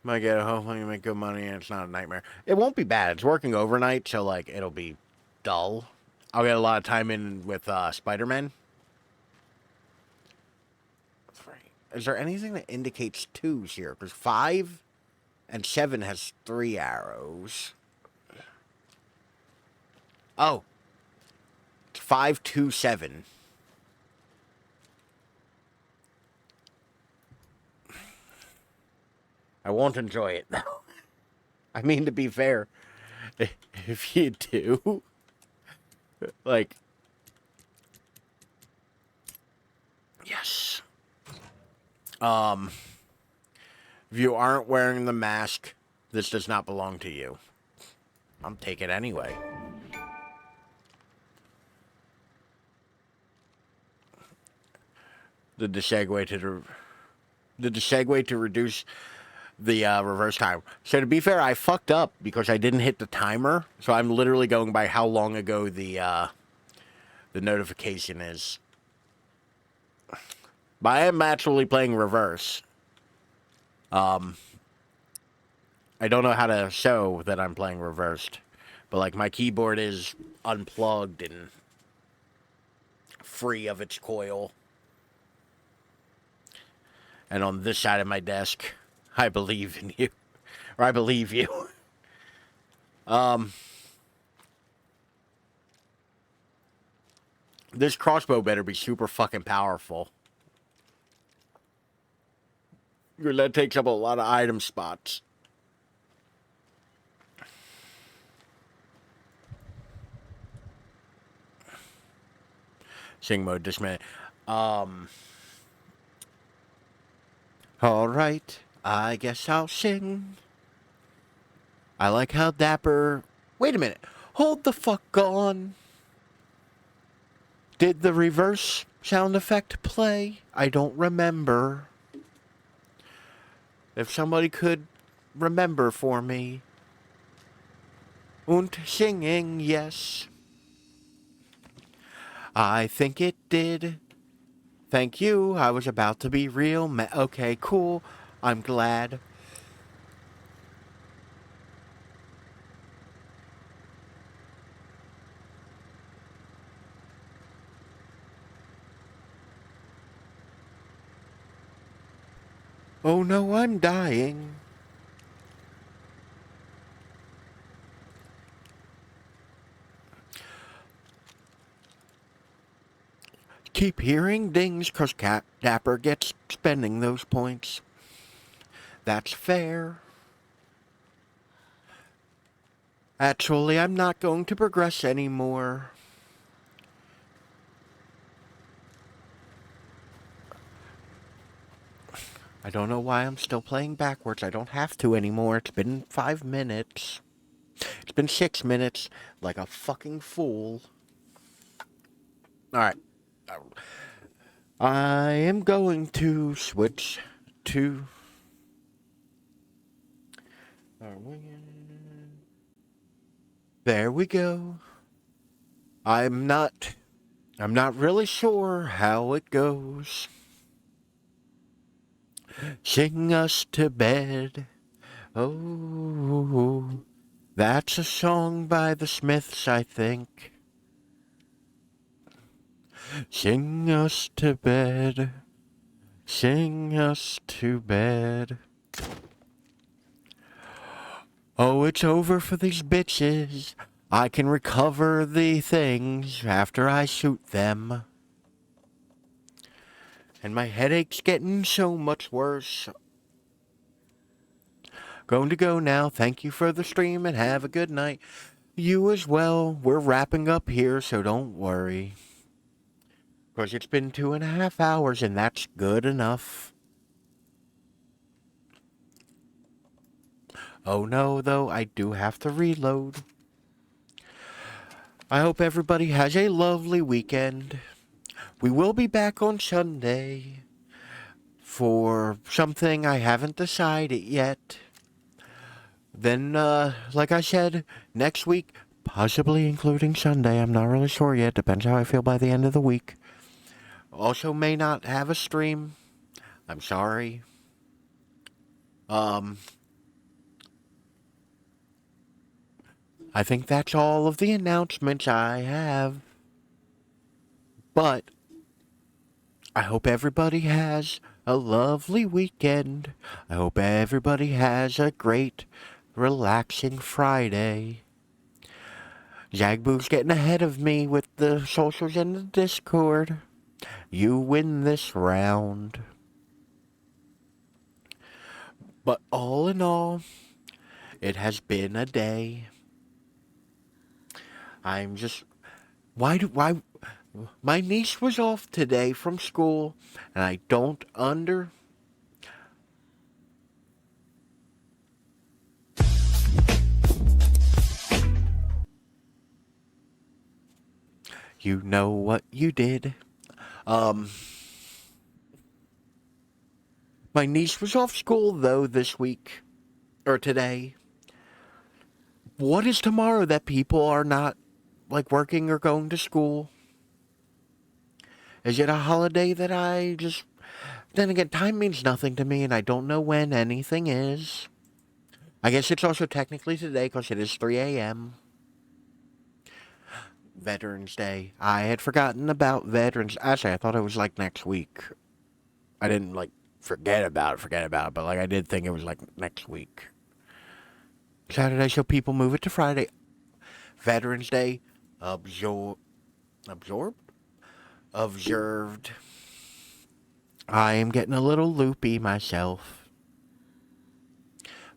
Might get it. Hopefully you make good money and it's not a nightmare. It won't be bad. It's working overnight, so like it'll be dull. I'll get a lot of time in with Spider-Man. Is there anything that indicates twos here? Because 5 and 7 has 3 arrows. Oh. It's 5, 2, 7. I won't enjoy it, though. I mean, to be fair, if you do, like, yes. If you aren't wearing the mask, this does not belong to you. I'm taking anyway. Did the segue to reduce the reverse time? So to be fair, I fucked up because I didn't hit the timer. So I'm literally going by how long ago the notification is. But I am actually playing reverse. I don't know how to show that I'm playing reversed, but like my keyboard is unplugged and free of its coil. And on this side of my desk, I believe in you. Or I believe you. This crossbow better be super fucking powerful. Because that takes up a lot of item spots. Sing mode this minute. Alright, I guess I'll sing. I like how dapper... Wait a minute. Hold the fuck on. Did the reverse sound effect play? I don't remember. If somebody could remember for me. Und singing, yes. I think it did. Thank you. I was about to be real. Okay, cool. I'm glad. Oh no, I'm dying. Keep hearing dings cause Dapper gets spending those points. That's fair. Actually, I'm not going to progress anymore. I don't know why I'm still playing backwards. I don't have to anymore. It's been 5 minutes. It's been 6 minutes. Like a fucking fool. Alright. I am going to switch to... There we go. I'm not really sure how it goes. Sing us to bed. Oh, that's a song by the Smiths, I think. Sing us to bed. Sing us to bed. Oh, it's over for these bitches. I can recover the things after I shoot them. And my headache's getting so much worse. Going to go now. Thank you for the stream and have a good night. You as well. We're wrapping up here, so don't worry. Because it's been 2.5 hours and that's good enough. Oh no, though, I do have to reload. I hope everybody has a lovely weekend. We will be back on Sunday for something I haven't decided yet. Then, like I said, next week, possibly including Sunday, I'm not really sure yet. Depends how I feel by the end of the week. Also may not have a stream. I'm sorry. I think that's all of the announcements I have. But I hope everybody has a lovely weekend. I hope everybody has a great, relaxing Friday. Zagboo's getting ahead of me with the socials and the Discord. You win this round. But all in all, it has been a day. I'm just... Why... My niece was off today from school, and I don't You know what you did. My niece was off school, though, this week. Or today. What is tomorrow that people are not, like, working or going to school? Is it a holiday that I just... Then again, time means nothing to me, and I don't know when anything is. I guess it's also technically today, because it is 3 a.m. Veterans Day. I had forgotten about Veterans... Actually, I thought it was, like, next week. I didn't, like, forget about it, but, like, I did think it was, like, next week. Saturday, so people move it to Friday. Veterans Day, observed? I am getting a little loopy myself.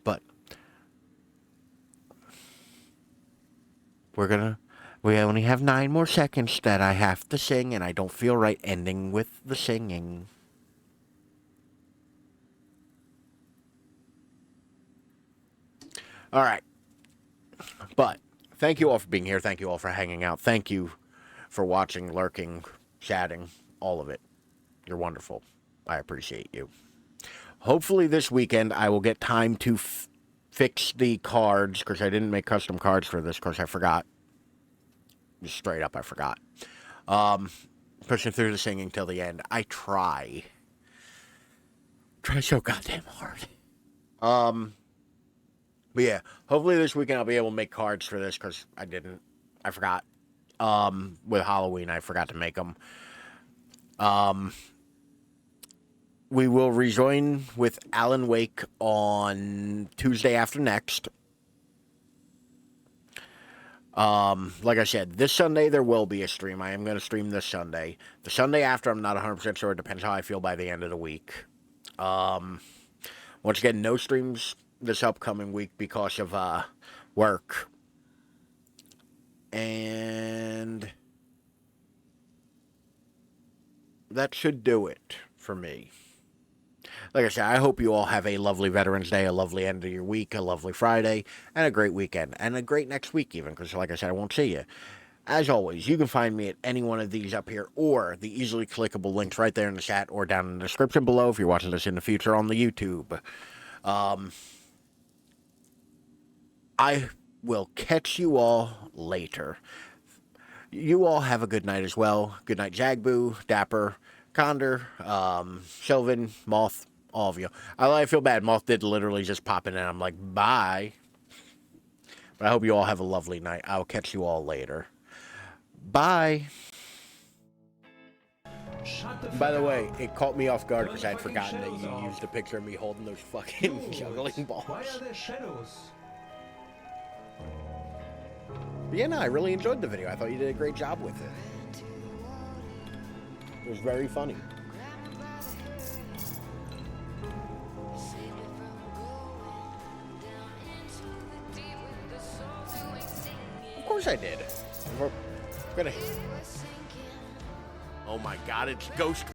But we only have 9 more seconds that I have to sing, and I don't feel right ending with the singing. All right. But thank you all for being here. Thank you all for hanging out. Thank you for watching, lurking, chatting, all of it. You're wonderful. I appreciate you. Hopefully this weekend I will get time to fix the cards, because I didn't make custom cards for this, because I forgot. Just straight up, I forgot. Pushing through the singing till the end. I try. Try so goddamn hard. But yeah, hopefully this weekend I'll be able to make cards for this, because I forgot. With Halloween, I forgot to make them. We will rejoin with Alan Wake on Tuesday after next. Like I said, this Sunday there will be a stream. I am going to stream this Sunday. The Sunday after, I'm not 100% sure. It depends how I feel by the end of the week. Once again, no streams this upcoming week because of work. And that should do it for me. Like I said, I hope you all have a lovely Veterans Day, a lovely end of your week, a lovely Friday, and a great weekend, and a great next week even, because like I said, I won't see you. As always, you can find me at any one of these up here, or the easily clickable links right there in the chat, or down in the description below if you're watching this in the future on the YouTube. I will catch you all later. You all have a good night as well. Good night, Jagboo, Dapper, Condor, Shelvin, Moth, all of you. I feel bad. Moth did literally just pop in and I'm like, bye. But I hope you all have a lovely night. I'll catch you all later. Bye. By the way, it caught me off guard because I had forgotten that you used a picture of me holding those fucking juggling balls. Why are there shadows? But yeah, no, I really enjoyed the video. I thought you did a great job with it. It was very funny. Of course I did. We're gonna... Oh my god, it's Ghost